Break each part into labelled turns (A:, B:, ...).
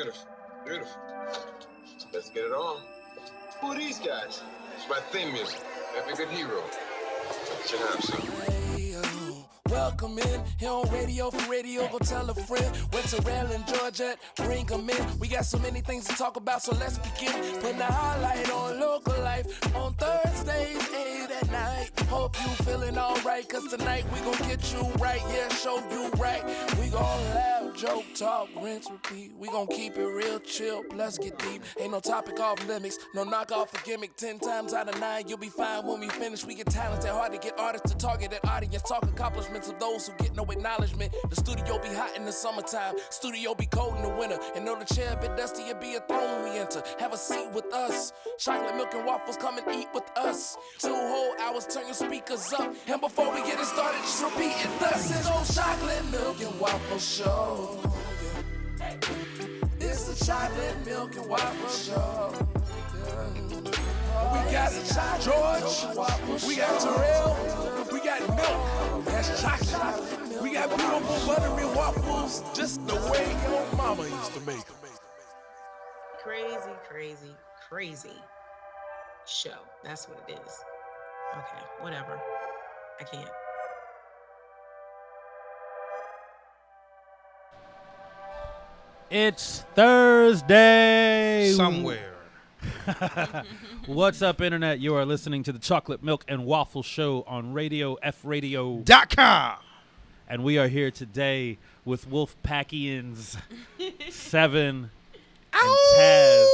A: Beautiful. Beautiful. Let's get it on. Who are these guys? It's my theme music. Every good hero should have some.
B: Welcome in, here on radio for radio, go tell a friend. Went to Terrell and George at, bring them in. We got so many things to talk about, so let's begin. Putting a highlight on local life on Thursdays, 8 at night. Hope you feeling alright, cause tonight we gon' get you right, yeah, show you right. We gon' laugh, joke, talk, rinse, repeat. We gon' keep it real chill, let's get deep. Ain't no topic off limits, no knock off a gimmick. 10 times out of 9, you'll be fine when we finish. We get talented, hard to get artists to target that audience. Talk accomplishments of those who get no acknowledgement. The studio be hot in the summertime, studio be cold in the winter. And though the chair a bit dusty, it be a throne we enter. Have a seat with us, chocolate milk and waffles, come and eat with us. 2 whole hours, turn your speakers up. And before we get it started, just repeat it thus. It's old chocolate milk and waffle show. It's the chocolate milk and waffle show. We got George, we got Terrell, we got milk, that's chocolate. We got beautiful buttery waffles, just the way your mama used to make them.
C: Crazy, crazy, crazy show. That's what it is. Okay, whatever. I can't.
D: It's Thursday.
E: Somewhere.
D: What's up, Internet? You are listening to the Chocolate Milk and Waffle Show on Radio FRadio.
E: .com.
D: And we are here today with Wolfpackians 7 and Taz.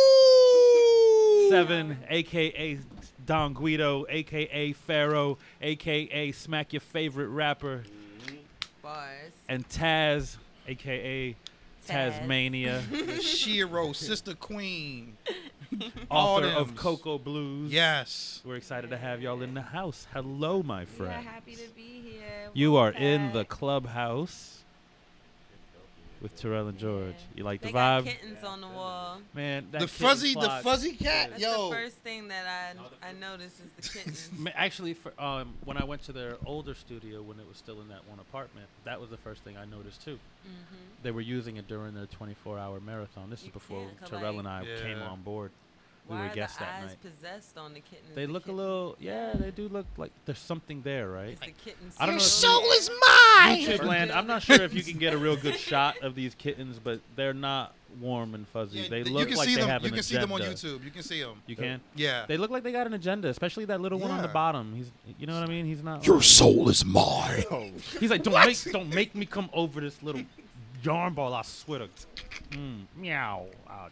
D: 7, a.k.a. Don Guido, a.k.a. Pharaoh, a.k.a. Smack Your Favorite Rapper.
F: Bars.
D: And Taz, a.k.a. Tasmania.
E: Shiro, Sister Queen.
D: Author of Cocoa Blues.
E: Yes.
D: We're excited to have y'all in the house. Hello, my friend.
F: We are happy to be here.
D: You are in the clubhouse with Terrell and George. You like the
F: They
D: vibe?
F: got kittens on the wall.
D: Man, that
E: The
D: kitten
E: fuzzy cat.
F: That's
E: Yo.
F: the first thing that I noticed is the kittens.
D: Actually, when I went to their older studio when it was still in that one apartment, that was the first thing I noticed too.
F: Mm-hmm.
D: They were using it during their 24-hour marathon. This is before
F: can't,
D: Terrell and I came on board. We
F: Why
D: were
F: are the
D: guests that
F: eyes
D: night.
F: possessed on the kittens?
D: They look a little, they do look like there's something there, right?
F: Is the kitten
D: I don't know.
E: Your soul is mine.
D: YouTube land. I'm not sure if you can get a real good shot of these kittens, but they're not warm and fuzzy.
E: Yeah,
D: they
E: you
D: look
E: can
D: like
E: see
D: they
E: them.
D: have an
E: You can see
D: agenda.
E: them on YouTube. You can see them.
D: You can?
E: Yeah.
D: They look like they got an agenda, especially that little one on the
E: Yeah.
D: bottom. He's, you know what I mean? He's not.
E: Your soul is mine.
D: He's like, don't make me come over this little yarn ball. I swear to, meow. I'll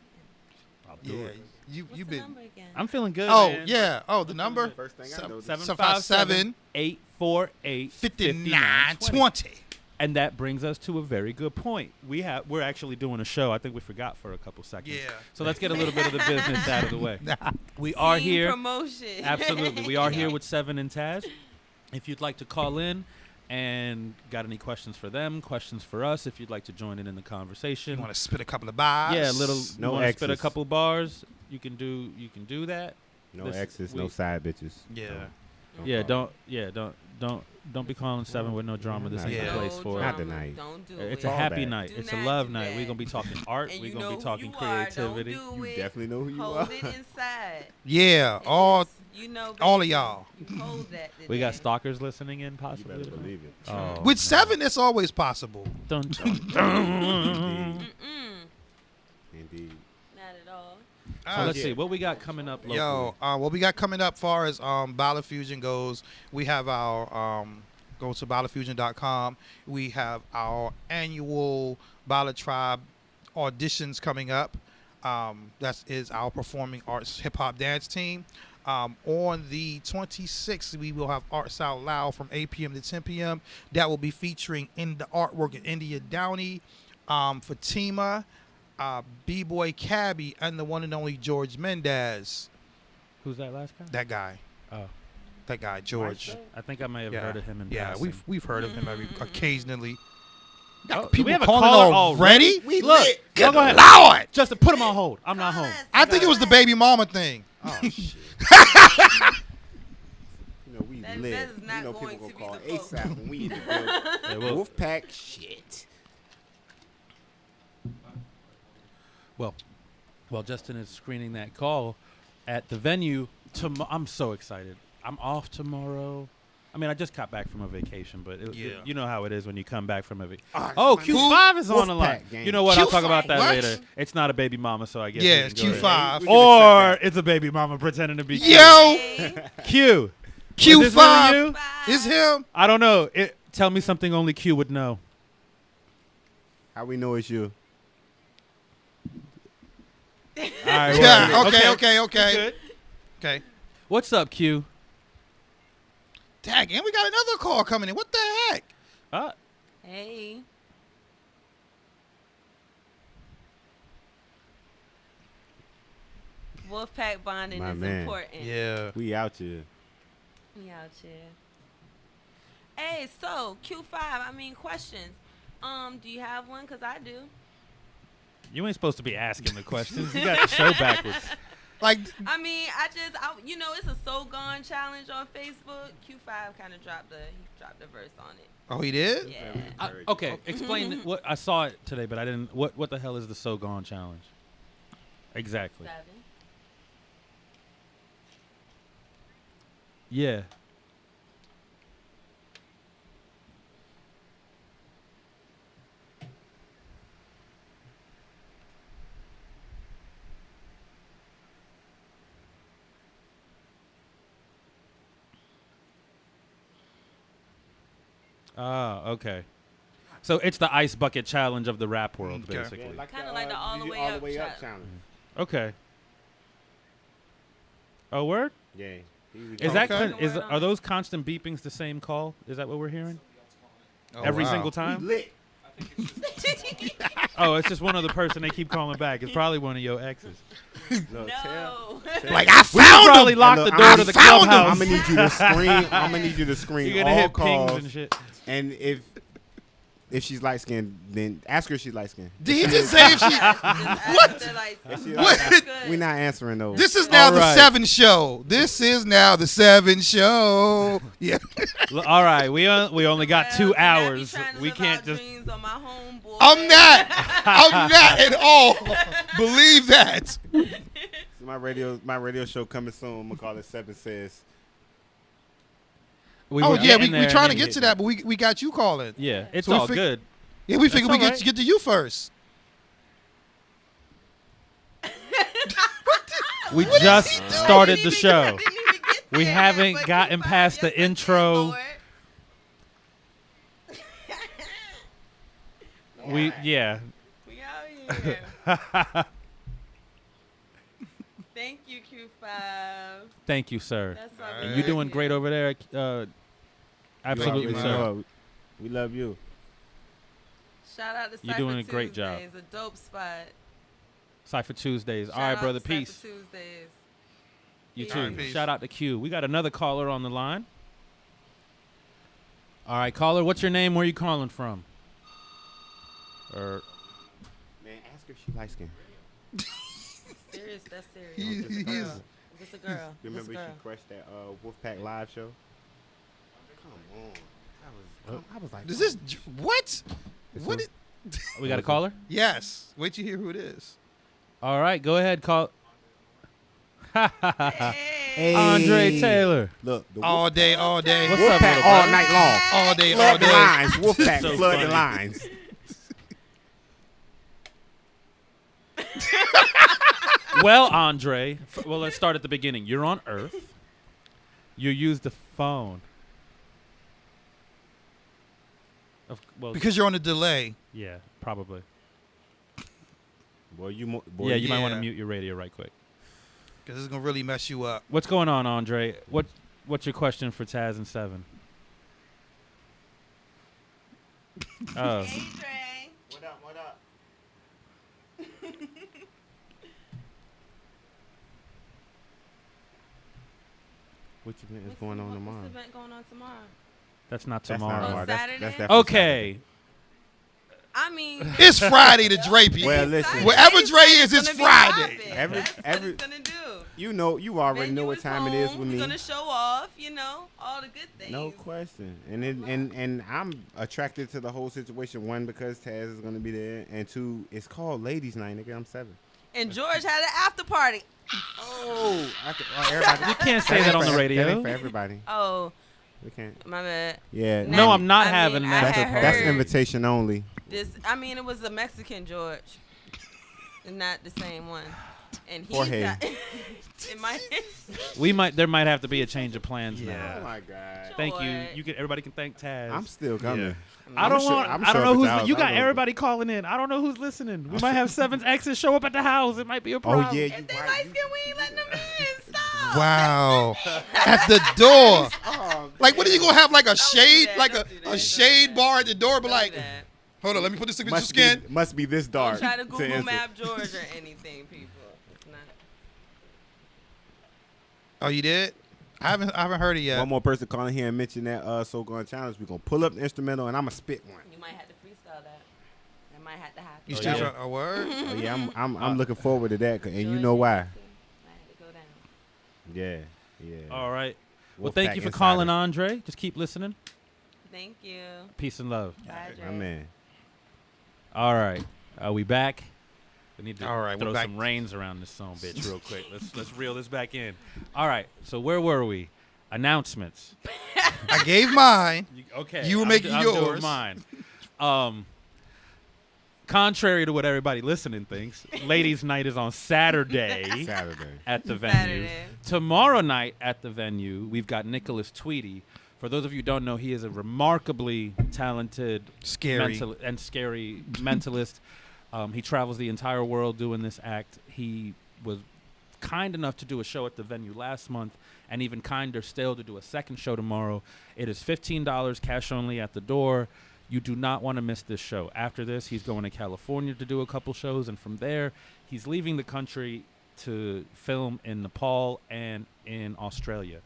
D: do
E: Yeah.
D: it.
E: You've
F: What's the
E: been.
F: number again?
D: I'm feeling good.
E: Oh
D: man.
E: yeah. Oh, the number.
G: First thing I noticed.
E: 757
D: 848
E: 5920.
D: And that brings us to a very good point. We're actually doing a show. I think we forgot for a couple seconds.
E: Yeah.
D: So let's get a little bit of the business out of the way. We are
F: Team
D: here.
F: promotion.
D: Absolutely. We are here with Seven and Taz. If you'd like to call in and got any questions for them, questions for us, if you'd like to join in the conversation.
E: You want to spit a couple of bars?
D: Yeah, little.
G: No
D: you want to spit a
G: X's.
D: couple bars? You can do that.
G: No
D: This-
G: exes,
D: we-
G: no side bitches.
E: Yeah.
D: Don't be calling Seven with no drama. This ain't
E: Yeah.
D: the place for
G: Not
D: it.
G: tonight.
F: Don't do
D: It's
F: it.
D: a
G: Fall
D: happy
G: back.
D: night.
F: Do
D: It's a
F: not
D: love
F: do
D: night.
F: that.
D: We're gonna be talking art.
F: And
D: We're
F: you
D: gonna
F: know
D: be talking
F: who you are.
D: creativity.
F: Don't do
G: You
F: it.
G: definitely know who you
F: Hold
G: are.
F: it inside.
E: Yeah. All.
F: You know,
E: all of
F: baby,
E: y'all.
F: You hold that.
D: We got
F: today.
D: stalkers listening in,
G: You
D: possibly.
G: better believe it.
D: Oh,
E: With
D: no.
E: 7, it's always possible.
D: Dun, dun, dun.
G: Indeed.
F: Not at all.
D: So let's see what we got coming up locally.
E: Yo, what we got coming up far as Ballad Fusion goes, we have our go to balladfusion.com. We have our annual Ballad Tribe auditions coming up. That is our performing arts hip hop dance team. On the 26th, we will have Arts Out Loud from 8 p.m. to 10 p.m. That will be featuring in the artwork of India Downey, Fatima, B-Boy Cabby, and the one and only George Mendez.
D: Who's that last guy?
E: That guy.
D: Oh,
E: That guy, George.
D: I think I may have heard of him in
E: Yeah,
D: passing.
E: we've heard of him occasionally.
D: Oh,
E: Got
D: do
E: people
D: we have a
E: calling
D: caller
E: already?
G: We
D: Look,
G: lit.
D: y'all go ahead.
E: Lord!
D: Justin, put him on hold. I'm not home.
E: I think it was the baby mama thing.
G: Oh, shit. You know, we
F: That
G: lit.
F: is not
G: You know,
F: going
G: people
F: to
G: gonna
F: be
G: call
F: the
G: ASAP when we in the building.
D: Yeah, well,
G: Wolfpack, shit.
D: Well, while Justin is screening that call at the venue, I'm so excited. I'm off tomorrow. I mean, I just got back from a vacation, but you know how it is when you come back from a vacation. Oh, Q5 is on the line.
G: Gang.
D: You know what? I'll talk about that
E: What?
D: later. It's not a baby mama, so I guess.
E: Yeah,
D: we
E: it's
D: can go ahead.
E: Q5.
D: Or it's a baby mama pretending to be Q.
E: Yo,
D: Q. Is this
E: Q5
D: really you?
E: is him.
D: I don't know. Tell me something only Q would know.
G: How we know it's you?
D: All right.
E: Yeah.
D: well,
E: Okay.
D: Good.
E: Okay.
D: What's up, Q?
E: Dang, and we got another call coming in. What the heck?
F: Hey. Wolfpack bonding
G: My
F: is
G: man.
F: important.
E: Yeah.
G: We out here.
F: We out here. Hey, so Q5. I mean, questions. Do you have one? Cause I do.
D: You ain't supposed to be asking the questions. You got the show backwards.
E: Like,
F: I mean, it's a So Gone challenge on Facebook. Q5 kind of dropped the verse on it.
E: oh, he did?
F: Yeah.
D: Okay, explain what I saw it today, but I didn't. What the hell is the So Gone challenge? Exactly.
F: 7.
D: Yeah. Ah, okay. So it's the ice bucket challenge of the rap world,
E: Okay.
D: basically.
F: Kinda like the all the way up challenge.
G: challenge.
D: Okay. Oh, word?
G: Yeah.
D: Is that
E: Okay.
D: are those constant beepings the same call? Is that what we're hearing?
E: Oh,
D: Every
E: wow.
D: single time?
G: lit?
D: Oh, it's just one other person they keep calling back. It's probably one of your exes.
G: Look,
F: No.
E: Like, I
D: We should
E: found
D: probably
E: him.
D: lock
G: And
D: the
G: look,
D: door
G: I
D: to the
E: found him.
D: clubhouse.
G: I'm gonna need you to screen. I'm gonna need you to screen
D: You're gonna
G: all
D: hit
G: calls.
D: pings and shit.
G: And if she's light skinned, then ask her if she's light skinned.
E: Did he just say if she? What?
G: We're not answering those.
E: This is now
D: All
E: the
D: right.
E: 7 show. This is now the 7 show. Yeah.
D: All right, we only got 2 hours. We can't just.
F: On my homeboy.
E: I'm not. I'm not at all. Believe that.
G: My radio show coming soon. I'm gonna call it 7 Says.
D: We
E: Oh
D: were
E: yeah,
D: getting
E: we
D: there
E: trying to
D: and
E: get
D: then-
E: to that, but we got you calling.
D: Yeah, it's
E: So we
D: all
E: fig-
D: good.
E: Yeah, we figured we
D: all right.
E: get to you first.
D: We just started the show. We haven't gotten past the intro. Yeah.
F: We out here. Thank you, Q5.
D: Thank you, sir.
F: That's
E: All
F: all
D: And
E: right.
D: you're doing great over there. Absolutely,
E: you,
D: sir.
E: man.
G: We love you.
F: Shout out to
D: You're
F: Cypher
D: doing a great job.
F: Tuesdays, a dope spot.
D: Cypher Tuesdays.
F: Shout
D: All right,
F: out
D: brother.
F: to Cypher
D: Peace.
F: Tuesdays.
D: You
F: Peace.
D: too.
E: All right, peace.
D: Shout out to Q. We got another caller on the line. All right, caller. What's your name? Where are you calling from?
G: Man, ask her if she light skinned.
F: Serious, that's serious.
E: He-
F: If it's a
E: he
F: girl.
E: is-
F: If it's a girl.
G: You
F: If it's
G: remember
F: a girl.
G: she crushed that Wolfpack live show? Come on. I was like,
E: Is this what?
G: It's
E: What?
G: a-
E: It,
D: We got a caller?
E: yes. Wait till you hear who it is.
D: All right, go ahead. Call.
F: Hey.
D: Andre Taylor.
G: Look, the
E: All day, all day.
D: What's up,
G: Wolfpack
D: little
G: all
D: brother?
G: night long.
E: All day, all
G: Flood the
E: day.
G: lines. Wolfpack,
D: So
G: flood
D: funny.
G: the lines.
D: Well, Andre. Well, let's start at the beginning. You're on Earth. You use the phone. Well,
E: Because you're on a delay.
D: yeah, probably.
G: Boy, you
D: You might want to
E: Yeah.
D: mute your radio right quick.
E: Because it's going to really mess you up.
D: What's going on, Andre? What's your question for Taz and Seven? Oh,
F: Hey, Dre.
G: What up? What up? What event is going on tomorrow?
F: What's the event going on tomorrow?
D: that's not
G: That's not
D: tomorrow.
G: tomorrow. That's
F: Saturday?
G: definitely
D: Okay.
F: I mean,
E: It's Friday to Drape you.
G: Well, listen.
E: Wherever Dre is, it's
F: gonna be
E: Friday.
F: popping.
G: Every-
F: That's what
G: every-
F: it's gonna do.
G: You already know
F: Venue
G: what
F: is
G: time it is
F: home.
G: with
F: We're
G: me.
F: gonna show off, all the good things.
G: No question. And I'm attracted to the whole situation. One, because Taz is gonna be there, and two, it's called Ladies Night, nigga. I'm 7.
F: And George had an after party.
G: Oh, everybody.
D: You can't say that on the
G: That
D: radio.
G: ain't for everybody.
F: Oh,
G: We can't.
F: my bad.
G: Yeah.
D: No, I'm not
F: I
D: having
F: mean,
D: an
F: I
D: after
F: had
D: party.
G: That's
F: heard
G: invitation only.
F: This, I mean, it was a Mexican George, and not the same one. And he's
G: Jorge.
F: got, it might.
D: There might have to be a change of plans
G: Oh
D: now.
G: my God.
D: Thank you.
F: George.
D: Everybody can thank Taz.
G: I'm still coming.
D: I don't
G: sure-
D: want.
G: I'm
D: I don't
G: sure
D: know
G: if it's
D: who's.
G: ours,
D: You
G: I
D: got
G: don't know.
D: everybody calling in. I don't know who's listening. We might have Seven's exes show up at the house. It might be a problem.
G: Oh yeah, you
F: If they
G: right.
F: light skin, we ain't letting them in. Stop.
E: Wow. At the door.
G: Oh,
E: Like, what are you gonna have? Like a
F: do
E: shade,
F: that,
E: like
F: don't do
E: a
F: that.
E: shade bar at the door, but
F: Don't
E: like,
F: do that.
E: hold on, let me put this against your
G: must
E: skin.
G: must be this dark.
F: Don't try to Google
G: answer.
F: Map George or anything, people. It's not.
E: Oh, you did? I haven't heard it yet.
G: One more person calling here and mention that So Gone Challenge. We're gonna pull up the instrumental and I'm gonna spit one.
F: You might have to freestyle that. That might have to happen.
E: You
D: Oh,
E: still
D: yeah.
E: trying a word?
G: Oh yeah, I'm looking forward to that, and you know why?
F: Might have to go down.
G: Yeah, yeah.
D: All right. Well,
G: Wolfpack
D: thank you for
G: Insider.
D: calling, Andre. Just keep listening.
F: Thank you.
D: Peace and love.
F: Bye, Dre.
G: My man.
D: All right. Are we back? We need to
E: All right, we're
D: throw
E: back.
D: some reins around this son of a bitch real quick. Let's reel this back in. All right. So where were we? Announcements.
E: I gave mine.
D: Okay.
E: You were
D: I'm
E: making
D: I'm doing
E: yours.
D: mine. Contrary to what everybody listening thinks, Ladies' Night is on Saturday
G: Saturday.
D: at the venue.
F: Saturday.
D: Tomorrow night at the venue, we've got Nicholas Tweedy. For those of you who don't know, he is a remarkably talented,
E: Scary.
D: scary mentalist. He travels the entire world doing this act. He was kind enough to do a show at the venue last month, and even kinder still to do a second show tomorrow. It is $15 cash only at the door. You do not want to miss this show. After this, he's going to California to do a couple shows, and from there, he's leaving the country to film in Nepal and in Australia.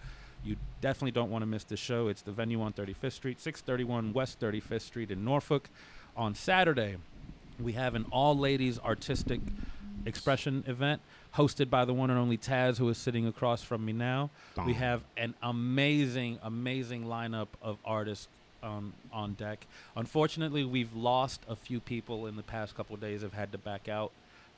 D: You definitely don't want to miss this show. It's the venue on 35th Street, 631 West 35th Street in Norfolk. On Saturday, we have an all-ladies artistic expression event hosted by the one and only Taz, who is sitting across from me now. We have an amazing, amazing lineup of artists on deck. Unfortunately, we've lost a few people in the past couple of days, have had to back out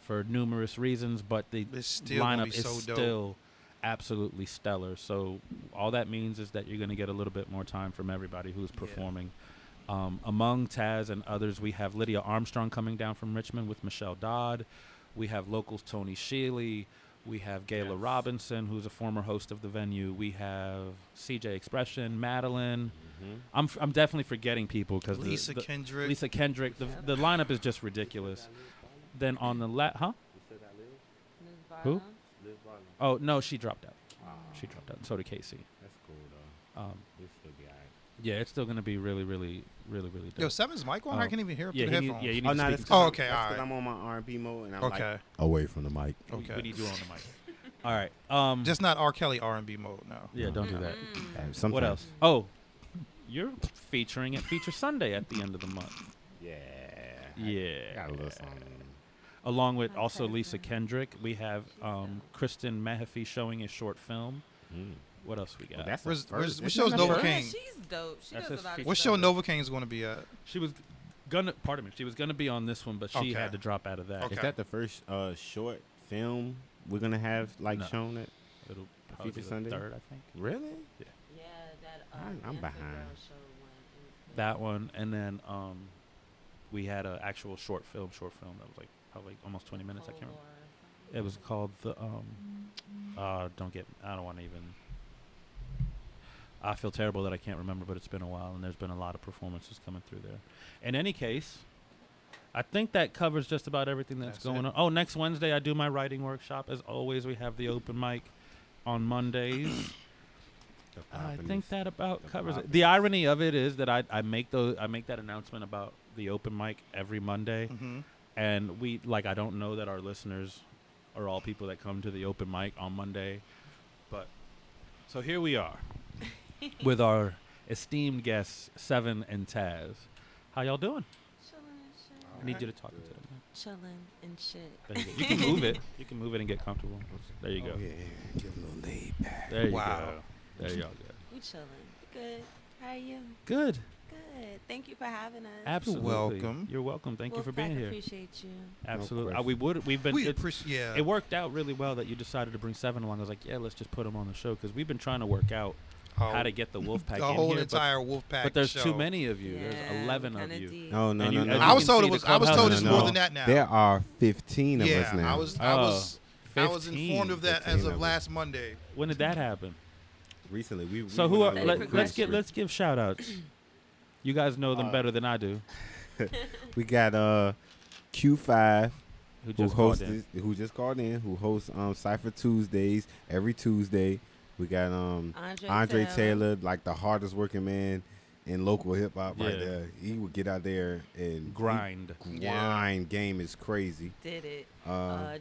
D: for numerous reasons, but the
E: It's still gonna
D: lineup
E: be
D: is
E: so dope.
D: still absolutely stellar. So all that means is that you're going to get a little bit more time from everybody who's performing. Among Taz and others, we have Lydia Armstrong coming down from Richmond with Michelle Dodd. We have locals Tony Shealy. We have Gayla Robinson, who's a former host of the venue. We have CJ Expression, Madeline. I'm definitely forgetting people because
E: Lisa Kendrick.
D: Lisa Kendrick. The lineup is just ridiculous. Then on the
F: Ms.
D: Who?
F: Barlow?
D: Oh no, she dropped out. She dropped out. And so did Casey.
G: That's cool though. We'll still be alright.
D: Yeah, it's still gonna be really, really, really, really dope.
E: Yo, Seven's mic on? I can't even hear him
D: yeah,
E: through the
D: he
E: headphones.
D: yeah, you need
G: Oh
D: to
G: no,
D: speak
G: that's
D: into
E: Oh,
G: cause
E: okay,
G: that's 'cause
E: alright.
G: I'm on my R&B mode and I'm
E: Okay.
G: like away from the mic.
D: What
E: Okay.
D: do you do on the mic? All right.
E: Just not R. Kelly R&B mode now.
D: Yeah, don't do that.
G: Sometimes.
D: What else? Oh, you're featuring at Feature Sunday at the end of the month.
G: Yeah.
D: Yeah.
G: Got a little something.
D: Along with also Lisa Kendrick, we have Kristen Mahaffey showing a short film. What else we got?
G: Well, that's
E: Where's-
G: the
E: where's-
G: first.
E: what
G: Isn't
E: show's
G: that
E: Nova
G: the
E: King?
G: first?
F: Yeah, she's dope. She
D: That's
F: does
D: his
F: a lot of
D: feature
E: What
F: stuff.
E: show Nova King is going to be at?
D: She was gonna, pardon me, she was gonna be on this one, but she
E: Okay.
D: had to drop out of that.
E: Okay.
G: Is that the first short film we're gonna have
D: No.
G: shown at?
D: It'll probably be
G: Feature
D: the
G: Sunday?
D: third, I think.
G: Really?
F: Yeah, that.
G: I'm
F: Dancing
G: behind.
F: Girl show one.
D: That one, and then we had an actual short film that was like probably almost 20 minutes. I can't remember. It was called the I don't want to even. I feel terrible that I can't remember, but it's been a while, and there's been a lot of performances coming through there. In any case, I think that covers just about everything that's going on. Oh, next Wednesday I do my writing workshop. As always, we have the open mic on Mondays. I think that about covers it. The irony of it is that I make that announcement about the open mic every Monday, and I don't know that our listeners are all people that come to the open mic on Monday, but so here we are with our esteemed guests Seven and Taz. How y'all doing?
F: Chilling and shit.
D: I need you to talk into them.
F: Chilling and shit.
D: There you go. You can move it. You can move it and get comfortable. There you go.
G: Yeah, give a little laid back.
D: There you
E: Wow.
D: go. There y'all go.
F: We chilling. Good. How are you?
D: Good.
F: good. Thank you for having us.
D: Absolutely.
E: welcome.
D: You're welcome. Thank you for
F: Wolfpack
D: being here.
F: Appreciate you.
D: Absolutely.
G: question.
D: We've been.
E: We
D: It,
E: appreciate.
D: it worked out really well that you decided to bring Seven along. I was like, yeah, let's just put him on the show because we've been trying to work out how to get the Wolfpack
E: the
D: in
E: whole
D: here.
E: entire Wolfpack.
D: But there's
E: show.
D: too many of you.
F: Yeah,
D: There's 11 of
F: kinda
D: you.
F: deep.
G: No,
D: And you- as you
E: I was
D: can
E: told
D: see,
E: it was.
D: the
E: I was told
D: clubhouse
E: it's
D: is
E: more
D: small.
E: than that now.
G: There are 15 of us
E: yeah,
G: now.
E: I was.
D: Oh,
E: I was informed of that as
G: 15
E: of
G: of us.
E: last Monday.
D: When did that happen?
G: Recently. We
D: So
G: went
D: who?
G: on a little
D: Let's
G: cruise.
D: let's give shout outs. You guys know them better than I do.
G: We got Q5
D: Who
G: who
D: just called in.
G: who just called in, who hosts Cypher Tuesdays every Tuesday. We got Andre Taylor, like the hardest working man in local hip hop right
D: Yeah.
G: there. He would get out there and
D: Grind.
G: grind. Game is crazy.
F: Did it.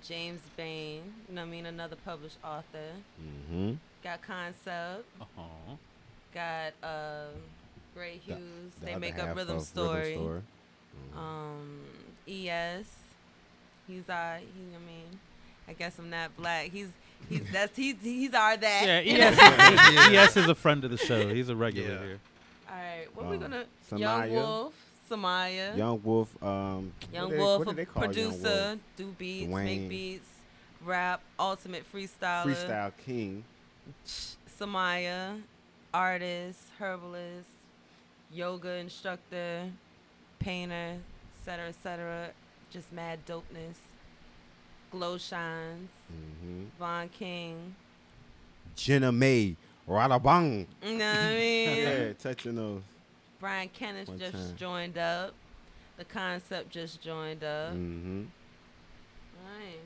F: James Bain, you know what I mean? Another published author.
G: Mm-hmm.
F: Got Concept.
D: Uh-huh.
F: Got Gray Hughes. They
G: other
F: make
G: half
F: up Rhythm
G: of
F: Story.
G: Mhm.
F: ES. He's our. I mean, I guess I'm not black. He's our that.
D: Yeah,
F: you know?
D: ES is a friend of the show. He's a regular
E: Yeah.
D: here.
F: All right, what we gonna?
G: Samaya.
F: Young Wolf, Samaya.
G: Young Wolf.
F: Young
G: what
F: Wolf,
G: do
F: a
G: they call Young
F: producer,
G: Wolf?
F: do beats,
G: Dwayne.
F: make beats, rap, ultimate freestyler.
G: Freestyle King.
F: Samaya, artist, herbalist, yoga instructor, painter, etc. Just mad dopeness. Glow Shines,
G: Mm-hmm.
F: Von King.
G: Jenna May. Radabang.
F: You know what I mean?
G: Yeah, touch your nose.
F: Brian Kenneth
G: One
F: just
G: time.
F: joined up. The Concept just joined up.
G: Mm-hmm.
F: Right.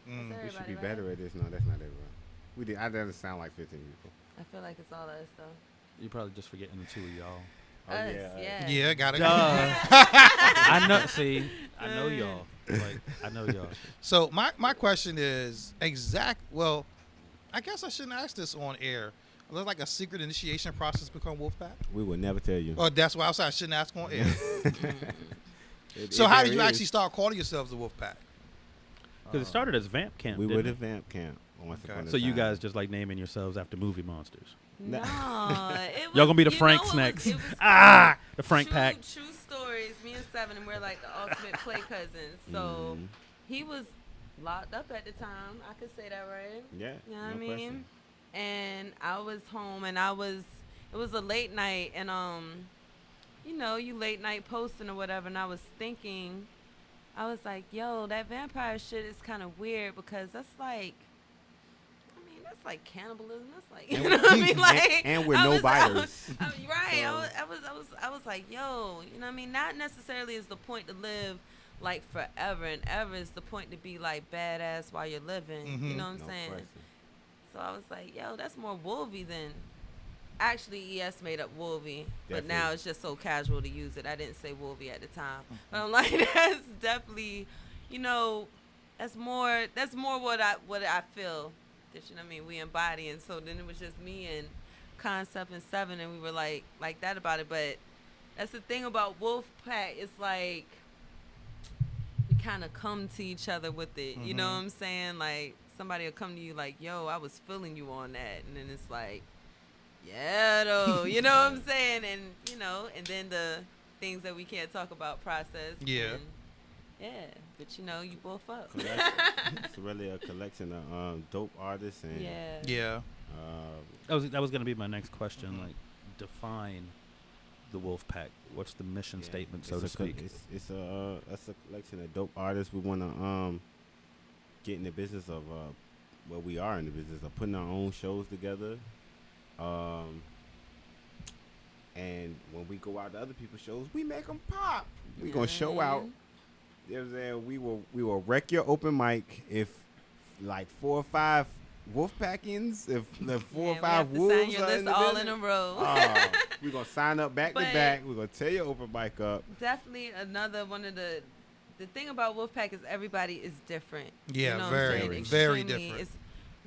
E: Mm.
G: We should
F: Everybody
G: be
F: right?
G: better at this. No, that's not everyone. We did. I didn't sound like 15 people.
F: I feel like it's all us though.
D: You're probably just forgetting the two of y'all.
F: Us,
G: yeah.
F: yeah.
E: Yeah, got it.
D: Duh. I know. See, I know y'all. Like, I know y'all.
E: So my question is Well, I guess I shouldn't ask this on air. Is there like a secret initiation process to become Wolfpack?
G: We will never tell you.
E: Oh, that's why I shouldn't ask on air.
G: It-
E: So
G: it-
E: how
G: there
E: did you
G: is.
E: actually start calling yourselves the Wolfpack?
D: Because it started as Vamp Camp.
G: We
D: didn't
G: were the
D: it?
G: Vamp Camp once
E: Okay.
G: upon a
D: So you
G: time.
D: guys just like naming yourselves after movie monsters.
F: No, it was,
D: Y'all gonna be the
F: you know
D: Franks
F: what was-
D: next.
F: it was
D: The Frank
F: true,
D: Pack.
F: True stories. Me and Seven, and we're like the ultimate play cousins. So
G: Mhm.
F: he was locked up at the time. I could say that, right?
G: Yeah.
F: You know what I
G: no
F: mean?
G: question.
F: And I was home, and it was a late night, and you know, you late night posting or whatever, and I was thinking, I was like, yo, that vampire shit is kind of weird because that's like, I mean, that's like cannibalism. That's like, you know what I mean? Like,
G: and we're
F: I
G: no
F: was-
G: biters.
F: right.
G: So-
F: I was like, yo, you know what I mean? Not necessarily is the point to live like forever and ever. Is the point to be like badass while you're living. You
E: Mhm.
F: know what I'm
G: No
F: saying?
G: question.
F: So I was like, yo, that's more Wolvie than. Actually, ES made up Wolvie, but now
G: Definitely.
F: it's just so casual to use it. I didn't say Wolvie at the time, but I'm like, that's definitely, you know, that's more what I feel. That, you know what I mean? We embody, and so then it was just me and Concept and Seven, and we were like that about it. But that's the thing about Wolfpack. It's like we kind of come to each other with it. You know what I'm saying? Like somebody will come to you like, yo, I was feeling you on that, and then it's like, yeah, though, you know what I'm saying? And you know, and then the things that we can't talk about process.
E: Yeah.
F: and, yeah, but you know, you both up.
G: Collection. It's really a collection of dope artists and
F: Yeah.
E: Yeah.
D: That was gonna be my next question. Like, define the Wolfpack. What's the mission statement, so to speak?
G: It's a collection of dope artists. We want to get in the business of well, we are in the business of putting our own shows together. And when we go out to other people's shows, we make them pop. We gonna show out. You know what I'm saying? We will wreck your open mic if like 4 or 5 Wolfpackins, if the 4 or
F: Yeah,
G: 5
F: we have to
G: wolves
F: sign your
G: are
F: list
G: in the
F: all
G: building.
F: in a row.
G: We're gonna sign up back to
F: But-
G: back. We're gonna tear your open mic up.
F: Definitely another one of the thing about Wolfpack is everybody is different.
E: Yeah,
F: you know
E: very,
F: what I'm saying?
E: very
F: Extremely.
E: different.
F: It's,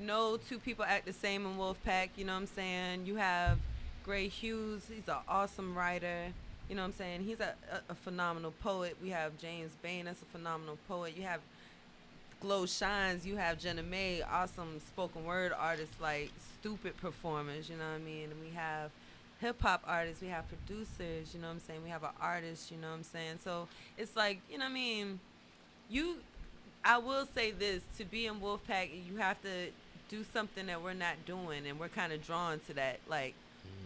F: no two people act the same in Wolfpack. You know what I'm saying? You have Gray Hughes. He's an awesome writer. You know what I'm saying? He's a phenomenal poet. We have James Bain. That's a phenomenal poet. You have Glow Shines. You have Jenna May. Awesome spoken word artists, like stupid performers. You know what I mean? And we have hip hop artists, we have producers, you know what I'm saying? We have an artist, you know what I'm saying? So it's like, you know what I mean? I will say this, to be in Wolfpack, you have to do something that we're not doing, and we're kind of drawn to that. Like,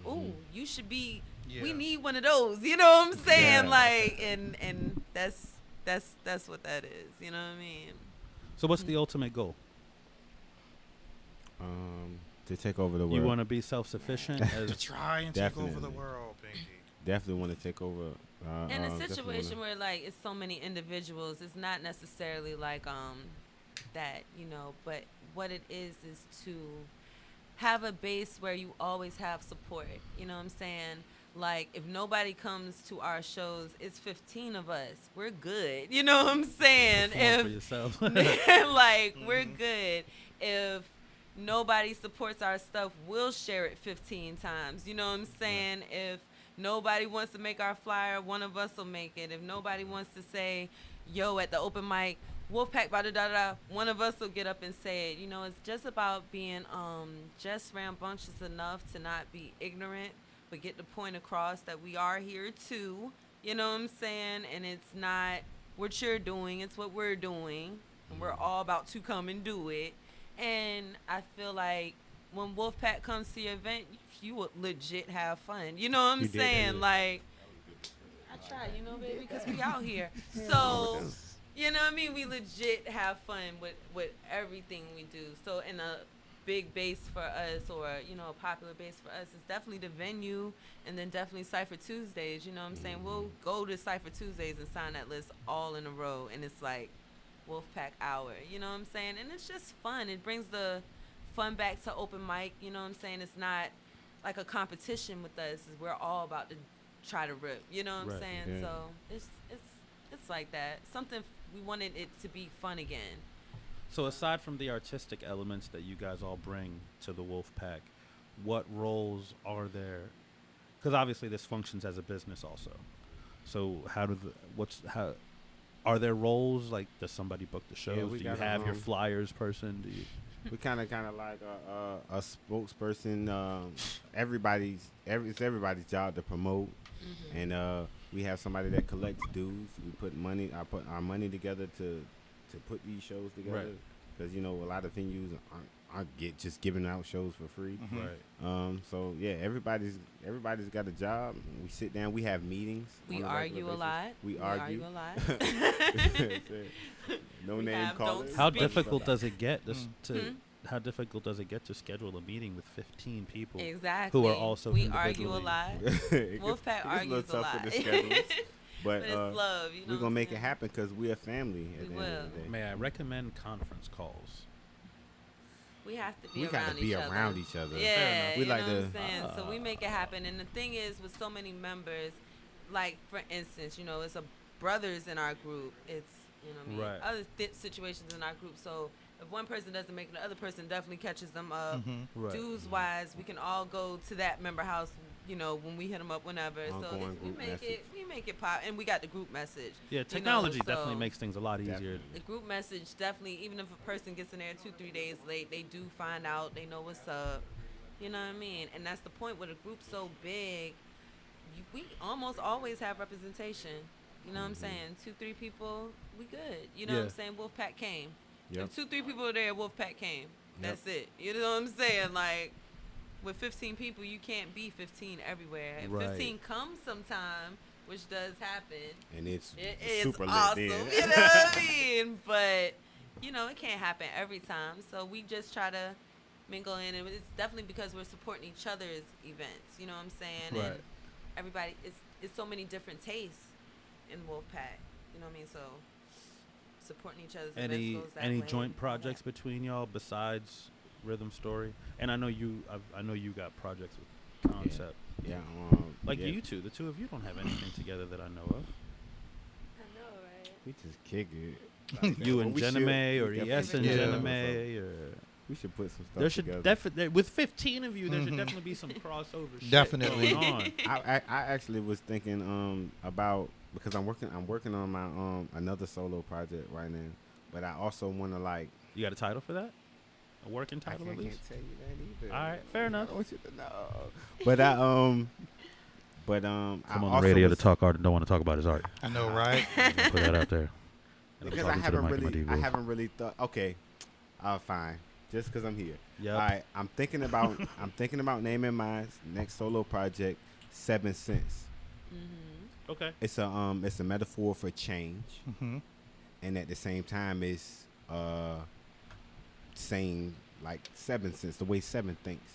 F: ooh, you should be, we need one of those, you know what I'm saying?
G: Yeah.
F: Like, and that's what that is, you know what I mean?
D: So what's the ultimate goal?
G: To take over the world.
D: You want to be self-sufficient?
E: To try and take over the
G: Definitely.
E: world, Pinky.
G: Definitely want to take over.
F: In a
G: definitely
F: situation
G: wanna-
F: where like it's so many individuals, it's not necessarily like that, you know, but what it is to have a base where you always have support, you know what I'm saying? Like, if nobody comes to our shows, it's 15 of us, we're good, you know what I'm saying?
D: Perform for yourself.
F: Like, we're good. If nobody supports our stuff, we'll share it 15 times, you know what I'm saying? If nobody wants to make our flyer, one of us will make it. If nobody wants to say, yo, at the open mic, Wolfpack, da-da-da, one of us will get up and say it. You know, it's just about being just rambunctious enough to not be ignorant, but get the point across that we are here too. You know what I'm saying? And it's not what you're doing, it's what we're doing. And we're all about to come and do it. And I feel like when Wolfpack comes to your event, you would legit have fun. You know what I'm
G: You did,
F: saying?
G: yeah.
F: Like, I try, you know, baby, because we out here. So, you know what I mean? We legit have fun with everything we do. So, in a big base for us, or, you know, a popular base for us, is definitely the venue, and then definitely Cypher Tuesdays. You know what I'm saying? We'll go to Cypher Tuesdays and sign that list all in a row, and it's like Wolfpack Hour. You know what I'm saying? And it's just fun. It brings the fun back to open mic. You know what I'm saying? It's not like a competition with us. We're all about to try to rip. You know what I'm
D: Right,
F: saying?
G: yeah.
F: So it's like that. Something we wanted it to be fun again.
D: So aside from the artistic elements that you guys all bring to the Wolfpack, what roles are there? Because obviously this functions as a business also. So how are there roles? Like, does somebody book the shows?
G: we
D: Do you
G: got
D: have your
G: a,
D: flyers person? Do you?
G: We kind of like a spokesperson. It's everybody's job to promote, and we have somebody that collects dues. We put our money together to put these shows together, because you know a lot of venues aren't just giving out shows for free.
D: Right.
G: So yeah, everybody's got a job. We sit down. We have meetings.
F: We
G: on a regular
F: argue a
G: basis.
F: lot.
G: We argue
F: a lot.
G: No
F: We
G: name
F: have
G: calling.
F: don't
D: How
F: speak.
D: difficult does it get how difficult does it get to schedule a meeting with 15 people
F: Exactly.
D: who are also
F: we argue a
D: individually-
F: lot.
G: It
F: Wolfpack
G: gets
F: argues
G: little
F: a
G: tough
F: lot.
G: with the schedules,
F: But
G: but
F: it's love. You know
G: we're
F: what
G: gonna
F: I'm
G: make it
F: saying?
G: happen because we're a family at
F: We
G: the end of
F: will.
G: the day.
D: May I recommend conference calls?
F: We have to be
G: We
F: around
G: gotta be
F: each other.
G: around each other.
F: Yeah,
G: We
F: you
G: like
F: know what
G: to-
F: I'm saying? So we make it happen. And the thing is, with so many members, like, for instance, you know, it's a brothers in our group. It's, you know what I mean?
D: Right.
F: Other situations in our group. So if one person doesn't make it, the other person definitely catches them up.
D: Right.
F: Dues-wise, we can all go to that member house, you know, when we hit them up whenever. So
G: Ongoing
F: we
G: group
F: make
G: message.
F: we make it pop. And we got the group message.
D: Yeah,
F: you know,
D: technology definitely
F: so-
D: makes things a lot easier.
G: Definitely.
F: The group message definitely, even if a person gets in there 2-3 days late, they do find out, they know what's up. You know what I mean? And that's the point. With a group so big, we almost always have representation. You know what I'm saying? 2-3 people, we good. You know what I'm
D: Yeah.
F: saying? Wolfpack came.
G: Yep.
F: If 2-3 people are there, Wolfpack came. That's it. You know what I'm saying? Like, with 15 people, you can't be 15 everywhere. If
D: Right.
F: 15 comes sometime, which does happen,
G: And it's
F: it is
G: super
F: awesome.
G: lit then.
F: You know what I mean? But, you know, it can't happen every time. So we just try to mingle in. And it's definitely because we're supporting each other's events. You know what I'm saying?
D: Right.
F: And everybody, it's so many different tastes in Wolfpack. You know what I mean? So supporting each other's
D: Any
F: events goes that
D: any
F: way.
D: joint projects between y'all besides Rhythm Story? And I know you got projects with Concept.
G: Yeah.
D: Like
G: yeah.
D: you two, the two of you don't have anything together that I know of.
F: I know, right?
G: We just kick it.
D: You
G: But
D: and
G: we should-
D: Jename, or
G: we
D: ES and
G: definitely-
D: Jename, or
G: We should put some stuff
D: there should
G: together.
D: definitely with 15 of you, there should definitely be some crossover. shit
E: Definitely.
D: going on.
G: I actually was thinking about, because I'm working on my another solo project right now, but I also want to like
D: You got a title for that? A working
G: I
D: title,
G: can't,
D: at least.
G: tell you that either.
D: All right, fair enough.
G: I want you to know. But I
D: Come on the
G: also
D: radio
G: was-
D: to talk art and don't want to talk about his art.
E: I know, right?
D: Put that out there. And I'm
G: because
D: talking to the mic in my
G: I
D: devo.
G: haven't really thought. Okay, fine. Just because I'm here.
D: Yep.
G: All right, I'm thinking about naming my next solo project 7 Cents.
D: Okay.
G: It's a metaphor for change,
E: Mm-hmm.
G: and at the same time, it's saying like 7 cents, the way seven thinks.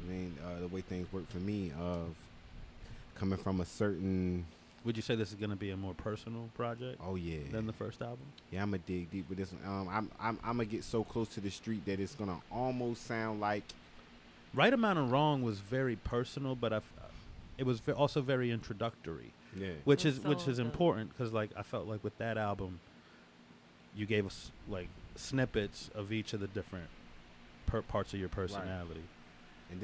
G: I mean, the way things work for me, of coming from a certain.
D: Would you say this is going to be a more personal project
G: Oh yeah.
D: than the first album?
G: Yeah, I'm gonna dig deep with this one. I'm gonna get so close to the street that it's gonna almost sound like.
D: Right Amount of Wrong was very personal, but it was also very introductory,
G: Yeah.
D: which
F: It's
D: is
F: so good.
D: important because like I felt like with that album, you gave us like snippets of each of the different parts of your personality.
G: And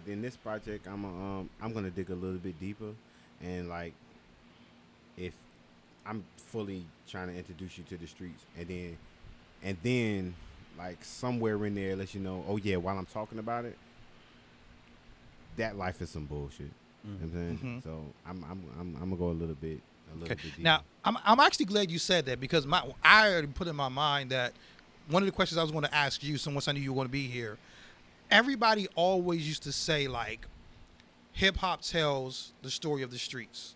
G: in this project, I'm gonna dig a little bit deeper, and like, if I'm fully trying to introduce you to the streets, and then like somewhere in there, let you know, oh yeah, while I'm talking about it, that life is some bullshit. You know what I'm saying?
E: Mhm.
G: So I'm gonna go a little bit deeper.
E: Now, I'm actually glad you said that because I already put in my mind that one of the questions I was going to ask you, so once I knew you were going to be here, everybody always used to say like, hip hop tells the story of the streets.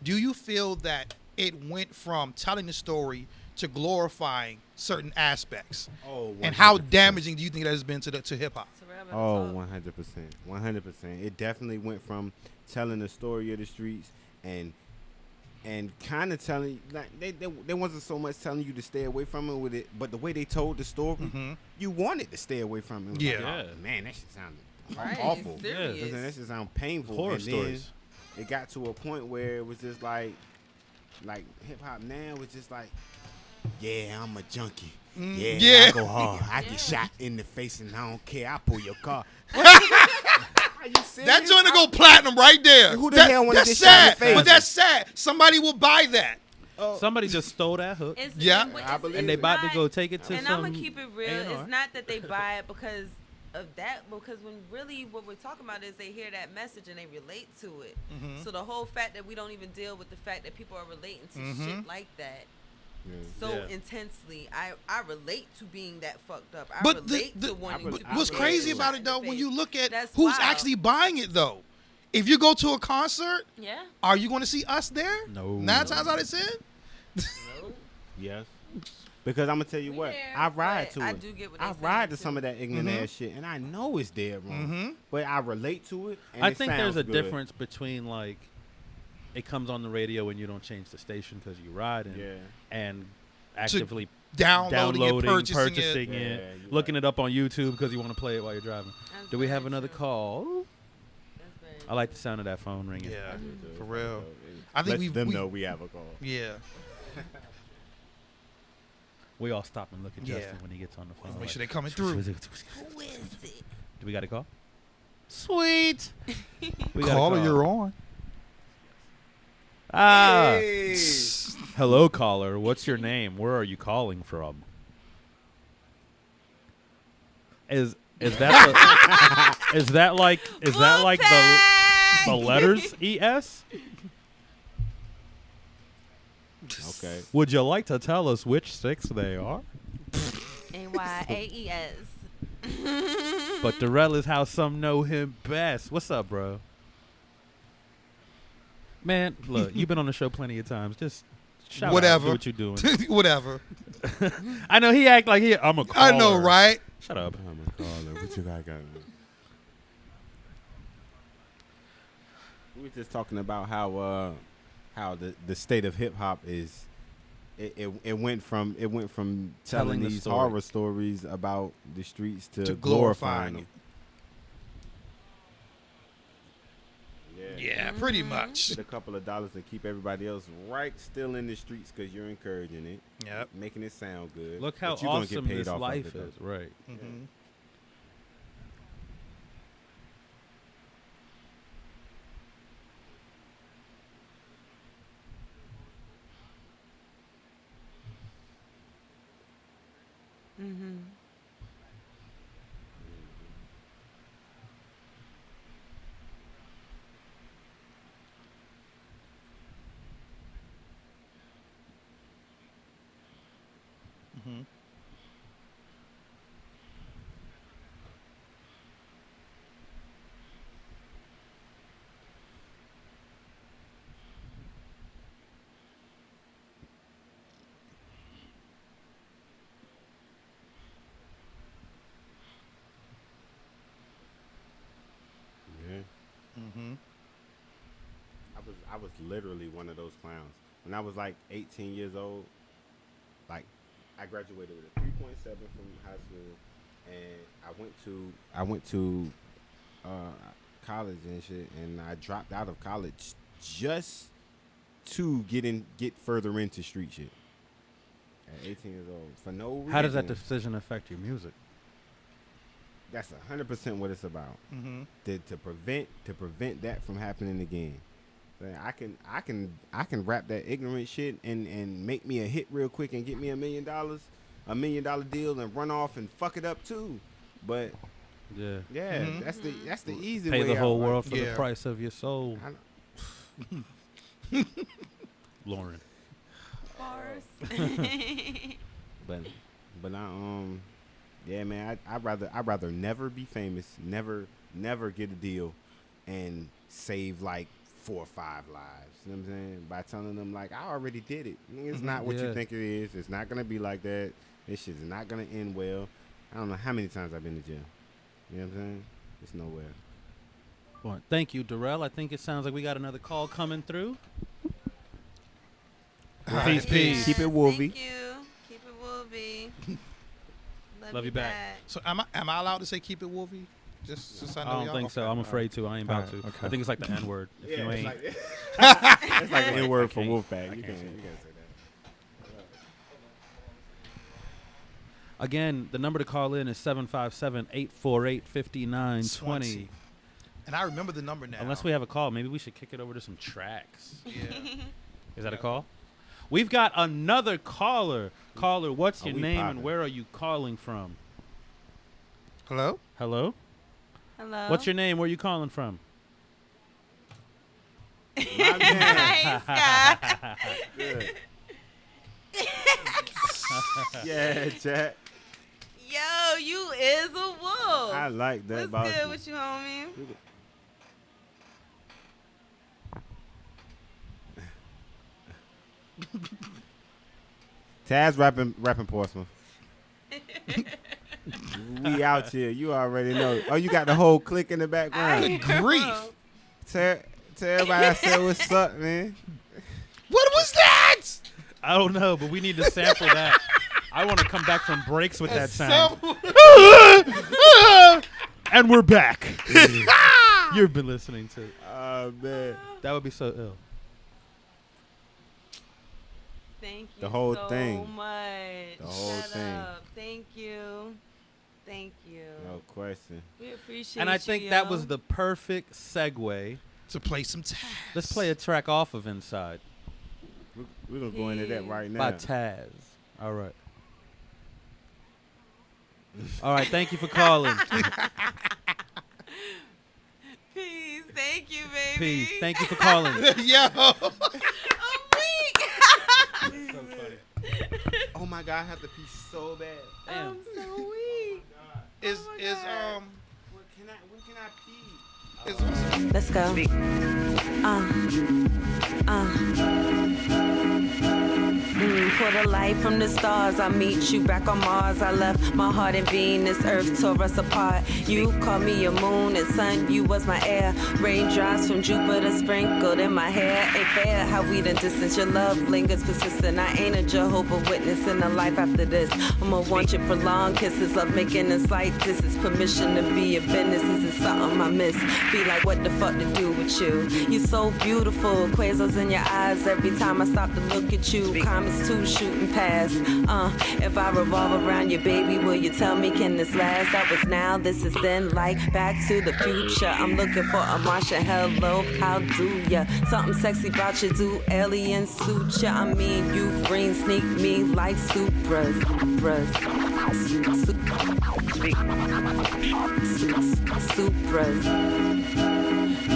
E: Do you feel that it went from telling the story to glorifying certain aspects?
G: Oh,
E: And how
G: 100%.
E: damaging do you think that has been to hip hop?
F: So we're about to
G: Oh,
F: talk.
G: 100%. It definitely went from telling the story of the streets and kind of telling, like, they wasn't so much telling you to stay away from it with it, but the way they told the story,
E: Mhm.
G: you wanted to stay away from it. It was
E: Yeah.
G: like,
D: Yeah.
G: oh, man, that shit sounded
F: Right,
G: awful.
F: serious.
G: You know, that shit sounded painful.
D: Horror
G: and
D: stories.
G: then it got to a point where it was just like hip hop now was just like, yeah, I'm a junkie. Yeah,
E: Yeah.
G: I go hard. I get shot in the face and I don't care. I pull your car. Are you serious?
E: That's going to go platinum right there.
G: Who the hell wanna
E: That's
G: get shot in the
E: sad,
G: face?
E: but that's sad. Somebody will buy that.
D: Somebody just stole that hook,
F: It's,
E: Yeah.
F: and
G: I believe
D: and they
G: it.
D: about to go take it to
F: And
D: some
F: I'm gonna keep it real.
D: A&R.
F: It's not that they buy it because of that, because when really what we're talking about is they hear that message and they relate to it.
E: Mm-hmm.
F: So the whole fact that we don't even deal with the fact that people are relating to
E: Mhm.
F: shit like that
G: Yeah.
F: so
D: Yeah.
F: intensely, I relate to being that fucked up. I
E: But
F: relate to wanting
E: but
F: to
E: what's
F: be
E: crazy
F: shot
E: about
F: in
E: it
F: the
E: though, when
F: face.
E: you look at
F: That's
E: who's
F: wild.
E: actually buying it though, if you go to a concert,
F: Yeah.
E: are you going to see us there?
D: No.
E: 9 times out of 10.
F: No.
G: Yes. Because I'm gonna tell you
F: We
G: what,
F: there,
G: I ride
F: but
G: to
F: I
G: it.
F: do get what
G: I
F: they
G: ride
F: saying,
G: to
F: too.
G: some of that ignorant
E: Mhm.
G: ass shit, and I know it's dead wrong.
E: Mhm.
G: But I relate to it. And
D: I
G: it
D: think there's
G: sounds
D: a
G: good.
D: difference between like it comes on the radio and you don't change the station because you ride in,
G: Yeah.
D: and actively
E: Downloading it, purchasing it.
D: purchasing it,
G: Yeah, you're
D: looking
G: right.
D: it up on YouTube because you want to play it while you're driving.
F: That's
D: Do we have
F: very
D: another
F: true.
D: call?
F: That's very
D: I like the sound of that phone ringing.
E: Yeah,
G: Mhm.
E: for real.
G: So,
E: I think
G: let
E: we've-
G: them
E: we've-
G: know we have a call.
E: Yeah.
D: We all stop and look at
E: Yeah.
D: Justin when he gets on the phone.
E: Make sure they're coming through.
F: Who is it?
D: Do we got a call? Sweet. We got a
E: Caller,
D: call.
E: you're on.
D: Ah.
G: Hey.
D: Hello, caller. What's your name? Where are you calling from? Is that the, is that like the letters ES?
G: Okay.
D: Would you like to tell us which 6 they are?
F: NYAES.
D: But Darrell is how some know him best. What's up, bro? Man, look, you've been on the show plenty of times. Just shout
E: Whatever.
D: out, do what you doing.
E: Whatever.
D: I know he act like I'm a caller.
E: I know, right?
D: Shut up.
G: I'm a caller. What you got going? We were just talking about how the state of hip hop is. It went from
D: Telling
G: telling
D: the
G: these
D: story.
G: horror stories about the streets to,
E: To
G: glorifying
E: glorifying
G: them.
E: Yeah, pretty much.
G: Get a couple of dollars and keep everybody else right still in the streets because you're encouraging it,
E: Yep.
G: making it sound good.
D: Look how
G: but you're gonna
D: awesome
G: get paid
D: this
G: off of
D: life
G: it, though.
D: is. Right.
E: Mm-hmm. Mm-hmm.
G: Yeah.
E: Mm-hmm.
G: I was literally one of those clowns. When I was like 18 years old, like I graduated with a 3.7 from high school, and I went to college and shit, and I dropped out of college just to get further into street shit. At 18 years old, for no reason.
D: How does that decision affect your music?
G: That's 100% what it's about.
E: Mm-hmm.
G: To prevent that from happening again. I can rap that ignorant shit and make me a hit real quick and get me $1 million deal and run off and fuck it up too. But
D: Yeah.
G: yeah, that's the easy
D: Pay
G: way
D: the whole
G: out.
D: world for
E: Yeah.
D: the price of your soul. Lauren.
F: Bars.
G: But yeah, man, I'd rather never be famous, never get a deal, and save like 4 or 5 lives. You know what I'm saying? By telling them like I already did it. It's not what
D: Yeah.
G: you think it is. It's not gonna be like that. This shit's not gonna end well. I don't know how many times I've been to jail. You know what I'm saying? It's nowhere.
D: Well, thank you, Darrell. I think it sounds like we got another call coming through. Peace, peace.
G: Keep it wolvy.
F: Thank you. Keep it wolvy.
D: Love you back.
E: So am I allowed to say keep it wolvy? Just since I know
D: I don't
E: y'all?
D: think so.
E: Okay.
D: I'm afraid to. I ain't about
E: Alright,
D: to.
E: okay.
D: I think it's like the N word. If you ain't,
G: It's like an N-word for
D: can't-
G: Wolfpack.
D: I
G: You
D: can't
G: can't
D: say
G: say that.
D: again, the number to call in is 757-848-5920.
E: And I remember the number now.
D: Unless we have a call, maybe we should kick it over to some tracks.
E: Yeah.
D: Is that a call? We've got another caller. Caller, what's
G: Oh,
D: your
G: we
D: name
G: poppin'.
D: and where are you calling from?
E: Hello?
D: Hello?
F: Hello.
D: What's your name? Where are you calling from?
G: My man.
F: Hey, Scott.
G: Good. Yeah, chat.
F: Yo, you is a wolf.
G: I like that
F: What's
G: about
F: good
G: you.
F: with you, homie? Taz
G: rapping Portsmouth. We out here. You already know. Oh, you got the whole clique in the background.
E: Good grief.
G: Tell everybody I said what's up, man.
E: What was that?
D: I don't know, but we need to sample that. I want to come back from breaks with that sound. And we're back. You've been listening to.
G: Oh, man.
D: That would be so ill.
F: Thank you
G: The whole
F: so
G: thing.
F: much.
G: The whole
F: Shut
G: thing.
F: up. Thank you. Thank you.
G: No question.
F: We appreciate
D: And I
F: you,
D: think that
F: yo.
D: was the perfect segue.
E: To play some Taz.
D: Let's play a track off of Inside
G: We're going to go into that right now.
D: by Taz. All right. All right. Thank you for calling.
F: Peace. Thank you, baby.
D: Peace. Thank you for calling.
E: Yo.
F: I'm weak.
D: So funny.
G: Oh, my God. I have to pee so bad.
F: I'm so weak.
E: Is
F: Oh my
E: is
F: God.
G: When can I pee?
E: is
F: Let's go. For the light from the stars, I meet you back on Mars. I left my heart in Venus, Earth tore us apart. You called me your moon and sun, you was my air. Raindrops from Jupiter sprinkled in my hair. Ain't fair how we done distance. Your love lingers persistent. I ain't a Jehovah Witness in a life after this. I'ma want you for long kisses, love making a slight. This is permission to be a business. This is something I miss. Be like, what the fuck to do with you? You're so beautiful, quasars in your eyes. Every time I stop to look at you, comets too shooting past. If I revolve around you, baby, will you tell me, can this last? That was now, this is then, like Back to the Future. I'm looking for a Martian. Hello, how do ya? Something sexy about you, do alien suit ya? I mean, you green sneak me like Supras. Supras.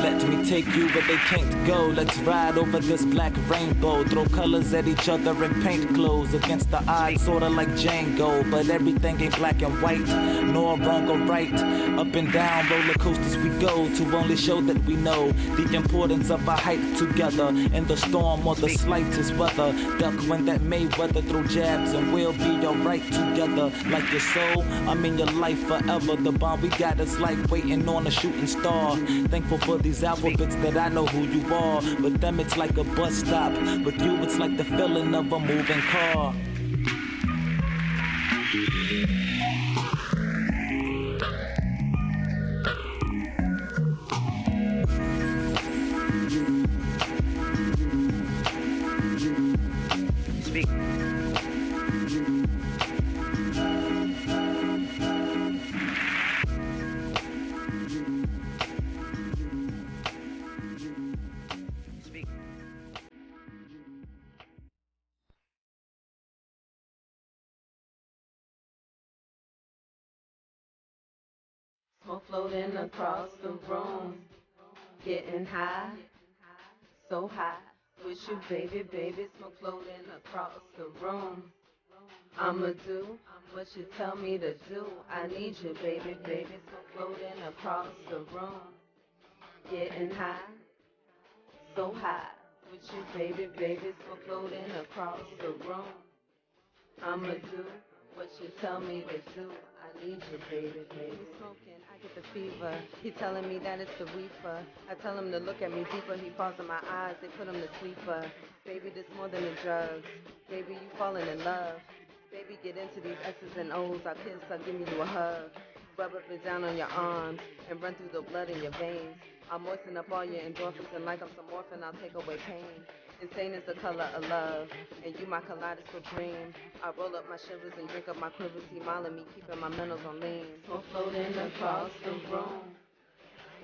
H: Let me take you where they can't go. Let's ride over this black rainbow. Throw colors at each other and paint clothes against the odds, sorta like Django. But everything ain't black and white, nor wrong or right. Up and down roller coasters we go to only show that we know the importance of a hike together in the storm or the slightest weather. Duck when that Mayweather throw jabs and we'll be alright together. Like your soul, I'm in your life forever. The bond we got is like waiting on a shooting star. Thankful for these alphabets that I know who you are. With them it's like a bus stop. With you it's like the feeling of a moving car.
F: Smoke floating across the room, getting high, so high. With you, baby, baby, smoke floating across the room. I'ma do what you tell me to do. I need you, baby, baby, smoke floating across the room, getting high, so high. With you, baby, baby, smoke floating across the room. I'ma do what you tell me to do. I need you, baby, baby. Smoking, I get the fever. He telling me that it's the reefer. I tell him to look at me deeper. He falls in my eyes. They put him to sleeper. Baby, this more than the drugs. Baby, you falling in love. Baby, get into these X's and O's. I'll kiss, I'll give you a hug. Rub up and down on your arms and run through the blood in your veins. I'll moisten up all your endorphins and like I'm some morphine, I'll take away pain. Insane is the color of love, and you my kaleidoscope dream. I roll up my shivers and drink up my quivers, see mile me, keeping my mentals on lean. Smoke floating across the room,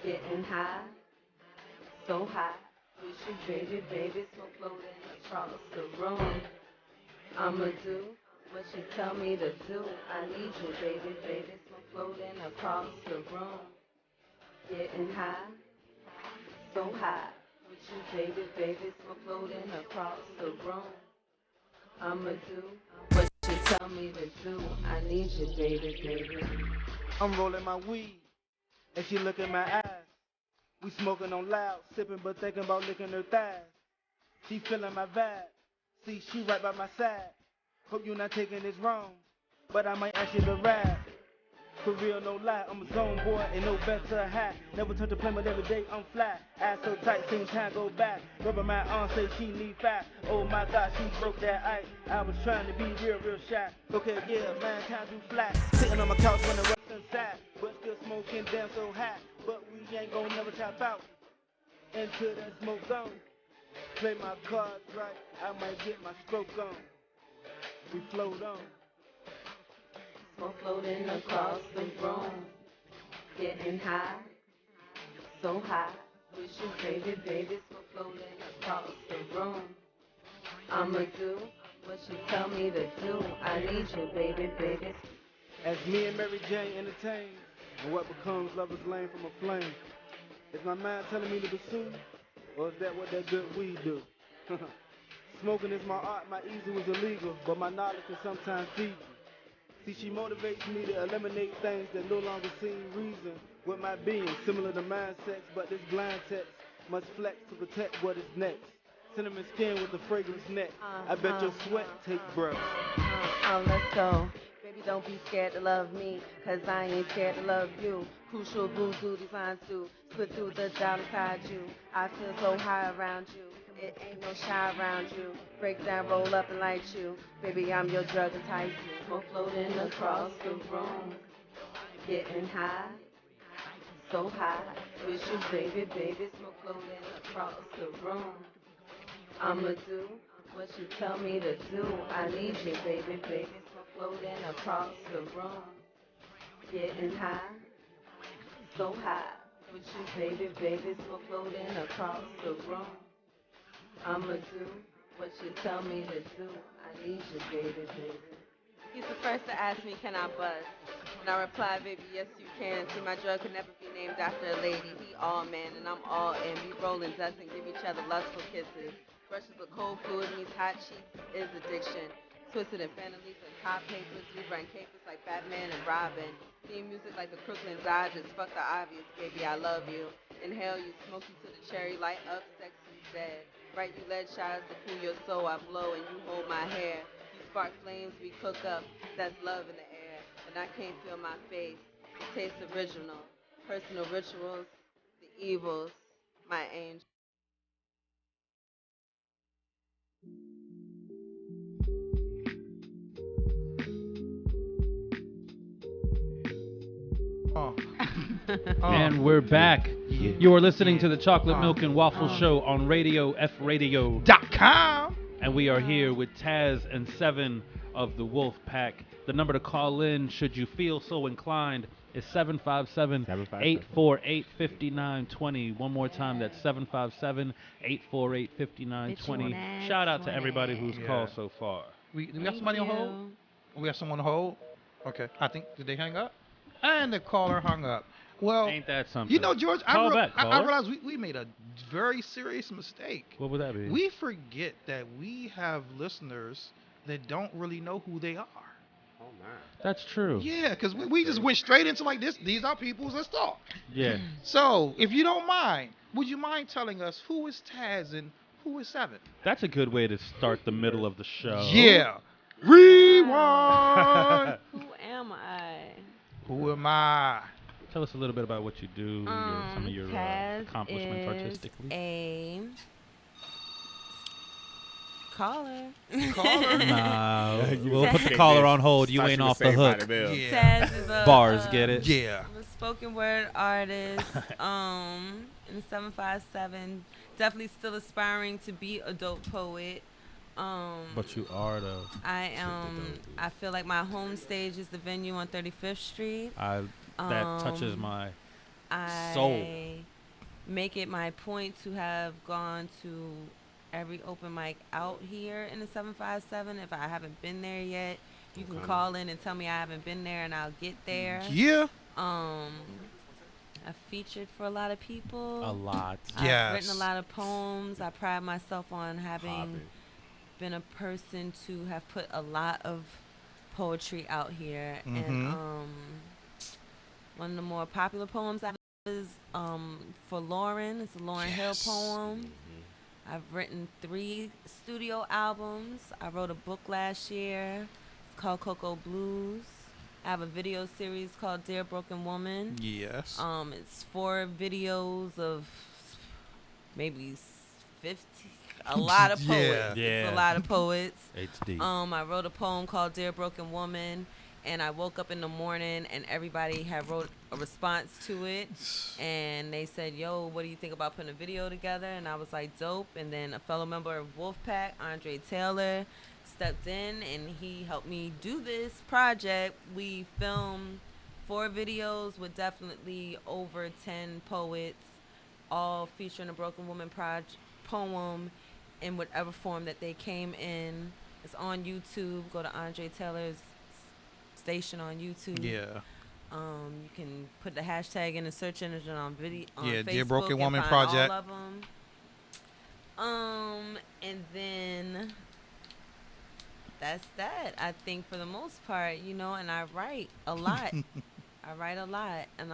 F: getting high, so high. With you, baby, baby, smoke floating across the room. I'ma do what you tell me to do. I need you, baby, baby, smoke floating across the room, getting high, so high. With you, baby, baby, smoke floating across the room. I'ma do what you tell me to do. I need you, baby, baby.
I: I'm rolling my weed, and she look in my eyes. We smoking on loud, sipping but thinking about licking her thighs. She feeling my vibe, see she right by my side. Hope you're not taking this wrong, but I might ask you to ride. For real, no lie, I'm a zone boy, ain't no better high. Never touch a plane, but every day I'm fly. Eyes so tight, seeing time go by. Rubbing my arm, say she need five. Oh my God, she broke that ice. I was trying to be real, real shy. Okay, yeah, man, time to fly. Sitting on my couch when the rest inside, but still smoking damn so high. But we ain't gon' never tap out into that smoke zone. Play my cards right, I might get my stroke on. We float on.
F: Smoke floating across the room, getting high, so high. With you, baby, baby, smoke floating across the room. I'ma do what you tell me to do. I need you, baby, baby.
I: As me and Mary Jane entertain, and what becomes lovers lane from a flame. Is my mind telling me to pursue, or is that what that good weed do? Smoking is my art, my easy was illegal, but my knowledge can sometimes feed you. See, she motivates me to eliminate things that no longer seem reason with my being, similar to mind sex, but this blind text must flex to protect what is next. Cinnamon skin with the fragrance neck. I bet your sweat take breath.
F: Let's go. Baby, don't be scared to love me, cause I ain't scared to love you. Crucial voodoo designed to split through the doubt inside you. I feel so high around you. It ain't no shy around you. Break down, roll up and light you. Baby, I'm your drug entice you. Smoke floating across the room, getting high, so high. With you, baby, baby, smoke floating across the room. I'ma do what you tell me to do. I need you, baby, baby, smoke floating across the room, getting high, so high. With you, baby, baby, smoke floating across the room. I'ma do what you tell me to do. I need you, baby, baby. He's the first to ask me, can I buzz? And I reply, baby, yes you can. See, my drug could never be named after a lady. He all man and I'm all in. We rolling dust and give each other lustful kisses. Brushes of cold fluid meets hot cheeks is addiction. Twisted infinities and hot papers. We run capers like Batman and Robin. Theme music like the Crooklyn Dodgers. Fuck the obvious, baby, I love you. Inhale you, smoke you to the cherry, light up, sexy, dead. Write you lead shots to cool your soul. I blow and you hold my hair. You spark flames, we cook up. That's love in the air. And I can't feel my face. It tastes original. Personal rituals, the evils, my angel.
E: Oh.
D: And we're back. You are listening to the Chocolate Milk and Waffle Show on Radio FRadio.com. And we are here with Taz and Seven of the Wolf Pack. The number to call in, should you feel so inclined, is 757-848-5920. One more time, that's 757-848-5920. Shout out to everybody who's called so far.
E: We got somebody on hold? We got someone on hold? Okay. I think, did they hang up? And the caller hung up. Well,
D: ain't that something?
E: You know, George, I
D: caller.
E: realized we made a very serious mistake.
D: What would that be?
E: We forget that we have listeners that don't really know who they are.
G: Oh, my.
D: That's true.
E: Yeah, because we just went straight into like this. These are people's. Let's talk.
D: Yeah.
E: So, if you don't mind, would you mind telling us who is Taz and who is Seven?
D: That's a good way to start the middle of the show.
E: Yeah. Rewind.
F: Who am I?
E: Who am I?
D: Tell us a little bit about what you do, some of your accomplishments artistically.
F: A caller.
D: Nah, we'll put the caller on hold. You ain't off the hook.
F: Taz is a
D: Bars, get it?
E: Yeah.
F: I'm a spoken word artist. In the 757, definitely still aspiring to be a dope poet.
D: But you are though.
F: I feel like my home stage is the venue on 35th Street.
D: That touches my soul.
F: I make it my point to have gone to every open mic out here in the 757. If I haven't been there yet, you can call in and tell me I haven't been there, and I'll get there.
E: Yeah.
F: I've featured for a lot of people.
D: A lot.
F: I've written a lot of poems. I pride myself on having been a person to have put a lot of poetry out here. And one of the more popular poems I have is for Lauren. It's a Lauryn Hill poem. I've written 3 studio albums. I wrote a book last year. It's called Cocoa Blues. I have a video series called Dear Broken Woman.
E: Yes.
F: It's 4 videos of maybe 50. A lot of poets.
D: Yeah.
F: It's a lot of poets.
D: HD.
F: I wrote a poem called Dear Broken Woman, and I woke up in the morning and everybody had wrote a response to it, and they said, yo, what do you think about putting a video together? And I was like, dope. And then a fellow member of Wolfpack, Andre Taylor, stepped in and he helped me do this project. We filmed 4 videos with definitely over 10 poets, all featuring a Broken Woman poem in whatever form that they came in. It's on YouTube. Go to Andre Taylor's station on YouTube.
E: Yeah.
F: You can put the hashtag in the search engine on video on Facebook.
E: Dear Broken Woman
F: find
E: Project.
F: All of them. And then that's that. I think for the most part, you know, and I write a lot. I write a lot, and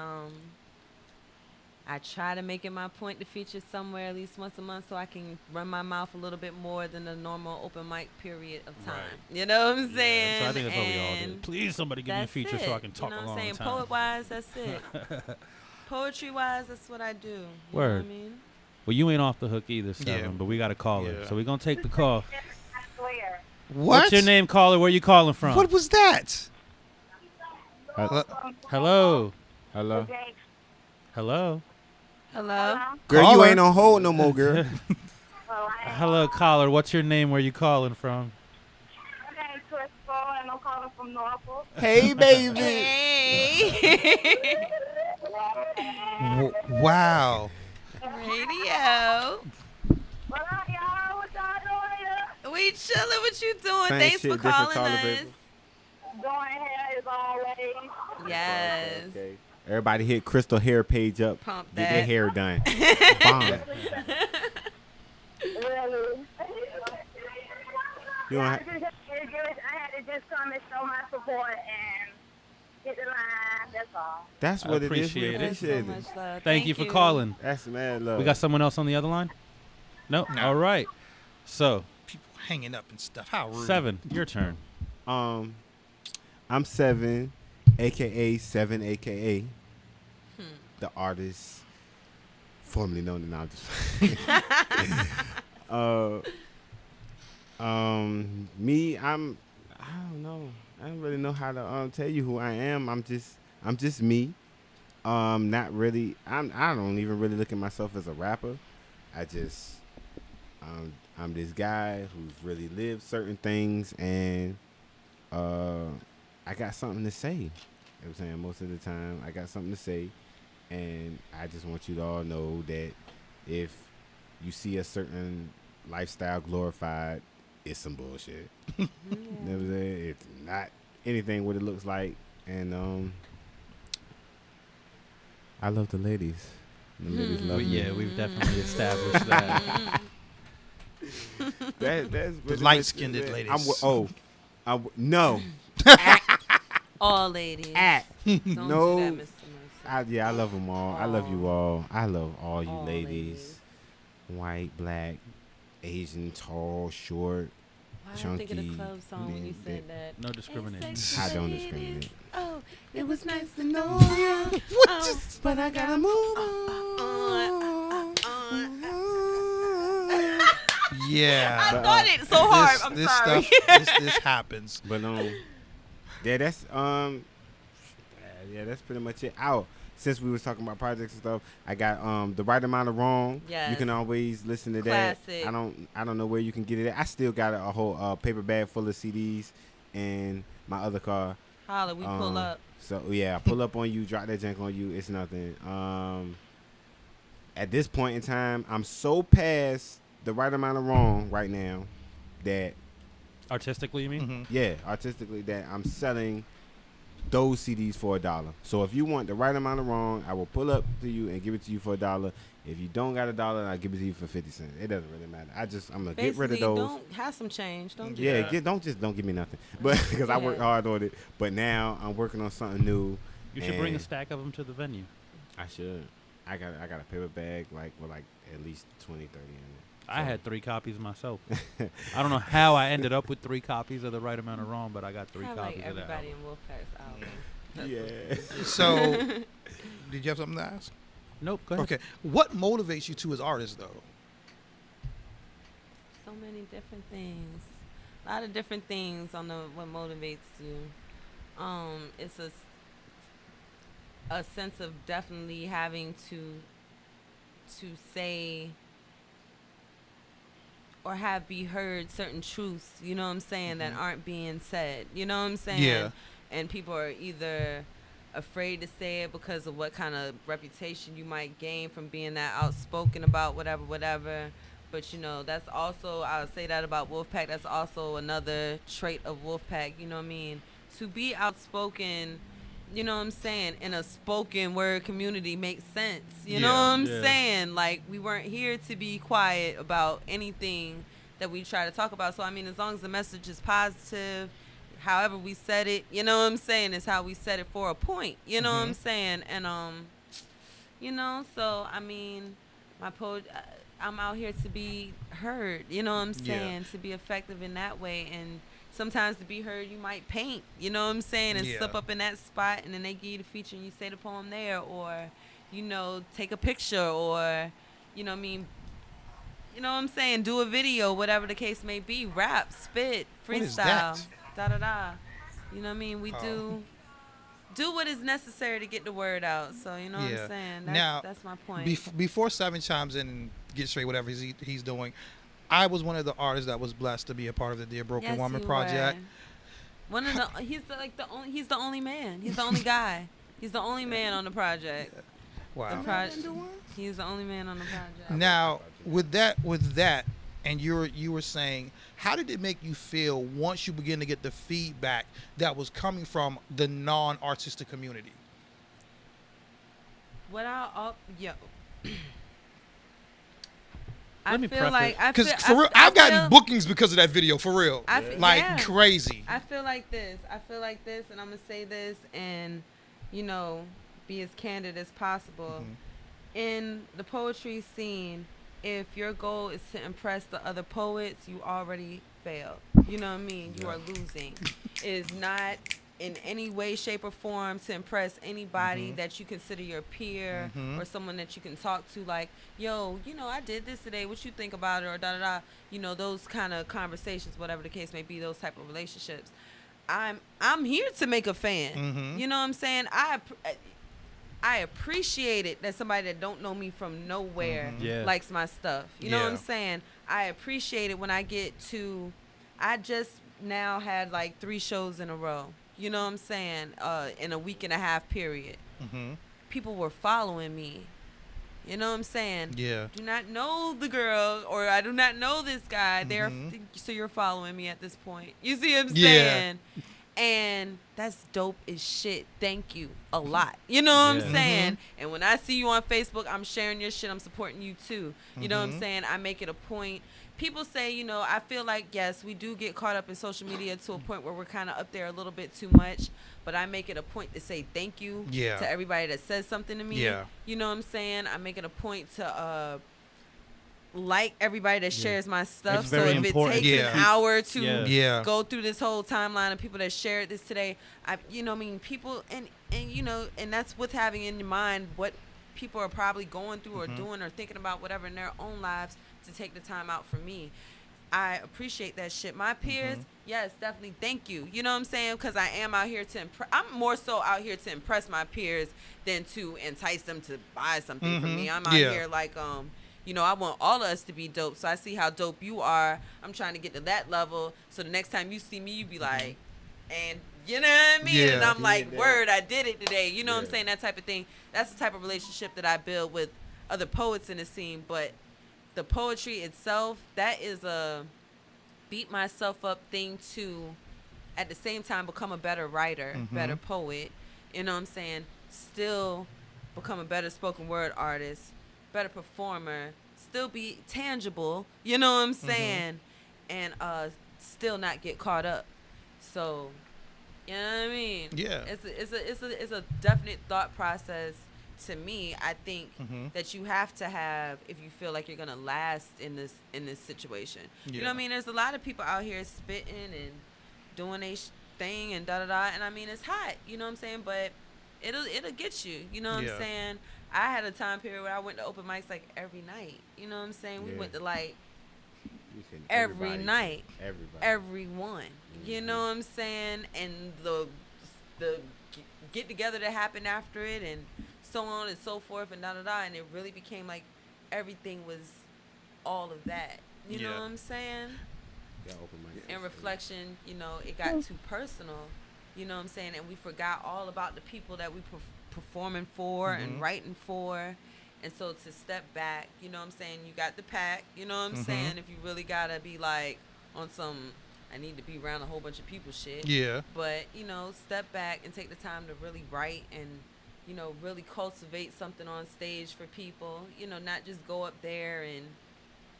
F: I try to make it my point to feature somewhere at least once a month so I can run my mouth a little bit more than the normal open mic period of time. Right. You know what I'm saying?
D: So I think that's what we all do. Please, somebody give me a feature so I can talk
F: you know
D: a long
F: saying?
D: time.
F: Poet-wise, that's it. Poetry-wise, that's what I do. You
D: Word.
F: know what I mean?
D: Well, you ain't off the hook either, Seven, but we got a caller. So we're going to take the call.
E: What?
D: What's your name, caller? Where you calling from?
E: What was that?
D: Hello.
G: Hello.
D: Hello.
F: Hello?
G: Girl,
E: Caller.
G: you ain't on hold no more, girl.
D: Hello, caller. What's your name? Where you calling from?
J: Okay, Crystal, and I'm calling from Norfolk.
G: Hey, baby.
F: Hey.
E: Wow.
F: Radio.
J: What up, y'all? What y'all doing here?
F: We chilling. What you doing?
G: Same
F: Thanks
G: shit,
F: for
G: different
F: calling
G: caller,
F: us.
G: baby.
J: always.
F: Yes.
G: Okay. Everybody hit Crystal Hair page up.
F: Pump
G: Get
F: that.
G: their hair done. Bomb.
J: Really.
G: You don't
J: I
G: have,
J: had to just come and show my support and hit the line. That's all.
G: that's
D: I
G: what it is.
D: appreciate
G: We
D: it.
F: That's so
G: appreciate
F: much
G: it.
F: love.
D: Thank you for calling.
G: That's mad love.
D: We got someone else on the other line? No?
E: No.
D: All right. So,
E: People hanging up and stuff. How rude.
D: 7, your turn.
G: I'm 7, aka 7, aka the artist formerly known as me. I don't know. I don't really know how to tell you who I am. I'm just me. Not really. I don't even really look at myself as a rapper. I'm this guy who's really lived certain things, and I got something to say. You know what I'm saying? Most of the time, I got something to say, and I just want you to all know that if you see a certain lifestyle glorified, it's some bullshit. You know what I'm saying? It's not anything what it looks like, and I love the ladies. The ladies love me.
D: Yeah, we've definitely established that.
G: That's
E: The light-skinned ladies.
G: No.
F: All ladies. Don't do that, Mr. Mercer.
G: I love them all. I love you all. I love all you
F: All
G: ladies. White, black, Asian, tall, short,
F: Why did I
G: chunky.
F: think of the club song when you said that?
D: No discrimination.
G: I don't discriminate.
F: Oh, it was nice to know you. But I gotta move on.
E: Yeah.
F: I thought it so hard. I'm
E: this
F: sorry.
E: Stuff, this happens.
G: But yeah, that's that's pretty much it. Out. Since we was talking about projects and stuff, I got the right amount of wrong.
F: Yes.
G: You can always listen to
F: Classic.
G: that. I don't know where you can get it at. I still got a whole paper bag full of CDs in my other car.
F: Holla, we pull up.
G: So yeah, I pull up on you, drop that junk on you. It's nothing. At this point in time, I'm so past the right amount of wrong right now that
D: Artistically, you mean?
E: Mm-hmm.
G: yeah, artistically, that I'm selling those CDs for $1. So if you want the right amount of wrong, I will pull up to you and give it to you for $1. If you don't got $1, I'll give it to you for 50 cents. It doesn't really matter. I'm gonna get rid of those.
F: Don't have some change. Don't do
G: Yeah,
F: that.
G: don't give me nothing. But because I worked hard on it. But now I'm working on something new.
D: You should bring a
G: and
D: stack of them to the venue.
G: I should. I got a paper bag with at least 20, 30 in it.
D: I had 3 copies myself. I don't know how I ended up with 3 copies of the right amount of wrong, but I got 3
F: Have
D: copies
F: like
D: of that.
F: everybody in Wolfpack's album.
G: Yeah.
E: So, did you have something to ask?
D: Nope. Go ahead.
E: Okay. What motivates you two as artists, though?
F: So many different things. A lot of different things on what motivates you. It's a sense of definitely having to say or have be heard certain truths, you know what I'm saying, that aren't being said. You know what I'm saying?
E: Yeah.
F: And people are either afraid to say it because of what kind of reputation you might gain from being that outspoken about whatever. But, you know, that's also, I would say that about Wolfpack, that's also another trait of Wolfpack, you know what I mean? To be outspoken, you know what I'm saying, in a spoken word community makes sense. You know what I'm saying? Like, we weren't here to be quiet about anything that we try to talk about. So, I mean, as long as the message is positive, however we said it, you know what I'm saying, is how we said it for a point. You know what I'm saying? And, you know, so, I mean, I'm out here to be heard, you know what I'm saying, to be effective in that way. And sometimes to be heard, you might paint, you know what I'm saying, and slip up in that spot, and then they give you the feature and you say the poem there, or, you know, take a picture, or, you know what I mean, you know what I'm saying, do a video, whatever the case may be, rap, spit, freestyle, da-da-da. You know what I mean? We do what is necessary to get the word out. So, you know what I'm saying? That's my point.
E: Before Seven chimes in and gets straight whatever he's doing, I was one of the artists that was blessed to be a part of the Dear Broken Woman project.
F: One of the he's the only man. He's the only guy. He's the only man on the project.
E: Wow.
F: He's the only man on the project.
E: Now, with that, and you were saying, how did it make you feel once you begin to get the feedback that was coming from the non-artistic community?
F: What I'll yo.
D: Let me
F: feel
D: preface-
F: like I
E: Because
F: feel,
E: for real,
F: I
E: I've gotten
F: feel-
E: bookings because of that video, for real.
F: I feel-
E: Like
F: yeah.
E: crazy.
F: I feel like this. And I'm gonna say this, and be as candid as possible. In the poetry scene, if your goal is to impress the other poets, you already failed. You know what I mean? You are losing. It is not in any way, shape, or form to impress anybody that you consider your peer or someone that you can talk to. Like, yo, I did this today. What you think about it? Or da da da. Those kind of conversations, whatever the case may be. Those type of relationships. I'm here to make a fan. You know what I'm saying? I appreciate it that somebody that don't know me from nowhere likes my stuff. You know what I'm saying? I appreciate it when I get to. I just now had like 3 shows in a row. You know what I'm saying? In a week and a half period. People were following me. You know what I'm saying?
E: Yeah.
F: Do not know the girl, or I do not know this guy. So you're following me at this point. You see what I'm saying? And that's dope as shit. Thank you a lot. You know what I'm saying? And when I see you on Facebook, I'm sharing your shit. I'm supporting you too. You know what I'm saying? I make it a point. People say, I feel like, yes, we do get caught up in social media to a point where we're kind of up there a little bit too much. But I make it a point to say thank you to everybody that says something to me.
E: Yeah.
F: You know what I'm saying? I make it a point to like everybody that shares my stuff.
D: It's
F: So
D: very
F: if
D: important.
F: it takes an hour to
E: Yeah.
F: go through this whole timeline of people that shared this today, people and that's with having in your mind what people are probably going through or doing or thinking about whatever in their own lives to take the time out for me. I appreciate that shit. My peers, yes, definitely. Thank you. You know what I'm saying? Because I am out here to I'm more so out here to impress my peers than to entice them to buy something from me. I'm out here like, I want all of us to be dope. So I see how dope you are. I'm trying to get to that level. So the next time you see me, you be like, and you know what I mean?
E: Yeah.
F: And I'm like, word, I did it today. You know what I'm saying? That type of thing. That's the type of relationship that I build with other poets in the scene. But the poetry itself, that is a beat myself up thing to, at the same time, become a better writer, better poet. You know what I'm saying? Still become a better spoken word artist, better performer, still be tangible. You know what I'm saying? And still not get caught up. So, you know what I mean?
E: Yeah.
F: It's a definite thought process. To me, I think that you have to have, if you feel like you're gonna last in this situation. You know what I mean? There's a lot of people out here spitting and doing their thing and da da da, and I mean it's hot. You know what I'm saying? But it'll get you. You know what I'm saying? I had a time period where I went to open mics like every night. You know what I'm saying? We went to like every night, everyone. You know what I'm saying? And the get together that happened after it, and so on and so forth, and da da da, and it really became like everything was all of that. You know what I'm saying? In reflection, it got too personal. You know what I'm saying? And we forgot all about the people that we performing for and writing for. And so to step back, you know what I'm saying? You got the pack, you know what I'm saying? If you really gotta be like on some, I need to be around a whole bunch of people shit.
E: Yeah.
F: But, step back and take the time to really write and, really cultivate something on stage for people. Not just go up there and,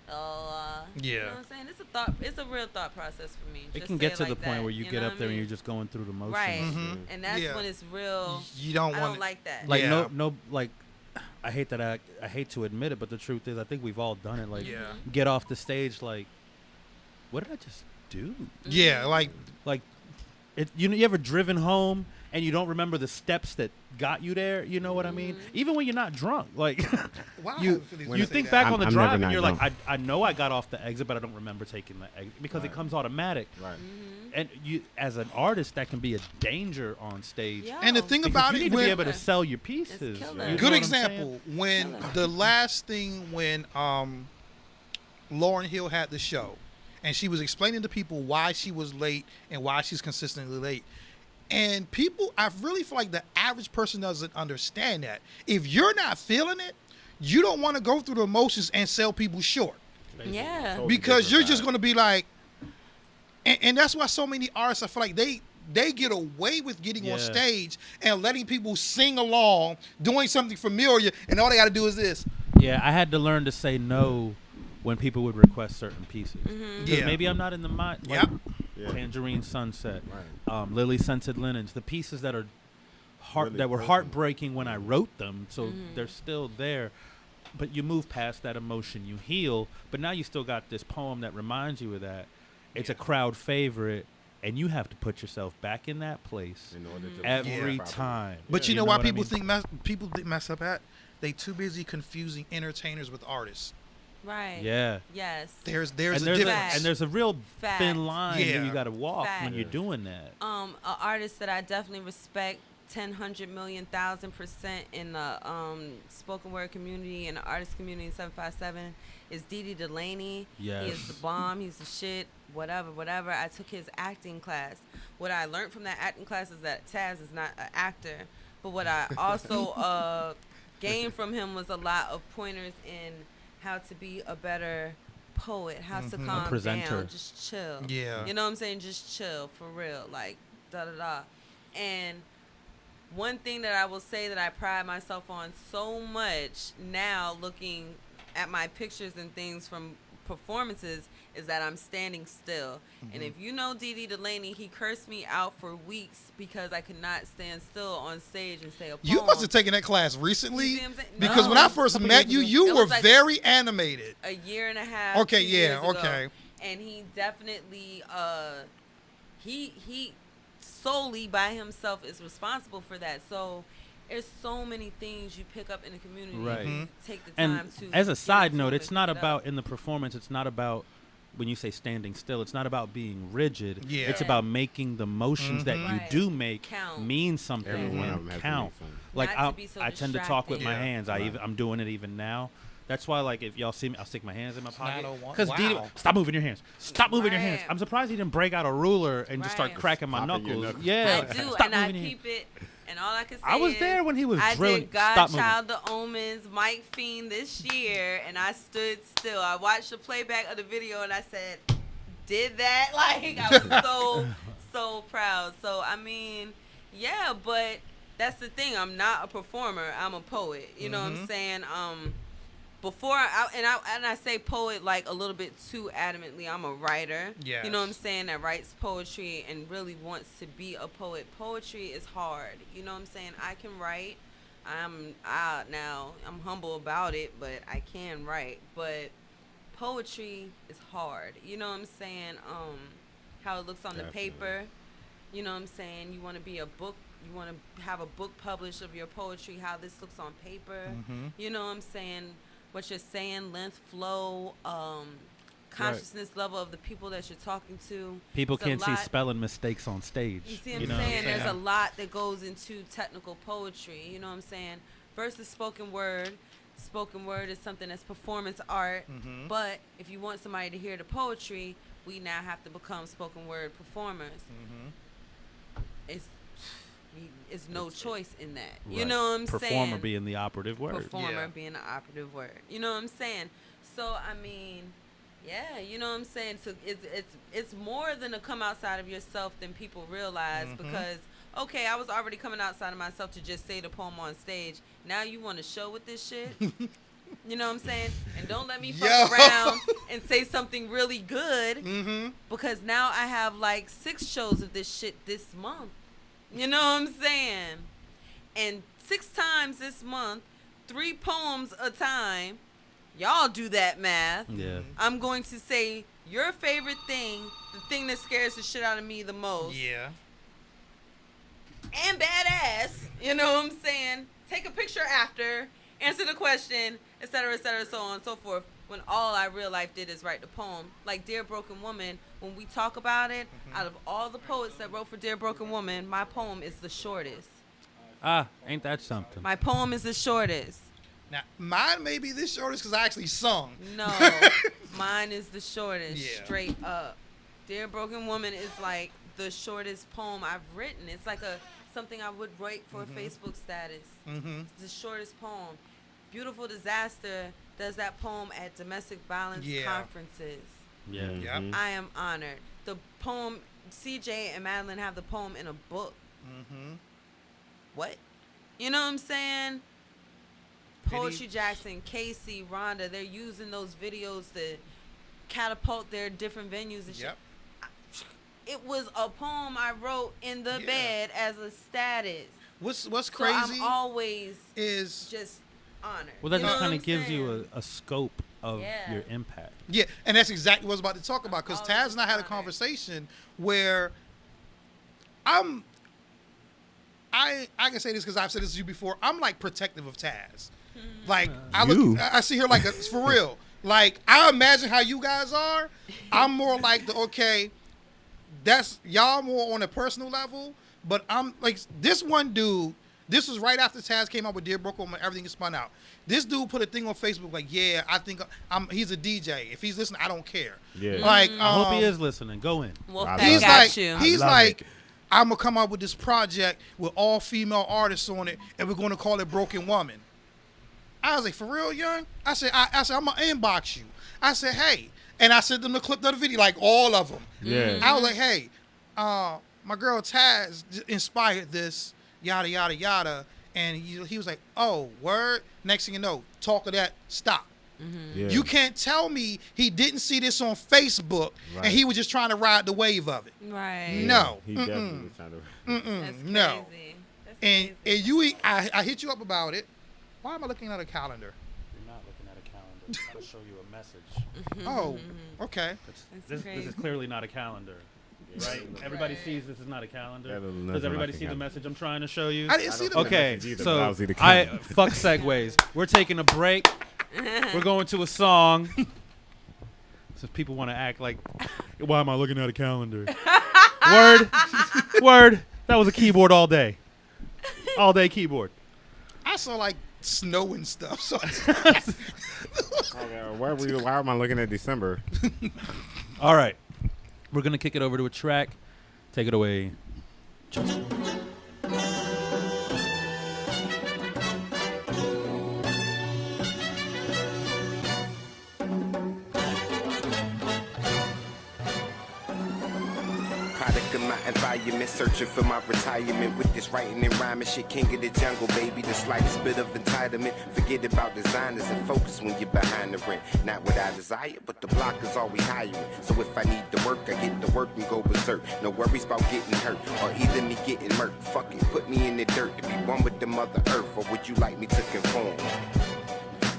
F: you know what I'm saying? It's a real thought process for me.
D: It
F: Just
D: can
F: say
D: get to
F: like
D: the point
F: that,
D: where you get up there and you're just going through the motions.
F: Right. And that's when it's real.
E: You don't
F: I
E: want
F: don't like that.
D: Like like I hate that I hate to admit it, but the truth is I think we've all done it. Like get off the stage like, what did I just do?
E: Yeah, like
D: you ever driven home and you don't remember the steps that got you there? You know what I mean? Even when you're not drunk, like you think back on the drive and you're like, I know I got off the exit, but I don't remember taking the exit because it comes automatic.
G: Right.
D: And you, as an artist, that can be a danger on stage.
F: Yeah.
E: And the thing
D: Because
E: about
D: you
E: it,
D: need to be able to sell your pieces.
F: killer.
D: You know
E: good
D: what I'm
E: example,
D: saying?
E: when the last thing when Lauryn Hill had the show, and she was explaining to people why she was late and why she's consistently late. And people, I really feel like the average person doesn't understand that. If you're not feeling it, you don't want to go through the emotions and sell people short.
F: Yeah.
G: Totally
E: because
G: different
E: you're just
G: vibe.
E: going to be like, and that's why so many artists, I feel like they get away with getting on
D: Yeah.
E: stage and letting people sing along, doing something familiar, and all they got to do is this.
D: Yeah, I had to learn to say no when people would request certain pieces.
F: Mm-hmm.
D: 'Cause
E: Yeah.
D: maybe I'm not in the mind. Like
E: Yep.
G: Yeah.
D: Tangerine Sunset,
G: Right.
D: Lily Scented Linens, the pieces that are
G: Really
D: that were
G: personal.
D: heartbreaking when I wrote them, so they're still there. But you move past that emotion, you heal. But now you still got this poem that reminds you of that. It's a crowd favorite, and you have to put yourself back in that place
G: In order to
D: every
G: properly.
D: time.
E: But you know
D: what
E: why
D: I
E: people
D: mean?
E: think people mess up at? They too busy confusing entertainers with artists.
F: Right.
D: Yeah.
F: Yes.
E: There's
D: And
E: a
D: there's,
E: difference.
D: and there's a real
F: Fact.
D: thin line that
E: Yeah.
D: you got to walk when
F: Fact.
D: you're doing that.
F: An artist that I definitely respect 1,000,000,000% in the spoken word community and the artist community in 757 is Dee Delaney.
D: Yes.
F: He is the bomb. He's the shit. Whatever. I took his acting class. What I learned from that acting class is that Taz is not an actor. But what I also gained from him was a lot of pointers in how to be a better poet, how to calm
D: presenter.
F: down, just chill.
E: Yeah.
F: You know what I'm saying? Just chill, for real. Like, da-da-da. And one thing that I will say that I pride myself on so much now, looking at my pictures and things from performances, is that I'm standing still. And if you know Dee Delaney, he cursed me out for weeks because I could not stand still on stage and say a poem.
E: You must have taken that class
F: You
E: recently,
F: see what I'm saying?
E: because when
F: No.
E: I first met you, you
F: It
E: were
F: was like
E: very animated.
F: a year and a half.
E: Okay,
F: 2
E: yeah,
F: years ago.
E: okay.
F: And he definitely, he solely by himself is responsible for that. So there's so many things you pick up in the community.
D: Right.
F: If you take the
D: And
F: time to.
D: as a
F: get
D: side
F: into
D: note,
F: it
D: it's
F: and
D: not
F: pick it
D: about
F: up.
D: in the performance. It's not about when you say standing still. It's not about being rigid.
E: Yeah.
D: It's
F: Yeah.
D: about making the motions that you
F: Right.
D: do make
F: Count.
D: mean something
G: Every one of
D: and
G: them has to
D: count.
G: make something.
D: Like
F: Not to be so
D: I tend to talk with my
E: distracting.
D: hands.
G: Right.
D: I'm doing it even now. That's why, like, if y'all see me, I'll stick my hands in my pocket.
E: 901.
D: Because
E: Wow.
D: stop moving your hands. Stop moving your hands.
F: Right.
D: I'm surprised he didn't break out a ruler and just start
F: Right.
D: cracking my
G: Popping your
D: knuckles.
G: knuckles.
D: Yeah,
F: I do,
D: Stop
F: and I
D: moving your
F: keep it. And all I can say
D: I was
F: is
D: there when he was
F: I
D: drilling.
F: did
D: Stop moving.
F: Godchild the Omens, Mike Fiend this year, and I stood still. I watched the playback of the video, and I said, "Did that?" Like, I was so proud. So I mean, yeah, but that's the thing. I'm not a performer. I'm a poet. You know what I'm saying? Before I say poet like a little bit too adamantly. I'm a writer.
E: Yes.
F: You know what I'm saying? That writes poetry and really wants to be a poet. Poetry is hard. You know what I'm saying? I can write. Now I'm humble about it, but I can write. But poetry is hard. You know what I'm saying? How it looks on
G: Definitely.
F: the paper. You know what I'm saying? You want to be a book. You want to have a book published of your poetry. How this looks on paper. You know what I'm saying? What you're saying, length, flow, consciousness level of the people that you're talking to.
D: People
F: It's a
D: can't see
F: lot-
D: spelling mistakes on stage.
F: You see what I'm
D: know?
F: saying? There's
E: Yeah.
F: a lot that goes into technical poetry. You know what I'm saying? Versus spoken word. Spoken word is something that's performance art. But if you want somebody to hear the poetry, we now have to become spoken word performers. It's no choice in that. You
D: Right.
F: know what I'm saying?
D: Performer being the operative word.
F: Performer
E: Yeah.
F: being the operative word. You know what I'm saying? So I mean, yeah, you know what I'm saying? So it's more than to come outside of yourself than people realize, because okay, I was already coming outside of myself to just say the poem on stage. Now you want to show with this shit? You know what I'm saying? And don't let me fuck
E: Yo.
F: around and say something really good, because now I have like 6 shows of this shit this month. You know what I'm saying? And 6 times this month, 3 poems a time. Y'all do that math.
D: Yeah.
F: I'm going to say your favorite thing, the thing that scares the shit out of me the most.
E: Yeah.
F: And badass. You know what I'm saying? Take a picture after, answer the question, etc., so on and so forth. When all I real life did is write the poem. Like Dear Broken Woman, when we talk about it, out of all the poets that wrote for Dear Broken Woman, my poem is the shortest.
D: Ain't that something?
F: My poem is the shortest.
E: Now, mine may be this shortest because I actually sung.
F: No, mine is the shortest,
E: Yeah.
F: straight up. Dear Broken Woman is like the shortest poem I've written. It's like something I would write for a Facebook status. It's the shortest poem. Beautiful Disaster, does that poem at domestic violence conferences.
D: Yeah.
E: Yep.
F: I am honored. The poem, CJ and Madeline have the poem in a book.
E: Mm-hmm.
F: What? You know what I'm saying? Poetry Jackson, Casey, Rhonda, they're using those videos to catapult their different venues and shit.
E: Yep.
F: It was a poem I wrote in the bed as a status.
E: What's crazy?
F: So I'm always
E: is
F: just honored.
D: Well, that just kind of gives you a scope of your impact.
E: Yeah, and that's exactly what I was about to talk about, because Taz and I had a conversation where I can say this because I've said this to you before. I'm like protective of Taz. Like I see her like for real. Like I imagine how you guys are. I'm more like that's y'all more on a personal level. But I'm like this one dude. This was right after Taz came out with Dear Brooklyn when everything is spun out. This dude put a thing on Facebook like, yeah, I think he's a DJ. If he's listening, I don't care.
G: Yeah.
E: Like
D: I hope he is listening. Go in.
E: He's like, I'm gonna come out with this project with all female artists on it, and we're gonna call it Broken Woman. I was like, for real, young? I said, I'm gonna inbox you. I said, hey, and I sent them the clip of the video, like all of them.
G: Yeah.
E: I was like, hey, my girl Taz inspired this, yada yada yada, and he was like, oh, word. Next thing you know, talk of that, stop.
G: Yeah.
E: You can't tell me he didn't see this on Facebook and he was just trying to ride the wave of it.
F: Right.
E: No.
G: He definitely was trying to.
F: That's
E: no.
F: crazy. That's
E: And
F: crazy.
E: I hit you up about it. Why am I looking at a calendar?
D: You're not looking at a calendar. I'm trying to show you a message.
E: Oh, okay.
D: This is clearly not a calendar. Right? Everybody sees this is not a calendar.
G: That doesn't
D: Does everybody
G: like a
D: see the
G: calendar.
D: message I'm trying to show you?
E: I didn't see the
D: Okay,
G: message either, but
D: so
G: I see the
D: I
G: calendar.
D: fuck segues. We're taking a break. We're going to a song. So if people want to act like, why am I looking at a calendar? Word. That was a keyboard all day. All day keyboard.
E: I saw like snow and stuff. So
G: Why am I looking at December?
D: All right. We're going to kick it over to a track. Take it away, Justin.
K: Product of my environment, searching for my retirement. With this writing and rhyming shit, king of the jungle, baby. The slightest bit of entitlement. Forget about designers and focus when you're behind the rent. Not what I desire, but the block is always hiring. So if I need the work, I get the work and go berserk. No worries about getting hurt, or either me getting murked. Fuck it, put me in the dirt to be one with the mother earth. Or would you like me to conform?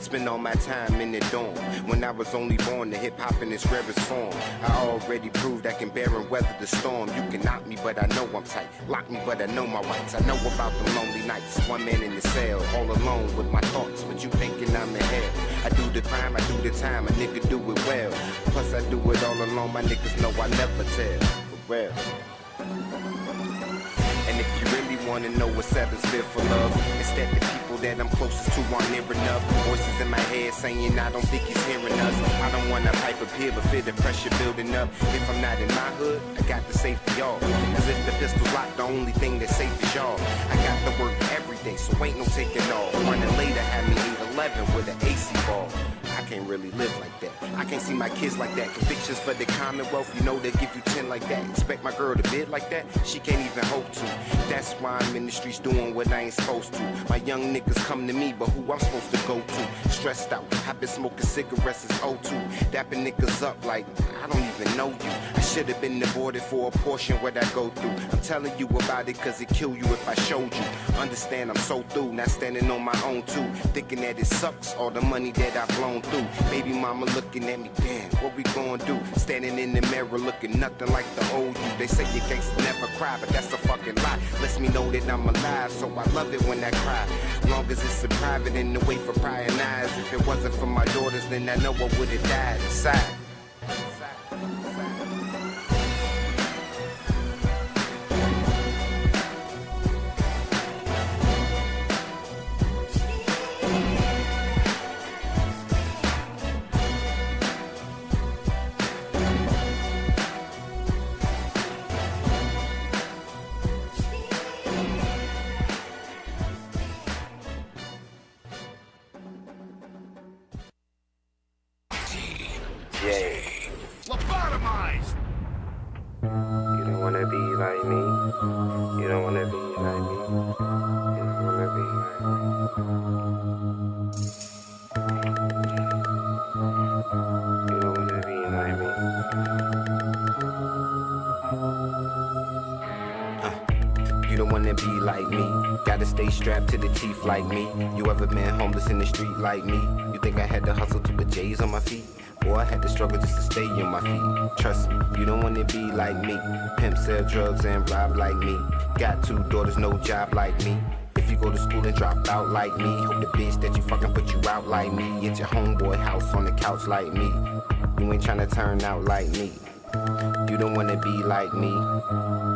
K: Spend all my time in the dorm. When I was only born, the hip-hop in its rarest form. I already proved I can bear and weather the storm. You can knock me, but I know I'm tight. Lock me, but I know my rights. I know about the lonely nights. One man in the cell, all alone with my thoughts. But you thinking I'm in hell. I do the crime, I do the time. A nigga do it well. Plus I do it all alone. My niggas know I never tell. For real. And if you really wanna know what sevens feel for love, instead the people that I'm closest to aren't near enough. Voices in my head saying I don't think he's hearing us. I don't wanna pipe up here, but feel the pressure building up. If I'm not in my hood, I got the safe for y'all. Cause if the pistol's locked, the only thing that's safe is y'all. I got to work every day, so ain't no taking off. Running later, had me 8-11 with an AC ball. I can't really live like that. I can't see my kids like that. Convictions for the Commonwealth, you know they give you 10 like that. Expect my girl to bid like that? She can't even hope to. That's why I'm in the streets doing what I ain't supposed to. My young niggas come to me, but who I'm supposed to go to? Stressed out, I've been smoking cigarettes since 02. Dapping niggas up like, I don't even know you. I should have been aborted for a portion what I go through. I'm telling you about it cause it kill you if I showed you. Understand I'm so through, not standing on my own too. Thinking that it sucks, all the money that I've blown through. Baby mama looking at me, damn, what we gonna do? Standing in the mirror looking nothing like the old you. They say you gangsta never cry, but that's a fucking lie. Lets me know that I'm alive, so I love it when I cry. Long as it's in private and away for prying eyes. If it wasn't for my daughters, then I know I would've died inside. Yeah.
A: Lobotomized!
K: You don't wanna be like me. You don't wanna be like me. You don't wanna be like me. You don't wanna be like me. You don't wanna be like me. Gotta stay strapped to the teeth like me. You ever been homeless in the street like me? You think I had to hustle to put J's on my feet? Boy, I had to struggle just to stay on my feet. Trust me, you don't wanna be like me. Pimp, sell drugs, and rob like me. Got 2 daughters, no job like me. If you go to school and drop out like me, hope the bitch that you fucking put you out like me. At your homeboy house on the couch like me. You ain't tryna turn out like me. You don't wanna be like me.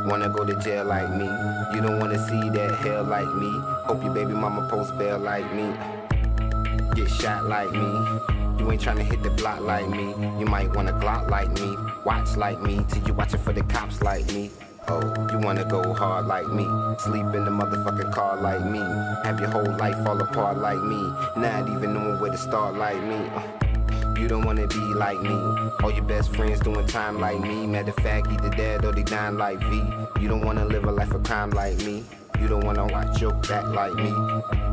K: Wanna go to jail like me. You don't wanna see that hell like me. Hope your baby mama post bail like me. Get shot like me. You ain't tryna hit the block like me. You might wanna glock like me. Watch like me till you watching for the cops like me. Oh, you wanna go hard like me. Sleep in the motherfucking car like me. Have your whole life fall apart like me. Not even knowing where to start like me. You don't wanna be like me. All your best friends doing time like me. Matter of fact, either dead or they dying like V. You don't wanna live a life of crime like me. You don't wanna watch your back like me.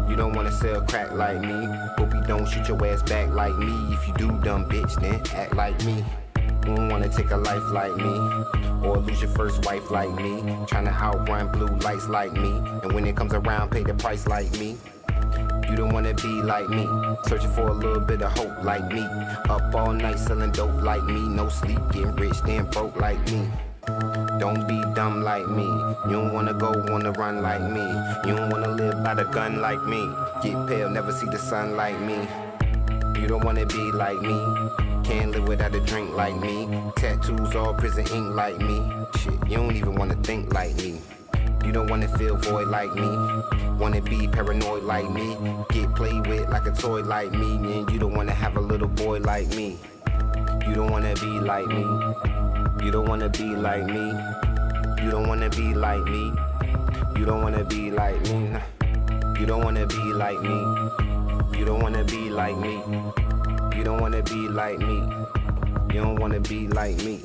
K: You don't wanna sell crack like me. Hope you don't shoot your ass back like me. If you do, dumb bitch, then act like me. You don't wanna take a life like me, or lose your first wife like me. Tryna outrun blue lights like me, and when it comes around, pay the price like me. You don't wanna be like me, searching for a little bit of hope like me. Up all night selling dope like me, no sleep, getting rich, then broke like me. Don't be dumb like me. You don't wanna go on the run like me. You don't wanna live by the gun like me. Get pale, never see the sun like me. You don't wanna be like me. Can't live without a drink like me. Tattoos all prison ink like me. Shit, you don't even wanna think like me. You don't wanna feel void like me. Wanna be paranoid like me. Get played with like a toy like me. And you don't wanna have a little boy like me. You don't wanna be like me. You don't wanna be like me. You don't wanna be like me. You don't wanna be like me. You don't wanna be like me. You don't wanna be like me. You don't wanna be like me. You don't wanna be like me.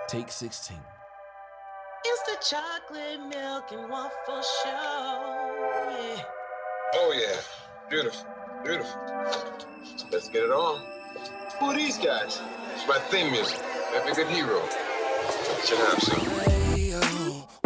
B: Take 16.
C: It's the chocolate milk and waffle show. Yeah.
A: Oh, yeah. Beautiful. Beautiful. Let's get it on. Who are these guys? It's my theme music. Every good hero should have some.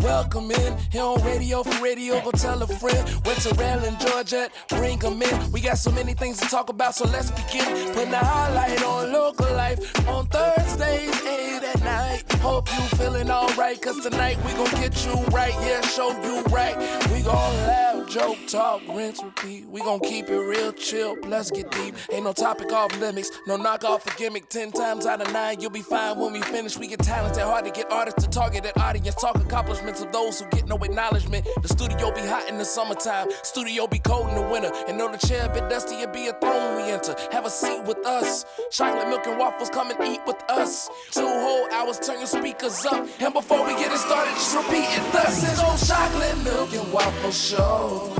B: Welcome in, here on Radio for Radio, go tell a friend. Went to Raleigh, Georgia, bring them in. We got so many things to talk about, so let's begin. Putting the highlight on local life on Thursdays, 8 at night. Hope you feeling alright, cause tonight we gon' get you right, yeah, show you right. We gon' laugh, joke, talk, rinse, repeat. We gon' keep it real chill, let's get deep. Ain't no topic off limits, no knock off the gimmick. 10 times out of 9, you'll be fine when we finish. We get talented, hard to get artists to target that audience. Talk accomplishments of those who get no acknowledgement. The studio be hot in the summertime, studio be cold in the winter. And though the chair a bit dusty, it be a throne we enter. Have a seat with us, chocolate milk and waffles, come and eat with us. 2 whole hours, turn your speakers up. And before we get it started, just repeat it thus. It's on chocolate milk and waffle show.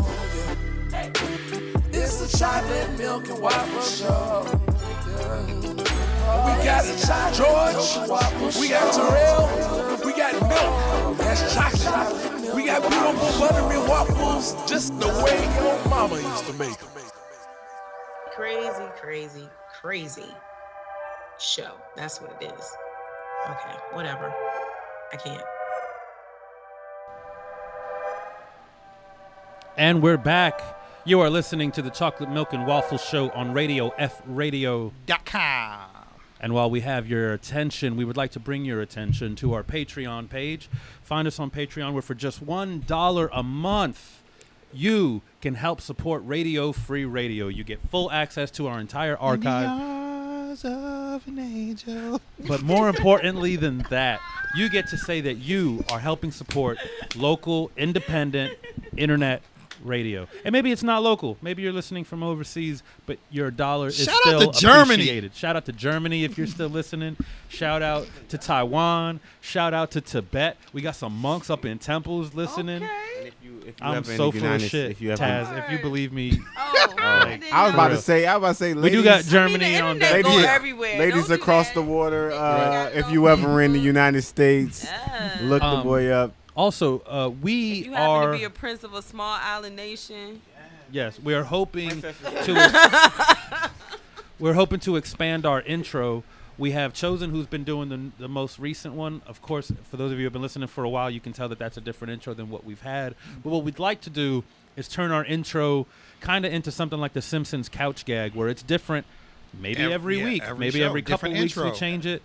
B: Yeah. It's the chocolate milk and waffle show. Yeah. We got George, we got Terrell, we got milk, that's chocolate. We got beautiful buttery waffles, just the way your mama used to make them.
C: Crazy, crazy, crazy show. That's what it is. Okay, whatever. I can't.
D: And we're back. You are listening to the Chocolate Milk and Waffle Show on Radio FRadio.com. And while we have your attention, we would like to bring your attention to our Patreon page. Find us on Patreon, where for just $1 a month, you can help support Radio Free Radio. You get full access to our entire archive.
E: In the arms of an angel.
D: But more importantly than that, you get to say that you are helping support local, independent internet radio. And maybe it's not local. Maybe you're listening from overseas, but your dollar is
E: Shout out
D: still
E: to Germany.
D: appreciated. Shout out to Germany if you're still listening. Shout out to Taiwan. Shout out to Tibet. We got some monks up in temples listening.
G: And if you
D: I'm
G: ever in
D: so
G: the
D: full of
G: United-
D: shit,
G: if you ever-
D: Taz. If you believe me,
F: I
G: I was about to say,
D: we
G: ladies,
D: do got Germany on
F: internet
D: deck.
F: go
G: Ladies-
F: everywhere.
G: ladies
F: Don't do
G: across
F: that.
G: the water.
F: Right.
G: If you ever in the United States,
F: Yeah.
G: look the boy up.
D: Also, we
F: If you happen
D: are
F: to be a prince of a small island nation.
D: yes, we are hoping to we're hoping to expand our intro. We have Chosen, who's been doing the most recent one. Of course, for those of you who have been listening for a while, you can tell that that's a different intro than what we've had. But what we'd like to do is turn our intro kind of into something like the Simpsons couch gag, where it's different maybe every week, maybe
E: show,
D: every couple
E: different
D: weeks we
E: intro.
D: change it.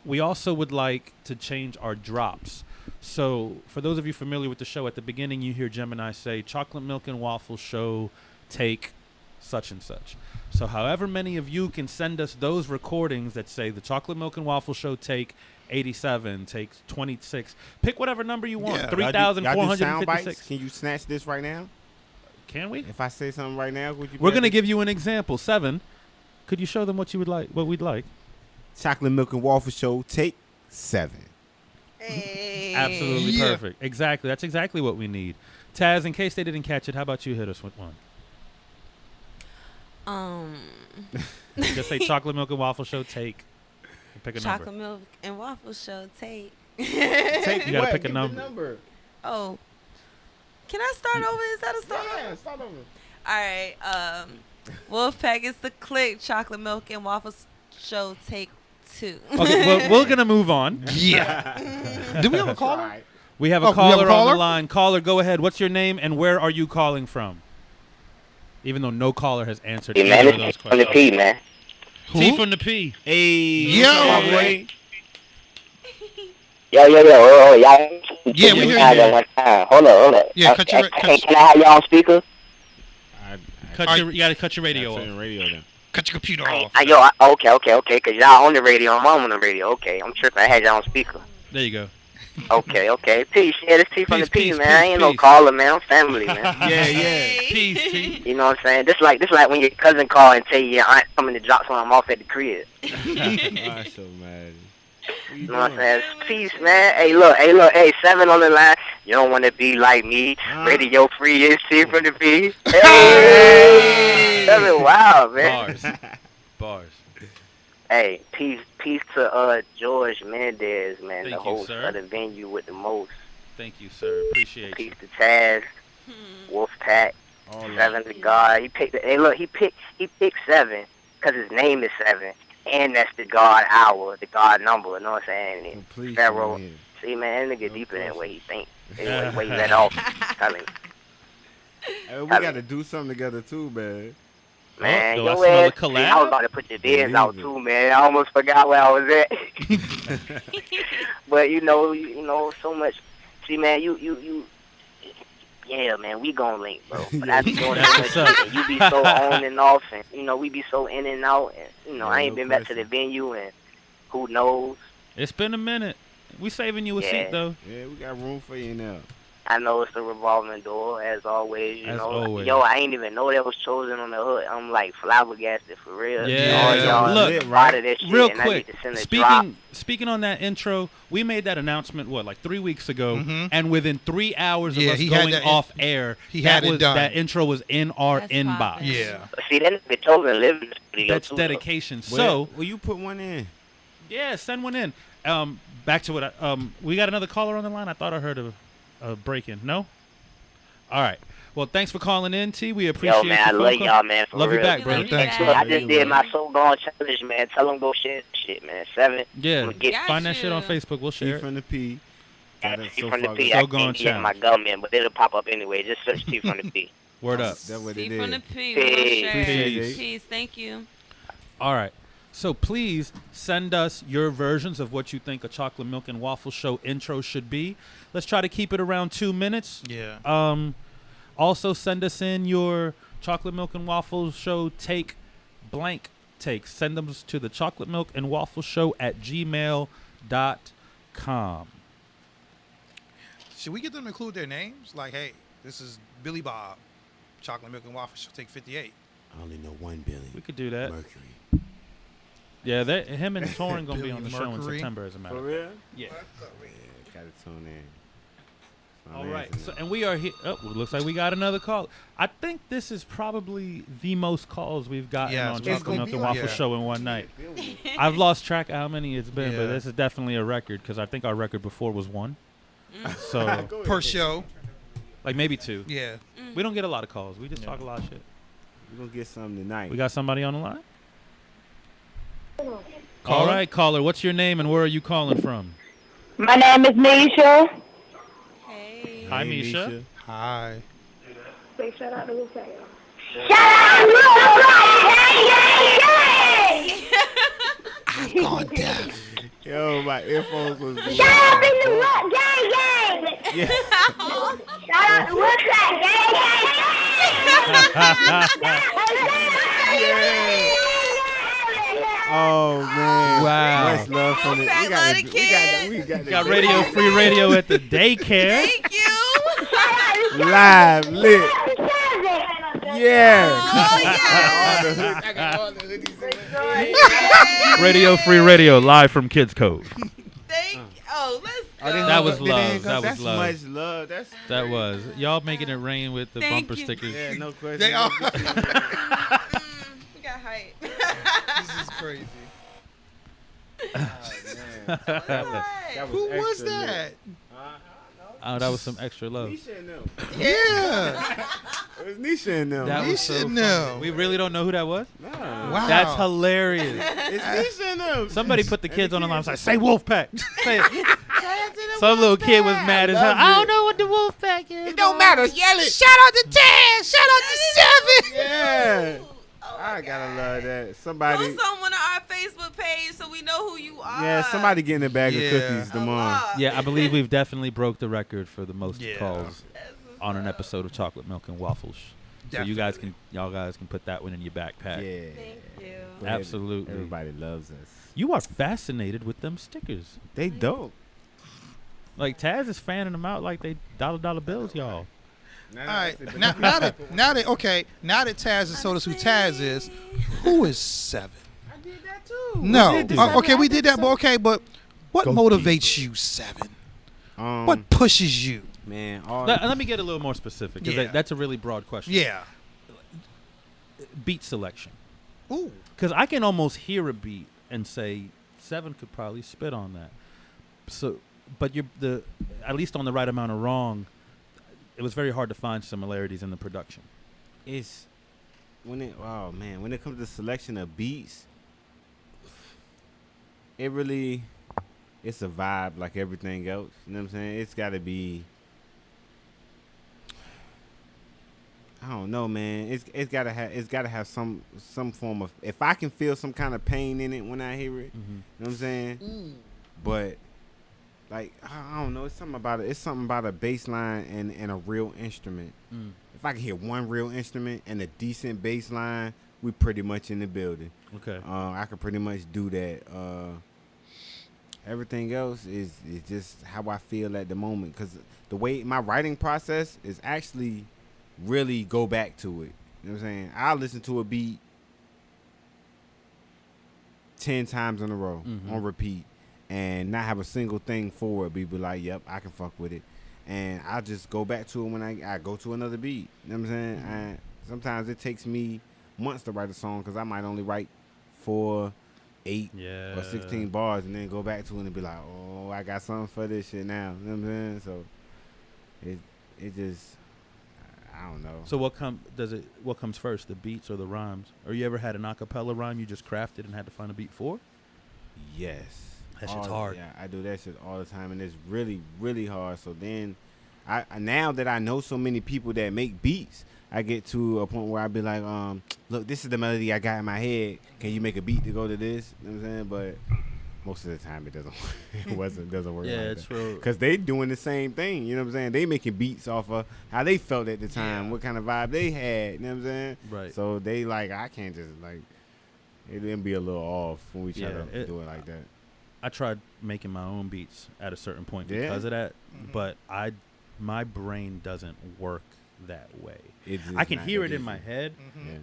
D: We also would like to change our drops. So for those of you familiar with the show, at the beginning you hear Gemini say, Chocolate Milk and Waffle Show, take such and such. So however many of you can send us those recordings that say the Chocolate Milk and Waffle Show take 87, take 26, pick whatever number you want,
E: Yeah.
D: 3,456.
G: Can you snatch this right now?
D: Can we?
G: If I say something right now, would you?
D: We're going to give you an example. 7. Could you show them what you would like, what we'd like?
G: Chocolate Milk and Waffle Show, take 7.
F: Hey.
D: Absolutely
E: Yeah.
D: perfect. Exactly. That's exactly what we need. Taz, in case they didn't catch it, how about you hit us with one? Just say Chocolate Milk and Waffle Show, take. And pick a
F: Chocolate
D: number.
F: Milk and Waffle Show, take.
G: Take
D: You gotta
G: what?
D: pick a
G: Give the
D: number.
F: Oh. Can I start over? Is that a start?
G: Yeah, start over.
F: All right. Wolfpack is the click. Chocolate Milk and Waffle Show, take 2.
D: Okay, well, we're going to move on.
E: Yeah. Do we have a caller?
D: We have
E: Oh,
D: a
E: we have a
D: caller on
E: caller?
D: the line. Caller, go ahead. What's your name and where are you calling from? Even though no caller has answered
L: Hey,
D: either
L: man,
D: of those
L: it's from the
D: questions.
L: P, man.
D: T from the P.
G: Hey,
E: Yo.
G: my boy.
L: Yo, y'all.
E: Yeah, we hear
L: you.
E: you.
L: One time. Hold up.
E: Yeah, cut your-
L: Can I have y'all on speaker?
D: You got to cut your radio off.
G: Turn the radio down.
E: Cut your computer off.
L: Okay, because y'all on the radio. I'm on the radio. Okay, I'm tripping. I had y'all on speaker.
D: There you go.
L: Okay. Peace. Yeah, this T from the P,
D: Peace,
L: man. I
D: peace,
L: ain't no
D: peace.
L: caller, man. I'm family, man.
G: Yeah.
D: Peace, T.
L: You know what I'm saying? This like when your cousin call and tell you your aunt coming to drop something off at the crib.
G: I'm so mad.
L: You know what I'm saying? Peace, man. Hey, look. 7 on the line. You don't want to be like me. Radio free is T from the P. Hey! 7, wow, man.
D: Bars.
L: Hey, peace to George Mendez, man,
D: Thank
L: the
D: you,
L: host
D: sir.
L: of the venue with the most.
D: Thank you, sir. Appreciate you.
L: Peace to Taz, Wolfpack,
G: All
L: 7 to God. He picked. Hey, look, he picked 7 because his name is 7, and that's the God hour, the God number. You know what I'm saying? And
G: Please,
L: Pharaoh.
G: man.
L: See, man, that nigga deeper than what he think. Anyway, way he let off. Tell him,
G: Hey, we got to do something together too, man.
L: man,
D: do I
L: your
D: smell a
L: ass. See,
D: collab?
L: I was about to put your bids out
G: Believe it.
L: too, man. I almost forgot where I was at. But you know, so much. See, man, you. Yeah, man, we gon' link, bro. But I be doing
D: That's
L: so
D: what's
L: much,
D: up.
L: and you be so on and off, and we be so in and out, and I ain't
G: no
L: been back to the
G: question.
L: venue, and who knows?
D: It's been a minute. We saving you a
L: Yeah.
D: seat, though.
G: Yeah, we got room for you now.
L: I know it's a revolving door, as always. You
D: As
L: know,
D: always.
L: yo, I ain't even know that was chosen on the hood. I'm like flabbergasted for real.
D: Yeah.
L: All y'all
D: Look,
L: lit, part of this shit,
D: Real
L: and I
D: quick,
L: need to send a drop.
D: speaking on that intro, we made that announcement, like 3 weeks ago,
E: Mhm.
D: and within 3 hours of
E: Yeah,
D: us
E: he had
D: going
E: that
D: off air,
E: he had it done.
D: that intro was in our
F: That's
D: inbox.
F: poppin'.
E: Yeah.
L: See, that nigga chosen live in the studio
D: That's
L: too,
D: dedication.
G: Well,
D: So,
G: will you put one in?
D: yeah, send one in. Back to what we got another caller on the line. I thought I heard a break in. No? All right. Well, thanks for calling in, T. We
L: Yo,
D: appreciate
L: man, I
D: your
L: love
D: phone call.
L: y'all, man. For
D: Love
L: real.
D: you back,
F: We
D: brother.
F: love you
E: Thanks,
F: back.
E: man.
L: I just did my so gone challenge, man. Tell them go share that shit, man. 7.
D: Yeah,
L: I'ma get
F: Got
D: find that shit on
F: you.
D: Facebook. We'll
G: T
D: share it.
G: from the P. Got it
L: T
G: so
L: from the
G: far
L: P.
G: good.
L: I
D: So gone
L: can't be in my
D: challenge.
L: government, but it'll pop up anyway. Just search T from the P.
D: Word up.
G: That's what
F: T
G: it
F: from the
G: is.
F: P. We gonna share
G: Appreciate
F: it.
G: it.
F: Peace. Thank you.
D: All right. So please send us your versions of what you think a Chocolate Milk and Waffle Show intro should be. Let's try to keep it around 2 minutes.
E: Yeah.
D: Also send us in your Chocolate Milk and Waffle Show take blank takes. Send them to the Chocolate Milk and Waffle Show at gmail.com.
E: Should we get them to include their names? Like, hey, This is Billy Bob. Chocolate milk and waffles. She'll take 58.
G: I only know one Billy.
D: We could do that.
G: Mercury.
D: Yeah, him and Torin gonna be on the
E: Billy
D: show in
E: Mercury.
D: September, as a matter
G: For
D: of
G: real?
D: fact. Yeah.
G: Gotta tune in.
D: All right, so, and we are here. Oh, looks like we got another call. I think this is probably the most calls we've gotten on Chocolate Milk and Waffle Show in one night. I've lost track of how many it's been, but this is definitely a record because I think our record before was 1. So
E: per show,
D: like maybe 2.
E: Yeah,
D: we don't get a lot of calls. We just talk a lot of shit.
G: We're gonna get something tonight.
D: We got somebody on the line. All right, caller. What's your name and where are you calling from?
J: My name is Nisha.
D: Hi, Misha.
E: Hi.
J: Say shout out to Wolfpack. Shout out to Wolfpack!
E: I've gone deaf.
G: Yo, my earphones was.
J: Shout out to the gang, gang!
G: Yeah.
J: Shout out to Wolfpack, gang, gang!
G: Oh man!
D: Wow.
G: Much love from it. We
D: got Radio Free Radio at the daycare.
F: Thank you.
G: Live lit. Yeah.
D: Radio Free Radio live from Kids Cove.
F: Thank you. Oh, let's go.
D: That was love. That was
G: That's
D: love.
G: much love.
D: That was y'all making it rain with the
F: Thank
D: bumper
F: you.
D: stickers.
G: Yeah, no question.
E: They are.
F: We got hype.
E: This is crazy. Who was that?
D: Oh, that was some extra love.
G: Nisha and them.
E: Yeah.
G: It was Nisha and them.
D: That was so funny. We really don't know who that was?
G: No.
E: Wow.
D: That's hilarious.
G: It's Nisha and them.
D: Somebody put the kids on the line and was like, say Wolfpack. Say it. Some little kid was mad as hell. I don't know what the Wolfpack is.
G: It don't matter. Yell it.
E: Shout out to 10. Shout out to 7.
G: Yeah.
F: Oh
G: I gotta love that. Somebody.
F: Post someone on our Facebook page so we know who you are.
G: Yeah, somebody getting a bag of cookies tomorrow.
D: Yeah, I believe we've definitely broke the record for the most calls on an episode of Chocolate Milk and Waffles. So y'all guys can put that one in your backpack.
G: Yeah.
F: Thank you.
D: Absolutely.
G: Everybody loves us.
D: You are fascinated with them stickers.
G: They dope.
D: Like Taz is fanning them out like they dollar bills, y'all.
E: All right, now that Taz has told us who Taz is, who is 7?
G: I did that too.
E: No, okay, we did that, but what motivates you, 7? What pushes you?
G: Man,
D: let me get a little more specific because that's a really broad question.
E: Yeah.
D: Beat selection.
E: Ooh.
D: Because I can almost hear a beat and say 7 could probably spit on that. So, but at least on the right amount of wrong. It was very hard to find similarities in the production.
G: When it comes to selection of beats, it's a vibe like everything else. You know what I'm saying? It's got to be. I don't know, man. It's gotta have some form of. If I can feel some kind of pain in it when I hear it, you know what I'm saying? But. Like, I don't know, it's something about a bass line and a real instrument. If I can hear one real instrument and a decent bass line, we pretty much in the building.
D: Okay.
G: I could pretty much do that. Everything else is just how I feel at the moment. Because the way my writing process is actually really go back to it. You know what I'm saying? I'll listen to a beat 10 times in a row on repeat. And not have a single thing for it. Be like, yep, I can fuck with it. And I just go back to it when I go to another beat. You know what I'm saying? And sometimes it takes me months to write a song because I might only write 4, 8, or 16 bars and then go back to it and be like, oh, I got something for this shit now. You know what I'm saying? So it just, I don't know.
D: So what comes first, the beats or the rhymes? Or you ever had an acapella rhyme you just crafted and had to find a beat for?
G: Yes.
D: That shit's hard.
G: Yeah, I do that shit all the time, and it's really, really hard. So then, now that I know so many people that make beats, I get to a point where I be like, look, this is the melody I got in my head. Can you make a beat to go to this? You know what I'm saying? But most of the time, it doesn't. Doesn't work.
D: Yeah,
G: like
D: true.
G: Because they doing the same thing. You know what I'm saying? They making beats off of how they felt at the time, what kind of vibe they had. You know what I'm saying?
D: Right.
G: So they like, I can't just like. It didn't be a little off when we try to do it like that.
D: I tried making my own beats at a certain point because of that, but I my brain doesn't work that way.
G: It's
D: I can
G: not
D: hear
G: that
D: it in
G: easy.
D: my head,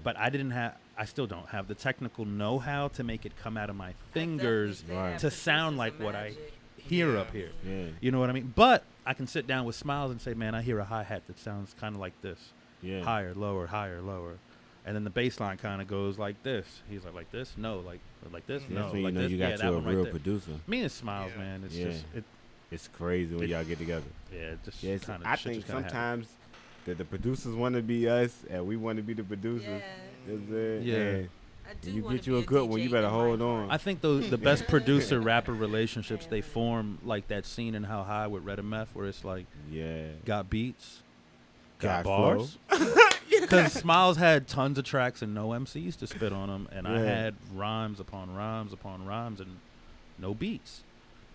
D: but I still don't have the technical know-how to make it come out of my fingers to sound like what I hear up here.
G: Yeah.
D: You know what I mean? But I can sit down with Smiles and say, man, I hear a hi-hat that sounds kind of like this.
G: Yeah.
D: Higher, lower, higher, lower. And then the bass line kind of goes like this. He's like this? No. Like this? No.
G: That's when you
D: like
G: know
D: this?
G: you got
D: yeah,
G: you
D: that
G: a
D: one right
G: real
D: there.
G: producer.
D: Me and Smiles, man. It's just...
G: It's crazy when y'all get together.
D: Yeah, it just
G: Yes,
D: kind of...
G: I think sometimes that the producers want to be us and we want to be the producers.
D: Yeah.
G: And when you get you a good one, you better hold on.
D: I think the best producer-rapper relationships, they form like that scene in How High with Red and Meth where it's like, got beats, got bars. Because Smiles had tons of tracks and no MCs to spit on them, and I had rhymes upon rhymes upon rhymes and no beats.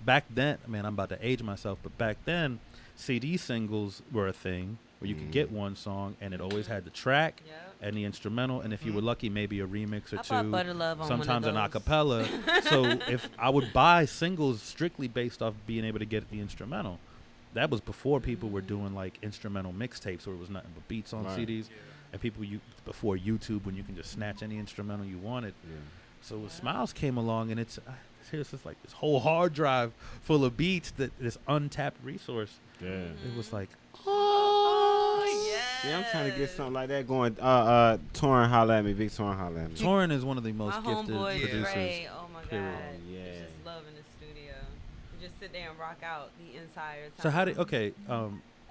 D: Back then, man, I'm about to age myself, but back then, CD singles were a thing where you could get one song and it always had the track and the instrumental, and if you were lucky, maybe a remix or two.
F: Butter Love on
D: sometimes
F: one
D: an
F: of those.
D: acapella. So if I would buy singles strictly based off being able to get the instrumental, that was before people were doing like instrumental mixtapes where it was nothing but beats on CDs, and before YouTube when you can just snatch any instrumental you wanted. So when Smiles came along, and it's just like this whole hard drive full of beats, that this untapped resource. It was like,
G: yeah, I'm trying to get something like that going. Torrin, holla at me. Big Torrin, holla at me.
D: Torrin is one of the most
F: My
D: gifted
F: homeboy
D: producers.
F: Ray, oh my
D: period.
F: God. He's just loving the studio. You just sit there and rock out the entire time.
D: So how did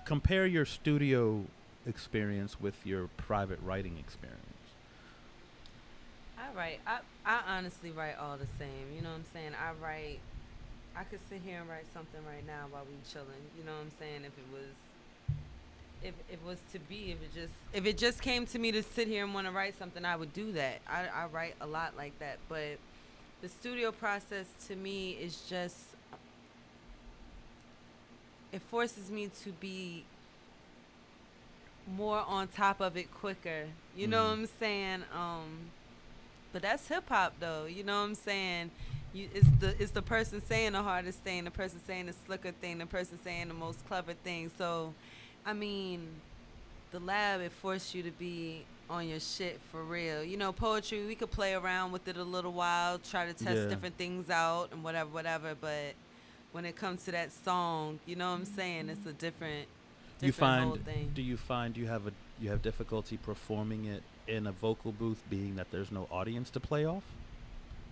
D: compare your studio experience with your private writing experience?
F: I honestly write all the same. You know what I'm saying? I could sit here and write something right now while we chilling. You know what I'm saying? If it just came to me to sit here and want to write something, I would do that. I write a lot like that. But the studio process to me is just, it forces me to be more on top of it quicker. You know what I'm saying? But that's hip hop though. You know what I'm saying? It's the person saying the hardest thing, the person saying the slicker thing, the person saying the most clever thing. So, I mean, the lab, it forced you to be on your shit for real. You know, poetry, we could play around with it a little while, try to test different things out and whatever. But when it comes to that song, you know what I'm saying? It's a different whole thing.
D: Do you find you have difficulty performing it in a vocal booth, being that there's no audience to play off?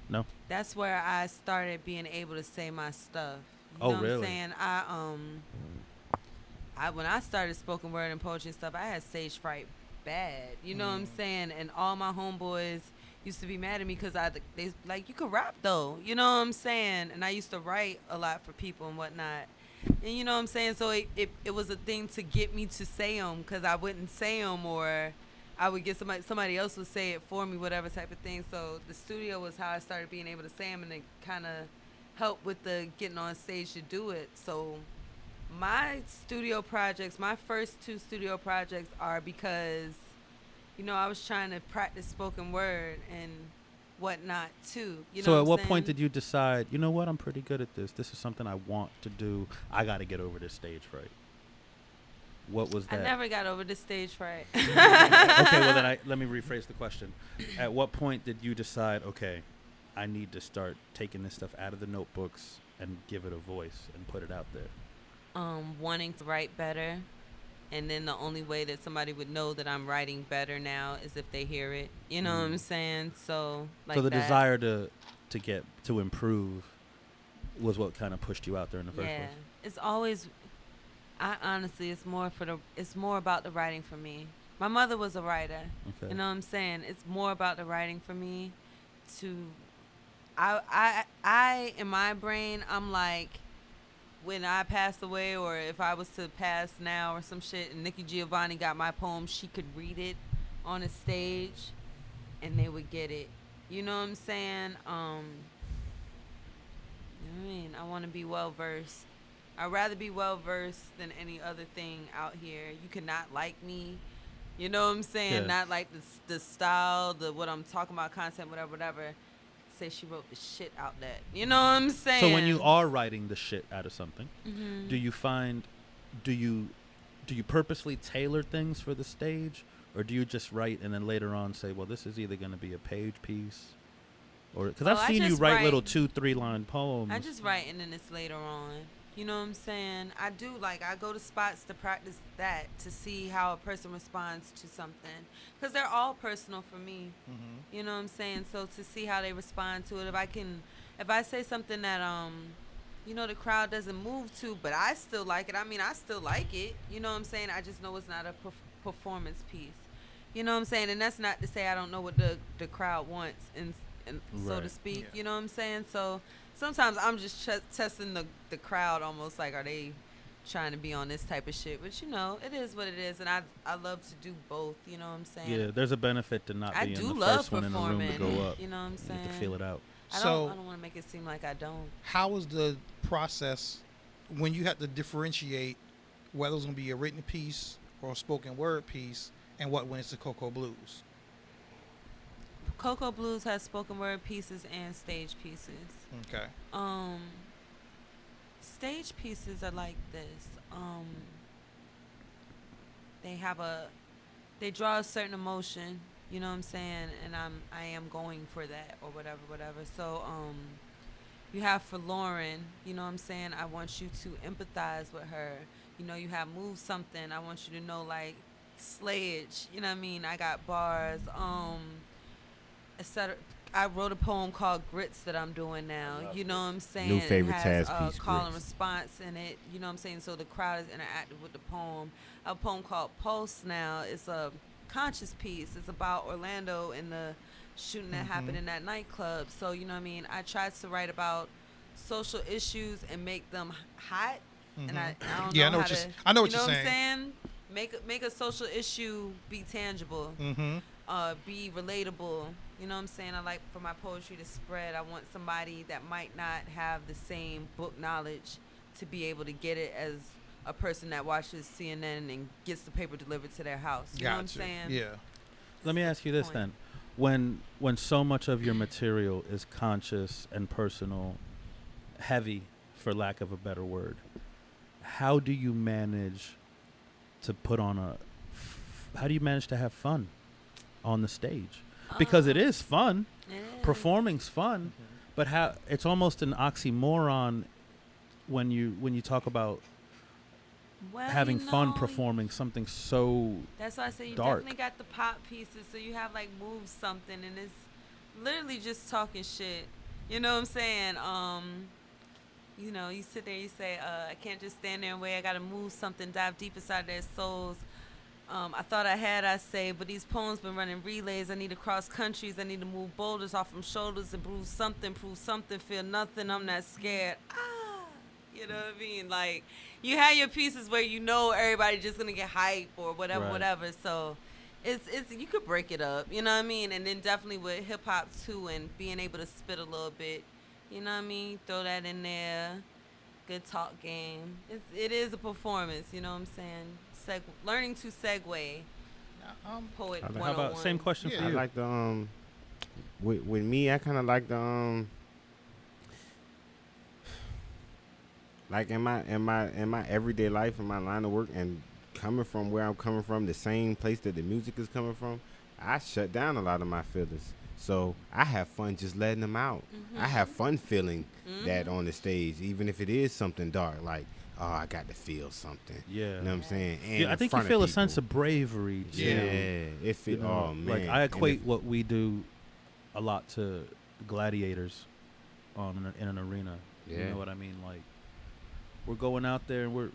D: No.
F: That's where I started being able to say my stuff. You
D: Oh,
F: know
D: really?
F: what I'm saying? When I started spoken word and poetry and stuff, I had stage fright bad. You know what I'm saying? And all my homeboys used to be mad at me because they like, you could rap though. You know what I'm saying? And I used to write a lot for people and whatnot. And you know what I'm saying? So it was a thing to get me to say them, because I wouldn't say them, or I would get somebody else would say it for me, whatever type of thing. So the studio was how I started being able to say them, and it kind of helped with the getting on stage to do it. So my first 2 studio projects are because, you know, I was trying to practice spoken word and whatnot too. You know
D: So at what
F: saying?
D: point did you decide, you know what, I'm pretty good at this. This is something I want to do. I got to get over this stage fright. What was that?
F: I never got over the stage fright.
D: Okay, well then let me rephrase the question. At what point did you decide, okay, I need to start taking this stuff out of the notebooks and give it a voice and put it out there?
F: Wanting to write better, and then the only way that somebody would know that I'm writing better now is if they hear it. You know what I'm saying? So like
D: so the
F: that.
D: desire to improve was what kind of pushed you out there in the first place.
F: It's always, honestly, it's more about the writing for me. My mother was a writer.
D: Okay.
F: You know what I'm saying? It's more about the writing for me. I in my brain, I'm like, when I passed away, or if I was to pass now or some shit, and Nikki Giovanni got my poem, she could read it on a stage and they would get it. You know what I'm saying? I want to be well versed. I'd rather be well versed than any other thing out here. You cannot like me. You know what I'm saying?
D: Yeah.
F: Not like the style, what I'm talking about, content, whatever. Say she wrote the shit out that. You know what I'm saying?
D: So when you are writing the shit out of something,
F: Mhm.
D: do you do you purposely tailor things for the stage, or do you just write and then later on say, well, this is either going to be a page piece, or because I've seen you write little 2-3 line poems.
F: I just write and then it's later on. You know what I'm saying? I do, like, I go to spots to practice that, to see how a person responds to something. Because they're all personal for me. Mm-hmm. You know what I'm saying? So to see how they respond to it, if I say something that, the crowd doesn't move to, but I still like it. I mean, I still like it. You know what I'm saying? I just know it's not a performance piece. You know what I'm saying? And that's not to say I don't know what the crowd wants, and so to speak. Yeah. You know what I'm saying? So sometimes I'm just testing the crowd, almost like, are they trying to be on this type of shit? But, it is what it is, and I love to do both, you know what I'm saying?
D: Yeah, there's a benefit to not being the first one in the room to go up.
F: You know what I'm saying?
D: You have to feel it out.
F: I don't want to make it seem like I don't.
E: How was the process when you had to differentiate whether it was going to be a written piece or a spoken word piece, and what went into Cocoa Blues?
F: Cocoa Blues has spoken word pieces and stage pieces.
E: Okay.
F: Stage pieces are like this. They draw a certain emotion, you know what I'm saying, and I am going for that, or whatever. So you have for Lauren, you know what I'm saying, I want you to empathize with her. You have Move Something, I want you to know, like, slayage, you know what I mean? I got bars, etc. I wrote a poem called Grits that I'm doing now. You know what I'm saying?
G: New favorite
F: it has
G: Taz piece,
F: call and
G: Grits.
F: response in it. You know what I'm saying? So the crowd is interactive with the poem. I have a poem called Pulse now. It's a conscious piece. It's about Orlando and the shooting that happened in that nightclub. So, you know what I mean? I tried to write about social issues and make them hot. And I don't know how to...
E: I know what
F: you're
E: saying.
F: You know what I'm saying? Make a social issue be tangible. Be relatable. You know what I'm saying? I like for my poetry to spread. I want somebody that might not have the same book knowledge to be able to get it as a person that watches CNN and gets the paper delivered to their house. You know what I'm saying?
E: Yeah.
D: Let me ask you this then. When so much of your material is conscious and personal, heavy, for lack of a better word, how do you manage to how do you manage to have fun on the stage? Because it is fun. Performing's fun, but it's almost an oxymoron when you talk about having fun performing something so
F: that's why I say you
D: dark.
F: Definitely got the pop pieces. So you have like Move Something, and it's literally just talking shit. You know what I'm saying? You sit there, you say, I can't just stand there and wait. I got to move something, dive deep inside their souls. I thought I say, but these poems been running relays. I need to cross countries. I need to move boulders off from shoulders and prove something, feel nothing. I'm not scared. You know what I mean? Like, you have your pieces where everybody just going to get hype or whatever. So it's you could break it up, you know what I mean? And then definitely with hip hop too, and being able to spit a little bit, you know what I mean? Throw that in there. Good talk game. It is a performance, you know what I'm saying? Learning to segue. Poet 101.
D: How about same question for you?
G: I like the with me, I kind of like the like in my everyday life, in my line of work, and coming from where I'm coming from, the same place that the music is coming from, I shut down a lot of my feelings. So I have fun just letting them out. I have fun feeling that on the stage, even if it is something dark, like, oh, I got to feel something. Yeah. You know what I'm saying? And
D: I think you feel a sense of bravery, too.
G: Yeah. Oh, man.
D: Like, I equate what we do a lot to gladiators in an arena. Yeah. You know what I mean? Like, we're going out there and we're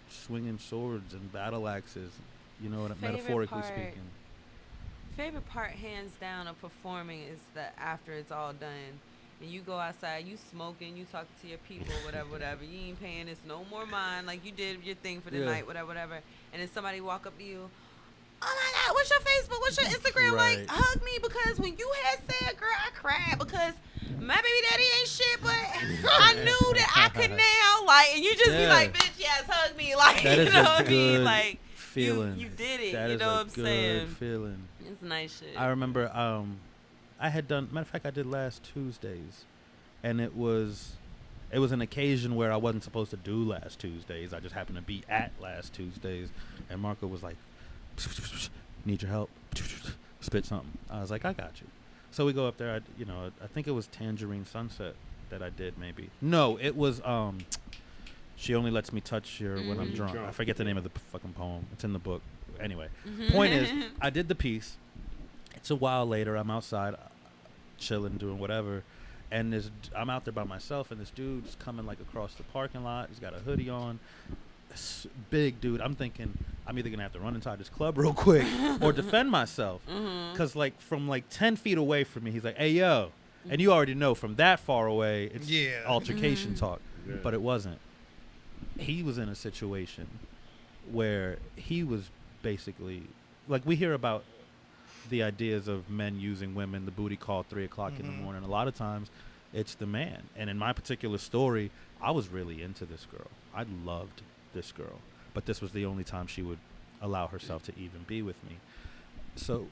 D: swinging swords and battle axes, metaphorically speaking.
F: Favorite part, hands down, of performing is that after it's all done, and you go outside, you smoking, you talking to your people, whatever. You ain't paying this no more mind. Like, you did your thing for the night, whatever. And then somebody walk up to you, oh my God, what's your Facebook? What's your Instagram?
D: Right.
F: Like, hug me, because when you had said, girl, I cried because my baby daddy ain't shit, but I knew that I could now. Like, and you just be like, bitch, yes, hug me. Like,
D: that
F: you know what I mean?
D: Good
F: Like,
D: feeling.
F: You did it.
D: That
F: you know what I'm saying?
D: Good feeling.
F: It's nice shit.
D: I remember I had done, matter of fact, I did last Tuesdays, and it was It was an occasion where I wasn't supposed to do last Tuesdays. I just happened to be at last Tuesdays, and Marco was like, "Need your help? Spit something." I was like, "I got you." So we go up there. I think it was Tangerine Sunset that I did. Maybe no, it was She Only Lets Me Touch Her When I'm Drunk. I forget the name of the fucking poem. It's in the book. Anyway, point is, I did the piece. It's a while later. I'm outside, chilling, doing whatever, and I'm out there by myself, and this dude's coming like across the parking lot. He's got a hoodie on. This big dude. I'm thinking I'm either gonna have to run inside this club real quick or defend myself, because like from like 10 feet away from me, he's like, "Hey yo," and you already know from that far away, it's altercation talk, but it wasn't. He was in a situation where he was basically like, we hear about the ideas of men using women, the booty call 3 o'clock in the morning. A lot of times it's the man. And in my particular story, I was really into this girl. I loved this girl, but this was the only time she would allow herself to even be with me. So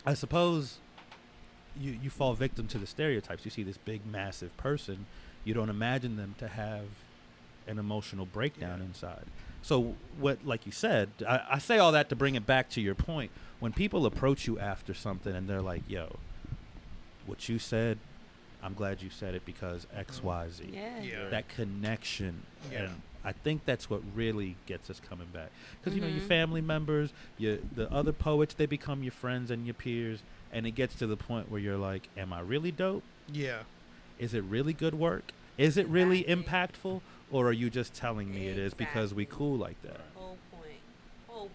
D: I suppose you fall victim to the stereotypes. You see this big, massive person. You don't imagine them to have an emotional breakdown inside. So what, like you said, I say all that to bring it back to your point. When people approach you after something and they're like, "Yo, what you said, I'm glad you said it because X, Y, Z." That connection. And I think that's what really gets us coming back. Because, your family members, the other poets, they become your friends and your peers. And it gets to the point where you're like, am I really dope? Yeah. Is it really good work? Is it really impactful? Or are you just telling me it is because we cool like that?
F: Whole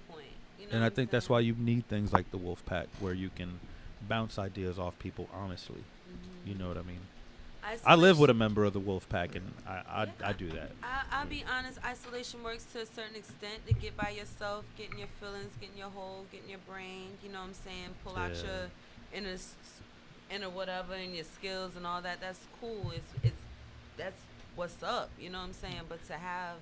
F: point.
D: And I think that's why you need things like the Wolf Pack, where you can bounce ideas off people honestly. You know what I mean? I live with a member of the Wolf Pack, and I do that.
F: I'll be honest, isolation works to a certain extent, to get by yourself, getting your feelings, getting your whole, getting your brain, you know what I'm saying? Pull out your inner whatever and your skills and all that. That's cool. That's what's up, you know what I'm saying? But to have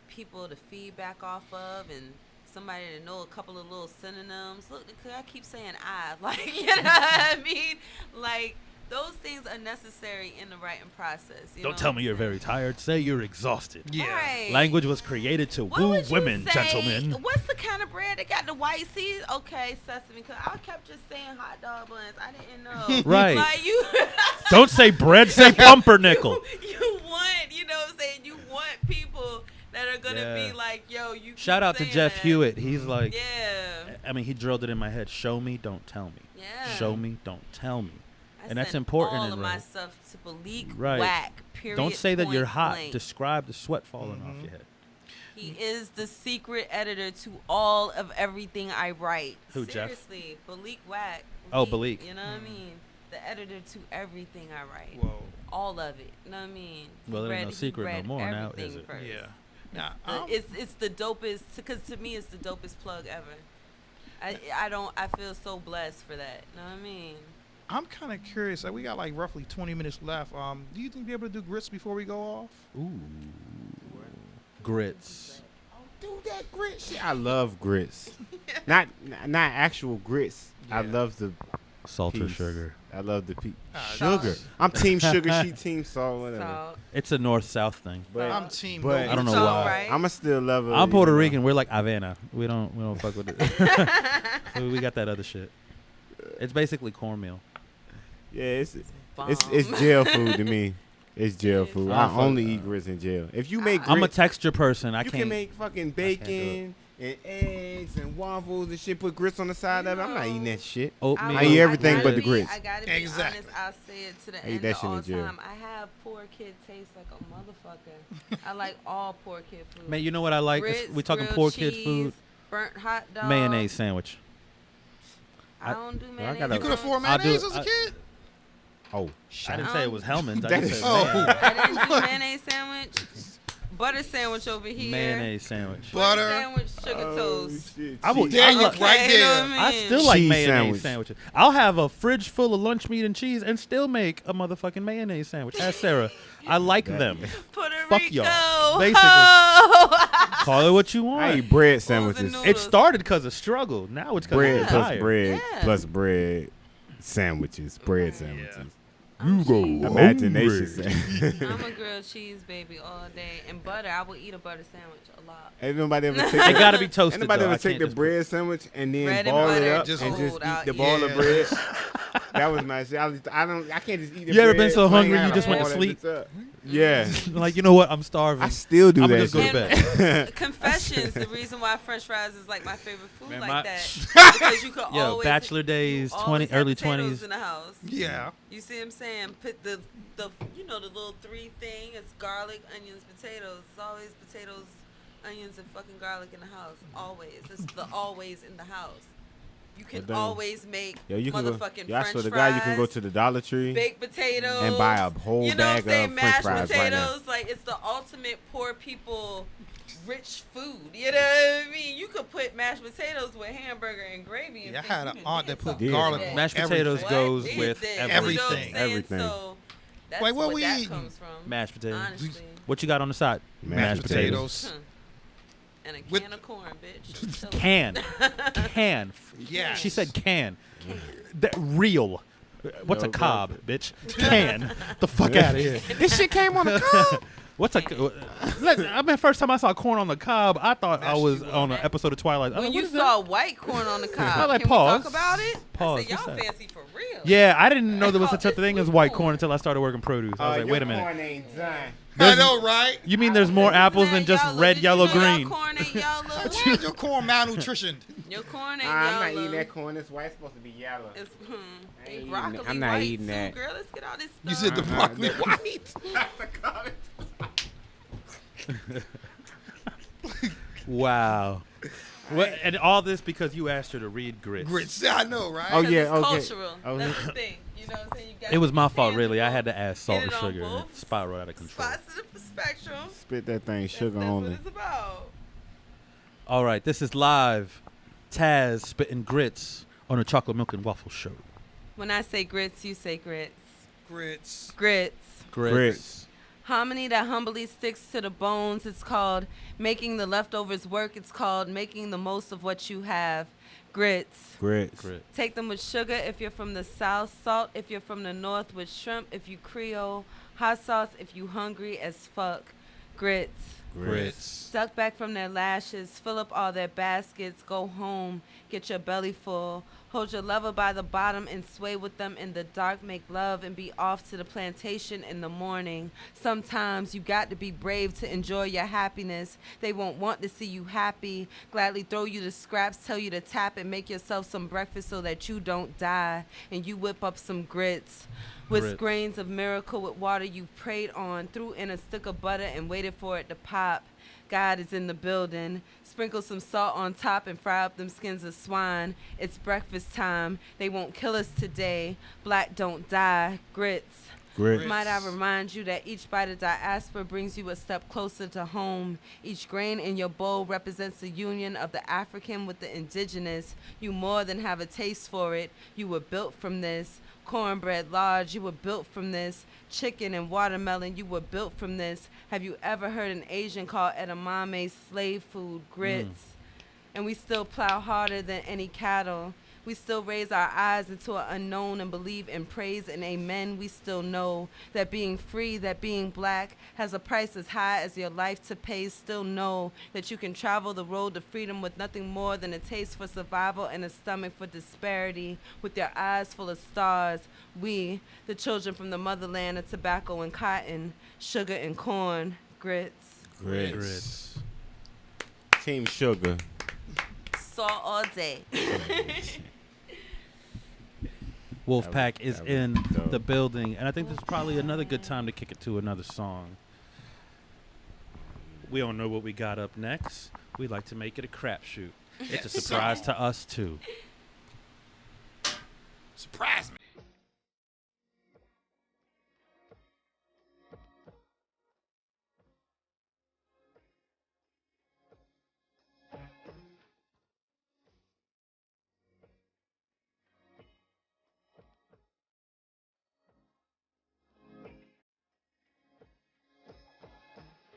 F: people to feedback off of and somebody to know a couple of little synonyms. Look, I keep saying like, you know what I mean? Like, those things are necessary in the writing process.
D: Don't tell me you're very tired. Say you're exhausted.
F: Yeah. Right.
D: Language was created to woo women, gentlemen.
F: What's the kind of bread that got the white seeds? Okay, sesame. Cause I kept just saying hot dog buns. I didn't know.
D: Right.
F: Like you.
D: Don't say bread. Say pumpernickel.
F: You want, you know what I'm saying? You want people that are gonna be like, yo, you.
D: Shout out to Jeff
F: that.
D: Hewitt. He's like,
F: yeah.
D: I mean, he drilled it in my head. Show me, don't tell me.
F: Yeah.
D: Show me, don't tell me.
F: And
D: that's important.
F: All of my stuff to Balik
D: right.
F: Whack. Period.
D: Don't say that you're hot.
F: Blank.
D: Describe the sweat falling off your head.
F: He is the secret editor to all of everything I write.
D: Who, Jeff?
F: Seriously, Balik Whack.
D: Oh, Balik.
F: You know what I mean? The editor to everything I write.
E: Whoa.
F: All of it. You know what I mean?
D: Well, there's no secret no more now, is it?
F: First.
E: Yeah.
F: Nah, it's the dopest, because to me it's the dopest plug ever. I feel so blessed for that. You know what I mean?
E: I'm kind of curious. We got like roughly 20 minutes left. Do you think we'll be able to do grits before we go off?
D: Ooh. Grits.
G: Do that grit shit. I love grits. not actual grits. Yeah. I love the
D: salt or sugar.
G: I love the sugar. I'm team sugar. She team salt. Whatever.
F: Salt.
D: It's a north-south thing.
E: But I'm team.
G: But
D: I don't know why.
F: Right?
G: I'ma still love it.
D: I'm Puerto Rican. We're like Avena. We don't fuck with it. We got that other shit. It's basically cornmeal.
G: Yeah, it's jail food to me. It's jail food. I only eat grits in jail. If you make grits,
D: I'm a texture person.
G: You can make fucking bacon and eggs and waffles and shit. Put grits on the side of it. I'm not eating that shit.
D: Oatmeal.
G: I eat everything but the grits.
F: I gotta be honest. I'll say it to the end of all time. I have poor kid taste like a motherfucker. I like all poor kid food.
D: Man, you know what I like?
F: Grits,
D: we talking poor kid food.
F: Burnt hot dog.
D: Mayonnaise sandwich.
F: I don't do mayonnaise.
E: You could afford mayonnaise as a kid?
G: Oh,
D: I didn't say it was Hellman's.
F: I didn't do mayonnaise sandwich. Butter sandwich over here.
D: Mayonnaise sandwich.
F: Butter sandwich, sugar toast.
D: I will.
E: There you right there.
D: I still like mayonnaise sandwiches. I'll have a fridge full of lunch meat and cheese and still make a motherfucking mayonnaise sandwich. Ask Sarah. I like them.
F: Puerto
D: Fuck
F: Rico.
D: y'all. Basically. Call it what you want.
G: I eat bread sandwiches.
D: It started because of struggle. Now it's because of
G: bread plus
D: desire.
G: bread plus bread sandwiches. Bread sandwiches. You go imagination. Say.
F: I'm a grilled cheese baby all day, and butter. I will eat a butter sandwich a lot.
G: Ain't nobody ever take
D: It gotta be toasted.
G: Ain't nobody
D: though.
G: ever take the bread sandwich and then
F: Bread and
G: ball it
F: butter
G: up
F: just
G: and just
F: cold
G: eat
F: out,
G: the ball of bread. That was nice. I can't just eat the bread.
D: You ever been so
G: plain.
D: hungry
G: I
D: you
G: gotta
D: just went to
G: ball that
D: sleep?
G: bitch up. Yeah.
D: Like, you know what? I'm starving.
G: I still do
D: I'm
G: that.
D: Just go to bed.
F: Confessions. The reason why French fries is like my favorite food
D: Man,
F: like that because you could always
D: bachelor days,
F: early
D: 20s
F: in the house.
E: Yeah.
F: You see what I'm saying? Put the the little 3 thing. It's garlic, onions, potatoes. It's always potatoes, onions, and fucking garlic in the house. Always. It's the always in the house. You can always make motherfucking
G: I
F: French
G: swear to
F: fries.
G: God, you can go to the Dollar Tree,
F: baked potatoes,
G: and buy a whole bag of French
F: mashed
G: fries
F: potatoes.
G: right now.
F: Like it's the ultimate poor people, rich food. You know what I mean? You could put mashed potatoes with hamburger and gravy. And
E: I had an aunt that put
G: Yeah.
E: garlic on
D: Mashed
E: everything.
D: potatoes goes with
F: You know what I'm
D: everything.
F: saying?
G: Everything.
F: So that's
E: Wait, what
F: what
E: we
F: that
E: eating?
F: comes from.
D: Mashed potatoes.
F: Honestly.
D: What you got on the side?
G: Mashed potatoes.
F: And a can
E: With-
F: of corn, bitch.
D: Can.
E: Yes.
D: She said can. Real. What's a cob, bitch? Can. The fuck out of here.
G: This shit came on the cob.
D: What's a? I mean, first time I saw corn on the cob, I thought I was on an episode of Twilight.
F: When you saw white corn on the cob,
D: I like,
F: can
D: pause.
F: we talk about it?
D: Pause.
F: I said,
D: What's
F: y'all
D: that?
F: fancy for real.
D: Yeah, I didn't know there was such a
F: It's
D: thing as
F: sweet
D: white
F: corn.
D: corn until I started working produce. I was like, wait a minute.
G: Corn ain't done.
E: I know, right?
D: You mean there's more apples than just red, yellow,
F: Did you know
D: green?
F: Your corn ain't yellow.
E: Why is your corn malnutritioned?
F: Your corn ain't
G: I'm
F: yellow.
G: not eating that corn. It's white. It's supposed to be yellow.
F: It's,
G: I ain't
F: they
G: eating
F: broccoli
G: it. I'm not
F: white
G: eating
F: too,
G: that.
F: girl. Let's get all this stuff.
E: You said the broccoli white.
D: Wow. What, and all this because you asked her to read grits.
E: Grits. I know, right?
G: Oh,
F: 'Cause
G: yeah,
F: it's
G: okay.
F: cultural.
G: Oh,
F: That's the thing. You know what I'm saying? You got
D: It was
F: to
D: my
F: be
D: fault, really. I
F: tangible.
D: had to add salt
F: Get
D: and
F: it on
D: sugar. And it
F: both
D: spiraled out of control.
F: spots of the spectrum.
G: Spit that thing sugar
F: That's
G: only.
F: what it's about.
D: All right, this is live. Taz spitting grits on a chocolate milk and waffle show.
F: When I say grits, you say grits.
E: Grits.
F: Grits.
G: Grits.
F: Hominy that humbly sticks to the bones. It's called making the leftovers work. It's called making the most of what you have. Grits.
G: Grits.
F: Take them with sugar if you're from the south. Salt if you're from the north. With shrimp if you Creole. Hot sauce if you hungry as fuck. Grits.
G: Grits.
F: Suck back from their lashes, fill up all their baskets, go home, get your belly full, hold your lover by the bottom and sway with them in the dark, make love and be off to the plantation in the morning. Sometimes you got to be brave to enjoy your happiness. They won't want to see you happy, gladly throw you the scraps, tell you to tap and make yourself some breakfast so that you don't die, and you whip up some grits. With grains of miracle with water you prayed on, threw in a stick of butter and waited for it to pop. God is in the building. Sprinkle some salt on top and fry up them skins of swine. It's breakfast time. They won't kill us today. Black don't die. Grits.
G: Grits.
F: Might I remind you that each bite of diaspora brings you a step closer to home. Each grain in your bowl represents the union of the African with the indigenous. You more than have a taste for it. You were built from this. Cornbread large, you were built from this. Chicken and watermelon, you were built from this. Have you ever heard an Asian call edamame slave food? Grits. And we still plow harder than any cattle. We still raise our eyes into an unknown and believe in praise and amen. We still know that being free, that being black has a price as high as your life to pay. Still know that you can travel the road to freedom with nothing more than a taste for survival and a stomach for disparity. With your eyes full of stars, we, the children from the motherland of tobacco and cotton, sugar and corn, grits.
G: Grits. Team Sugar.
F: Salt all day.
D: Wolfpack is
G: that was
D: in
G: dope.
D: the building, and I think this is probably another good time to kick it to another song. We don't know what we got up next. We like to make it a crapshoot. It's a surprise to us too.
E: Surprise me.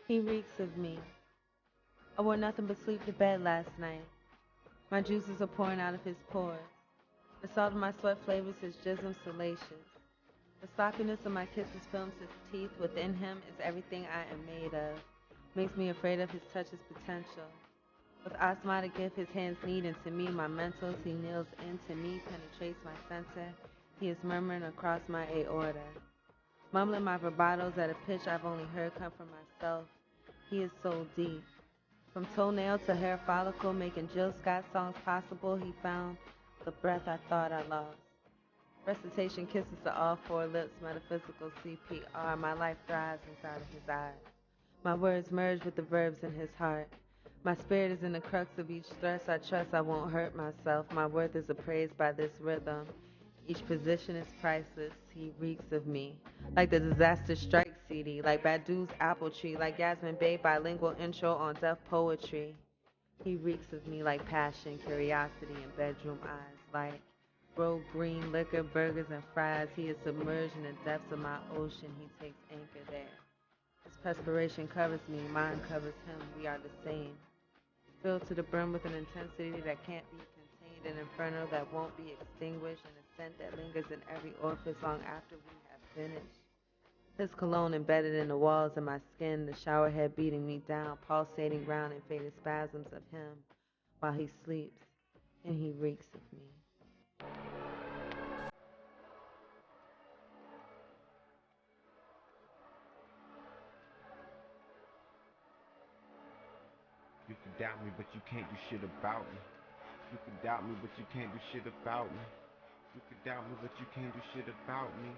M: He reeks of me. I wore nothing but sleep to bed last night. My juices are pouring out of his pores. The salt of my sweat flavors his jism salacious. The sloppiness of my kisses films his teeth. Within him is everything I am made of. Makes me afraid of his touch's potential. With osmotic gift his hands knead into me, my mentals, he kneels into me, penetrates my center. He is murmuring across my aorta. Mumbling my vibratos at a pitch I've only heard come from myself. He is so deep. From toenail to hair follicle, making Jill Scott songs possible, he found the breath I thought I lost. Recitation kisses to all four lips, metaphysical CPR. My life thrives inside of his eyes. My words merge with the verbs in his heart. My spirit is in the crux of each thrust. I trust I won't hurt myself. My worth is appraised by this rhythm. Each position is priceless. He reeks of me. Like the Disaster Strike CD, like Badu's Apple Tree, like Yasmin Bey bilingual intro on deaf poetry. He reeks of me like passion, curiosity, and bedroom eyes. Like road green liquor, burgers, and fries. He is submerged in the depths of my ocean. He takes anchor there. His perspiration covers me, mine covers him. We are the same. Filled to the brim with an intensity that can't be contained, an inferno that won't be extinguished, and a scent that lingers in every orifice long after we have finished. His cologne embedded in the walls of my skin, the shower head beating me down, pulsating round in faded spasms of him while he sleeps, and he reeks of me.
G: You can doubt me, but you can't do shit about me. You can doubt me, but you can't do shit about me. You can doubt me, but you can't do shit about me.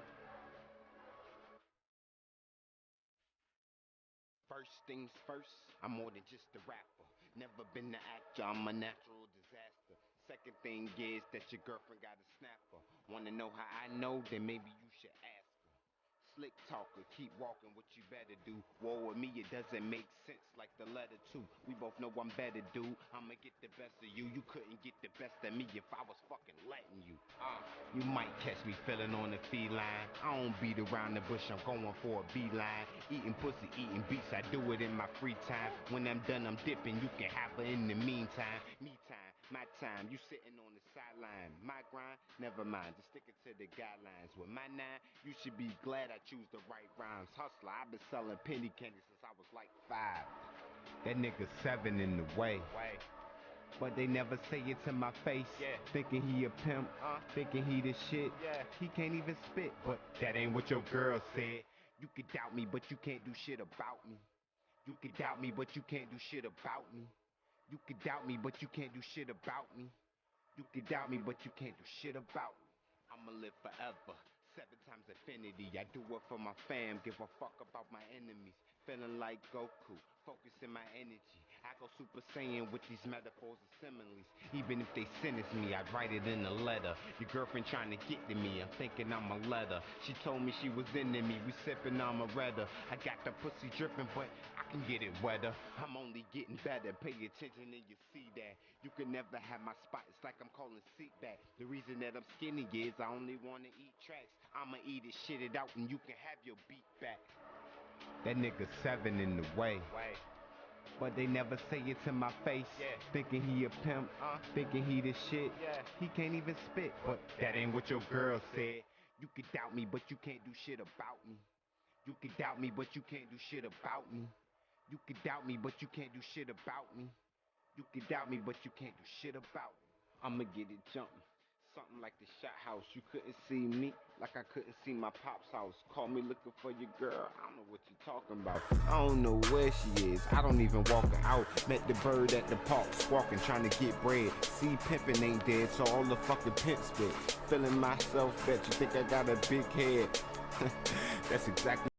G: First things first, I'm more than just a rapper. Never been an actor, I'm a natural disaster. Second thing is that your girlfriend got a snapper. Wanna know how I know? Then maybe you should ask her. Slick talker, keep walking, what you better do. War with me, it doesn't make sense like the letter two. We both know I'm better, dude. I'ma get the best of you. You couldn't get the best of me if I was fucking letting you. You might catch me feeling on the feline. I don't beat around the bush, I'm going for a beeline. Eating pussy, eating beats, I do it in my free time. When I'm done, I'm dipping, you can have her in the meantime. Me time, my time, you sitting on the sideline. My grind, never mind, just sticking to the guidelines. With my nine, you should be glad I choose the right rhymes. Hustler, I've been selling penny candy since I was like 5. That nigga 7 in the way. But they never say it to my face. Thinking he a pimp, thinking he the shit. He can't even spit, but that ain't what your girl said. You can doubt me, but you can't do shit about me. You can doubt me, but you can't do shit about me. You can doubt me, but you can't do shit about me. You can doubt me, but you can't do shit about me. I'ma live forever. 7 times infinity. I do it for my fam. Give a fuck about my enemies. Feeling like Goku. Focusing my energy. I go Super Saiyan with these metaphors and similes. Even if they sentence me, I write it in a letter. Your girlfriend trying to get to me. I'm thinking I'm a letter. She told me she was into me. We sipping on Redder. I got the pussy dripping, but I can get it wetter. I'm only getting better. Pay attention and you see that. You can never have my spot. It's like I'm calling seat back. The reason that I'm skinny is I only want to eat tracks. I'ma eat it, shit it out, and you can have your beat back. That nigga 7 in the way. But they never say it to my face. Thinking he a pimp, thinking he the shit. He can't even spit, but that ain't what your girl said. You can doubt me, but you can't do shit about me. You can doubt me, but you can't do shit about me. You can doubt me, but you can't do shit about me. You can doubt me, but you can't do shit about me. I'ma get it jumping. Something like the shot house. You couldn't see me like I couldn't see my pop's house. Call me looking for your girl. I don't know what you're talking about. I don't know where she is. I don't even walk her out. Met the bird at the park, squawking, trying to get bread. See, pimping ain't dead, so all the fucking pimp spit. Feeling myself, bet you think I got a big head. That's exactly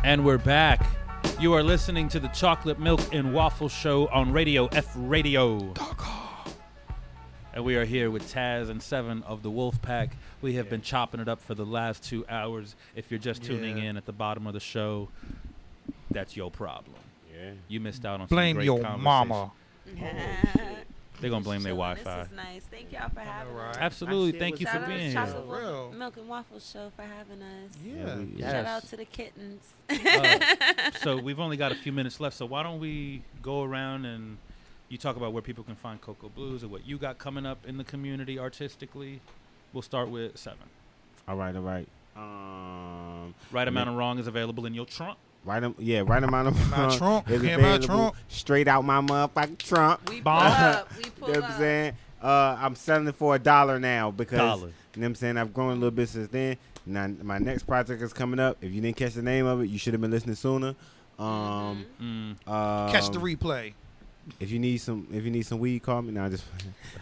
D: And we're back. You are listening to the Chocolate Milk and Waffle Show on Radio F Radio. And we are here with Taz and Seven of the Wolf Pack. We have been chopping it up for the last 2 hours. If you're just tuning in at the bottom of the show, that's your problem. Yeah. You missed out on
E: blame
D: some great
E: your
D: conversation.
E: mama.
D: They're going to blame their
F: Chilling.
D: Wi-Fi.
F: This is nice. Thank y'all for having us.
D: Absolutely. Thank you for
F: Shout out
D: being
F: to
D: here.
F: Chocolate Milk and Waffle Show for having us.
D: Yeah.
F: Shout out to the kittens.
D: So we've only got a few minutes left. So why don't we go around and you talk about where people can find Cocoa Blues and what you got coming up in the community artistically. We'll start with Seven.
G: All right.
D: Right Amount of Wrong is available in your trunk.
G: Right amount of
E: My trunk.
G: is
E: Yeah, my
G: available
E: trunk.
G: straight out my motherfucking trunk.
F: We pull up. We pull
G: You know what I'm
F: up.
G: saying? I'm selling it for $1 now because
D: $1.
G: you know what I'm saying, I've grown a little bit since then. Now my next project is coming up. If you didn't catch the name of it, you should have been listening sooner.
E: Catch the replay.
G: If you need some weed, call me. No,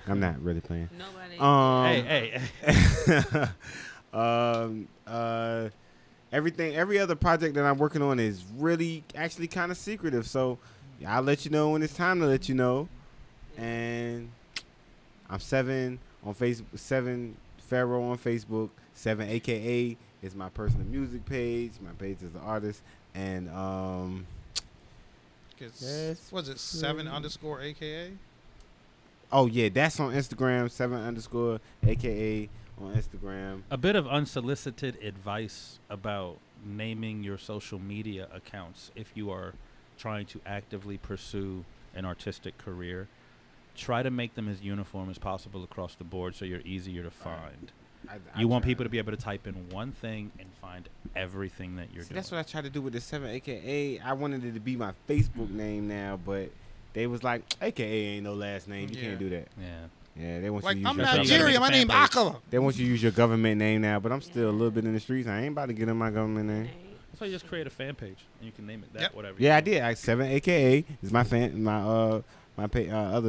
G: I'm not really playing.
F: Nobody.
G: Every other project that I'm working on is really actually kind of secretive. So I'll let you know when it's time to let you know. And I'm Seven on Facebook, Seven Pharaoh on Facebook. Seven AKA is my personal music page. My page is the artist. And
E: Was it 7_ AKA?
G: oh yeah, that's on Instagram. 7_ AKA on Instagram.
D: A bit of unsolicited advice about naming your social media accounts if you are trying to actively pursue an artistic career. Try to make them as uniform as possible across the board so you're easier to find. You want people to be able to type in one thing and find everything that you're doing.
G: That's what I tried to do with the 7 AKA. I wanted it to be my Facebook name now, but they was like, AKA ain't no last name. You can't do that. Yeah, they want you to use
E: I'm
G: your
E: Nigerian. My name Akala.
G: They want you to use your government name now, but I'm still a little bit in the streets. I ain't about to get in my government name.
D: So you just create a fan page and you can name it that, whatever.
G: Yeah, I did. 7 AKA is my other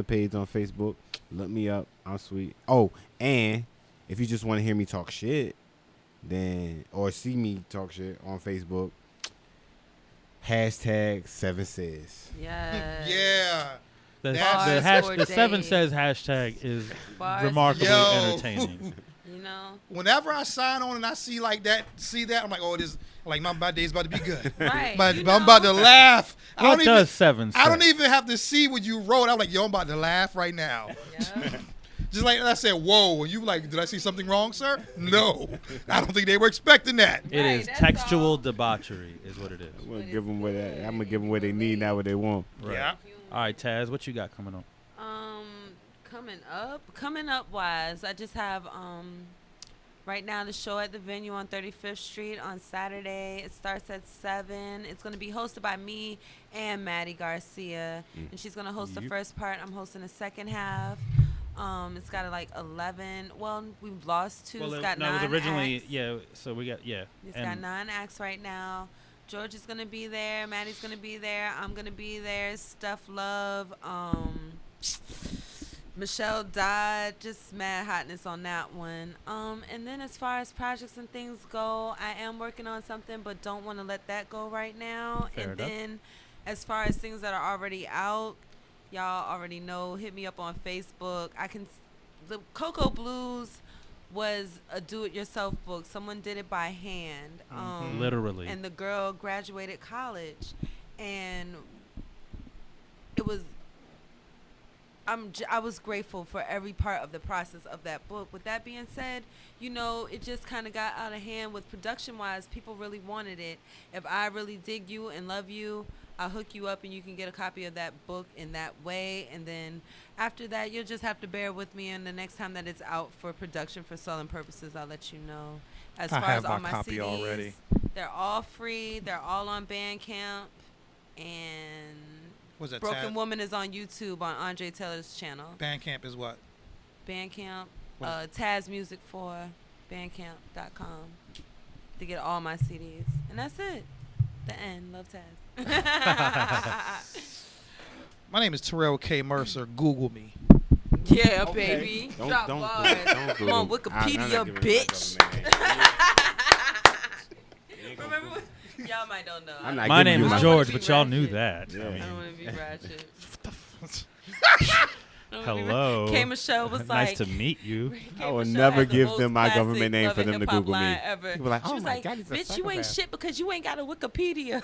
G: page on Facebook. Look me up. I'm sweet. Oh, and if you just want to hear me talk shit, then or see me talk shit on Facebook, hashtag 7 says.
F: Yeah.
D: The 7 says hashtag is remarkably entertaining.
F: You know,
E: whenever I sign on and I see that, I'm like, oh, this like my day's about to be good.
F: Right.
E: But I'm about to laugh.
D: What does 7 say?
E: I don't even have to see what you wrote. I'm like, yo, I'm about to laugh right now.
F: Yeah.
E: Just like I said, whoa, and you like, did I see something wrong, sir? No, I don't think they were expecting that.
D: It is textual debauchery, is what it is.
G: I'm gonna give them what they need, not what they want.
D: Right. Yeah. All right, Taz, what you got coming on?
F: Coming up wise, I just have right now the show at the venue on 35th Street on Saturday. It starts at 7. It's going to be hosted by me and Maddie Garcia, and she's going to host the first part. I'm hosting the second half. It's got like 11. Well, we've lost 2.
D: Well,
F: it's got
D: 9
F: 9
D: it was originally
F: acts.
D: So we got
F: It's got 9 acts right now. George is gonna be there. Maddie's gonna be there. I'm gonna be there. Stuff Love. Michelle Dodd. Just mad hotness on that one. And then as far as projects and things go, I am working on something, but don't want to let that go right now.
D: Fair enough.
F: Then as far as things that are already out, y'all already know. Hit me up on Facebook. The Cocoa Blues was a do-it-yourself book. Someone did it by hand.
D: Literally.
F: And the girl graduated college, and it was. I was grateful for every part of the process of that book. With that being said, it just kind of got out of hand with production-wise. People really wanted it. If I really dig you and love you, I'll hook you up and you can get a copy of that book in that way. And then after that, you'll just have to bear with me. And the next time that it's out for production for selling purposes, I'll let you know. As far as all my
E: copy
F: CDs,
E: already.
F: They're all free. They're all on Bandcamp. And
E: What's that,
F: Broken
E: Tab?
F: Woman is on YouTube on Andre Taylor's channel.
E: Bandcamp is what?
F: Bandcamp. Taz Music for Bandcamp.com to get all my CDs. And that's it. The end. Love Taz.
E: My name is Terrell K. Mercer. Google me.
F: Yeah, baby. Drop
G: Don't
F: Come on, Wikipedia, bitch. Remember when Y'all might don't know.
D: My name is George, but y'all knew that.
F: Yeah. I don't want to be ratchet.
D: Hello.
F: K-Michelle was
D: nice to meet you.
G: I will never give them my government name for them to Google me.
F: People
G: were like,
F: oh my God, bitch, you ain't shit because you ain't got a Wikipedia.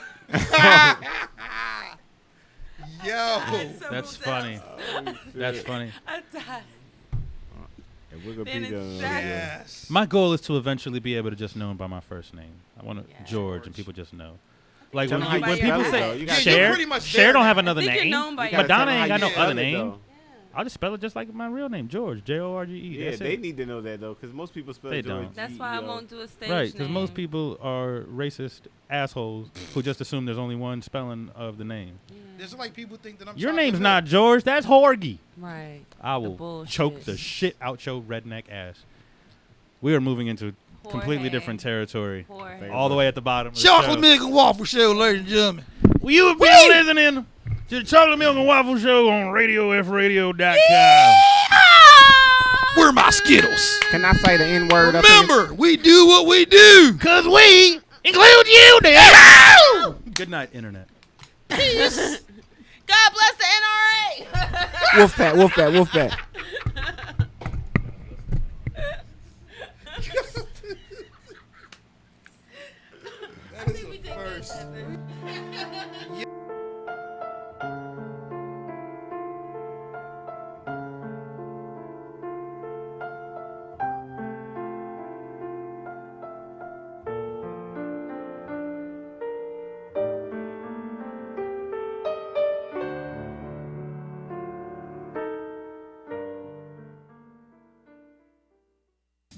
E: Yo.
D: That's funny. That's funny.
F: I died.
E: Yes.
D: My goal is to eventually be able to just know him by my first name. I want George, and people just know. Like when people say Cher don't have another name. Madonna ain't got no other name. I'll just spell it just like my real name, George. George.
G: Yeah, they need to know that though, because most people spell George.
F: That's why I won't do a stage
D: name. Right, because most people are racist assholes who just assume there's only one spelling of the name.
E: There's like people think that I'm.
D: Your name's not George. That's Horgy.
F: Right.
D: I will choke the shit out your redneck ass. We are moving into completely different territory. All the way at the bottom.
E: Chocolate Milk and Waffle Show, ladies and gentlemen.
D: Will you be listening to the Chocolate Milk and Waffle Show on RadioFradio.com?
E: Where are my Skittles?
G: Can I say the N-word?
E: Remember, we do what we do.
D: Because we include you, damn. Good night, Internet.
F: Peace. God bless the NRA.
G: Wolfpack.
E: That is the first.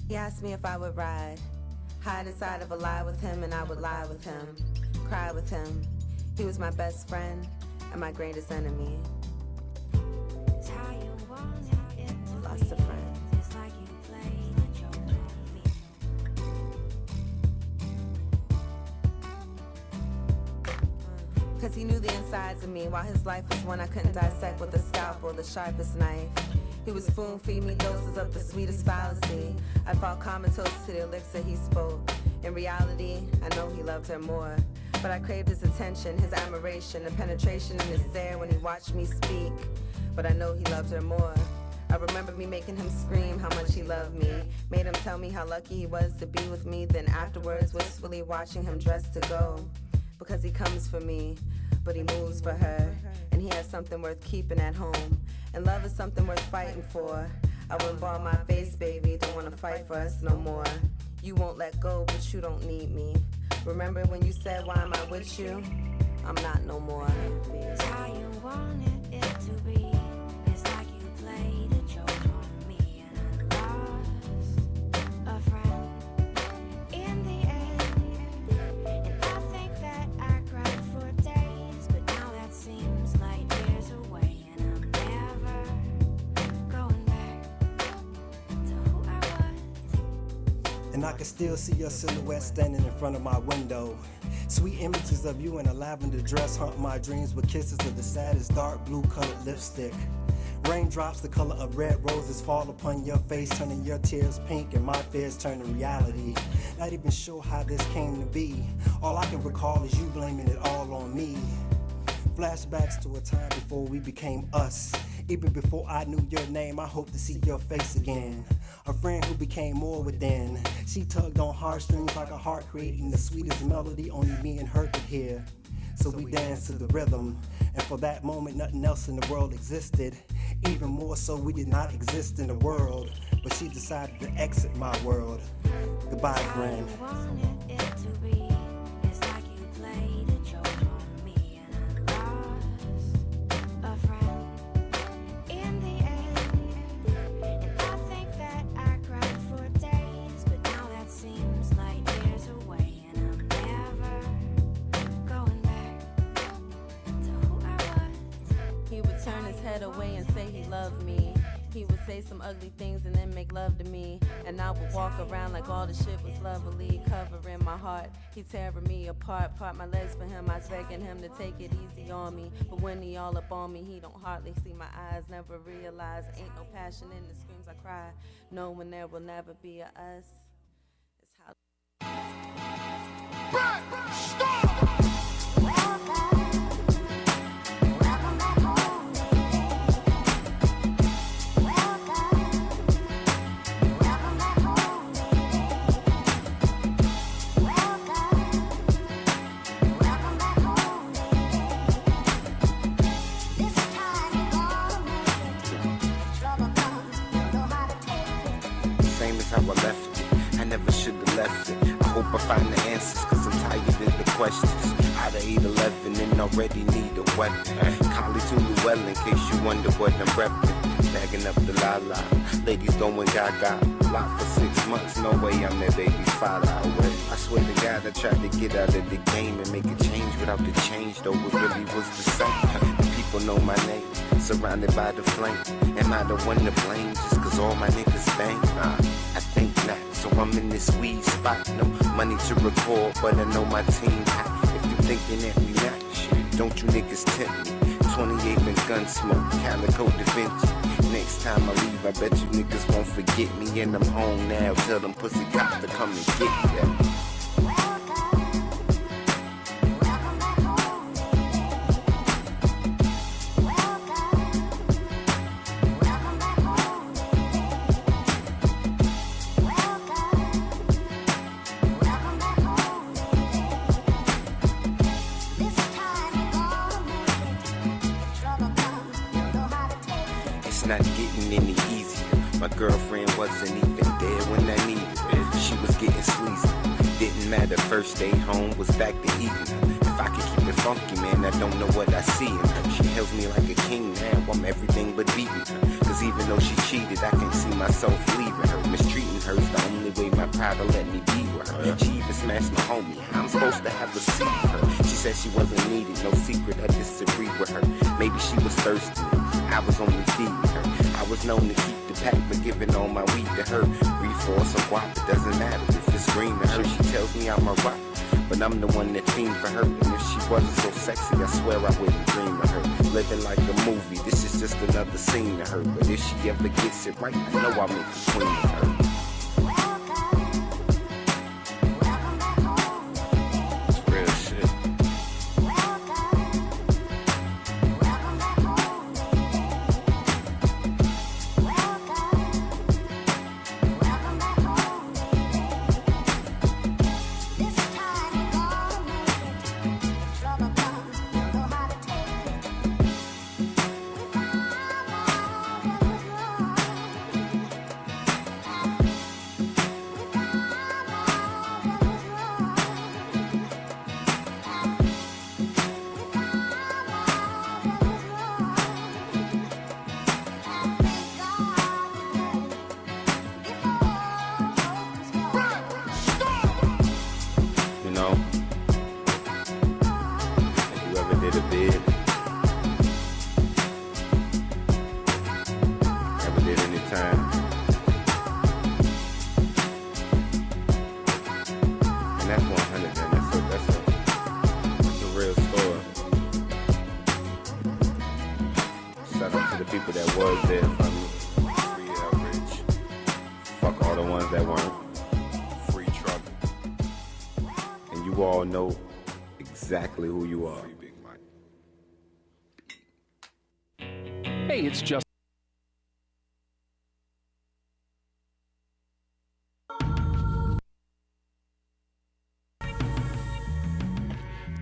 N: He asked me if I would ride, hide inside of a lie with him, and I would lie with him, cry with him. He was my best friend and my greatest enemy. Lost a friend. Cause he knew the insides of me, while his life was one I couldn't dissect with a scalpel or the sharpest knife. He would spoon feed me doses of the sweetest fallacy. I felt comatose to the elixir he spoke. In reality, I know he loved her more. But I craved his attention, his admiration, the penetration in his stare when he watched me speak. But I know he loved her more. I remember me making him scream how much he loved me. Made him tell me how lucky he was to be with me. Then afterwards, wistfully watching him dress to go. Because he comes for me, but he moves for her. And he has something worth keeping at home. And love is something worth fighting for. I wouldn't bar my face, baby, don't wanna fight for us no more. You won't let go, but you don't need me. Remember when you said, why am I with you? I'm not no more. It's how you wanted it to be. It's like you played a joke on me, and I lost a friend in the end. And I think that I cried for days, but now that seems like years away.
O: And I can still see your silhouette standing in front of my window. Sweet images of you in a lavender dress haunt my dreams with kisses of the saddest dark blue colored lipstick. Raindrops the color of red roses fall upon your face, turning your tears pink and my fears turn to reality. Not even sure how this came to be. All I can recall is you blaming it all on me. Flashbacks to a time before we became us. Even before I knew your name, I hope to see your face again. A friend who became more within. She tugged on heartstrings like a heart, creating the sweetest melody only me and her could hear. So we danced to the rhythm, and for that moment nothing else in the world existed. Even more so, we did not exist in the world, but she decided to exit my world. Goodbye, friend.
N: Away and say he loved me. He would say some ugly things and then make love to me. And I would walk around like all the shit was lovely, covering my heart. He tearing me apart, part my legs for him. I was begging him to take it easy on me. But when he all up on me, he don't hardly see my eyes. Never realize ain't no passion in the screams I cry. Knowing there will never be a us. It's how.
B: Stop!
K: is how I left it. I never should have left it. I hope I find the answers, cause I'm tired of the questions. Out of 8-11 and already need a weapon. Collie to Llewellyn, in case you wonder what I'm repping. Bagging up the la-la, ladies going gaga. Locked for 6 months, no way I'm that baby's father. I swear to God, I tried to get out of the game and make a change without the change, though it really was the same. The people know my name, surrounded by the flame. Am I the one to blame just cause all my niggas bang? Nah, I think not, so I'm in this weed spot. No money to record, but I know my team hot. If you thinking that we not shit, don't you niggas tempt me. 28 and Gunsmoke, Calico Da Vinci. Next time I leave, I bet you niggas won't forget me. And I'm home now, tell them pussy cops to come and get me. Not getting any easier. My girlfriend wasn't even there when I needed her. She was getting sleazy. Didn't matter, first day home was back to eating her. If I could keep it funky, man, I don't know what I see in her. She hails me like a king now, I'm everything but beating her. Cause even though she cheated, I can't see myself leaving her. Mistreating her's the only way my pride will let me be with her. She even smashed my homie, I'm supposed to have a seat with her. She said she wasn't needed, no secret, I disagreed with her. Maybe she was thirsty, I was only feeding her. I was known to keep the pack, but giving all my weed to her. Reefer or some guap, it doesn't matter if it's green to her. She tells me I'm a rock, but I'm the one that fiend for her. And if she wasn't so sexy, I swear I wouldn't dream of her. Living like a movie, this is just another scene to her. But if she ever gets it right, I know I'll make a queen of her. Exactly who you are.
P: Hey, it's just.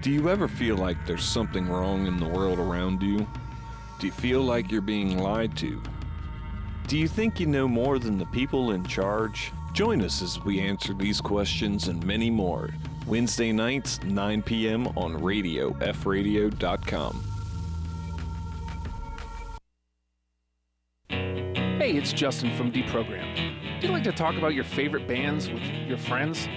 Q: Do you ever feel like there's something wrong in the world around you? Do you feel like you're being lied to? Do you think you know more than the people in charge? Join us as we answer these questions and many more. Wednesday nights, 9 p.m. on fradio.com.
P: Hey, it's Justin from Deprogrammed. Do you like to talk about your favorite bands with your friends?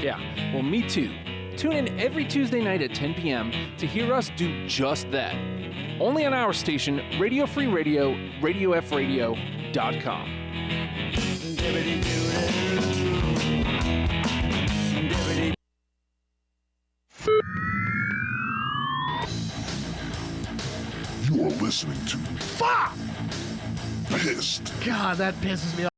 P: Yeah, well, me too. Tune in every Tuesday night at 10 p.m. to hear us do just that. Only on our station, Radio Free Radio, radiofradio.com.
R: You are listening to Fuck! Pissed.
S: God, that pisses me off.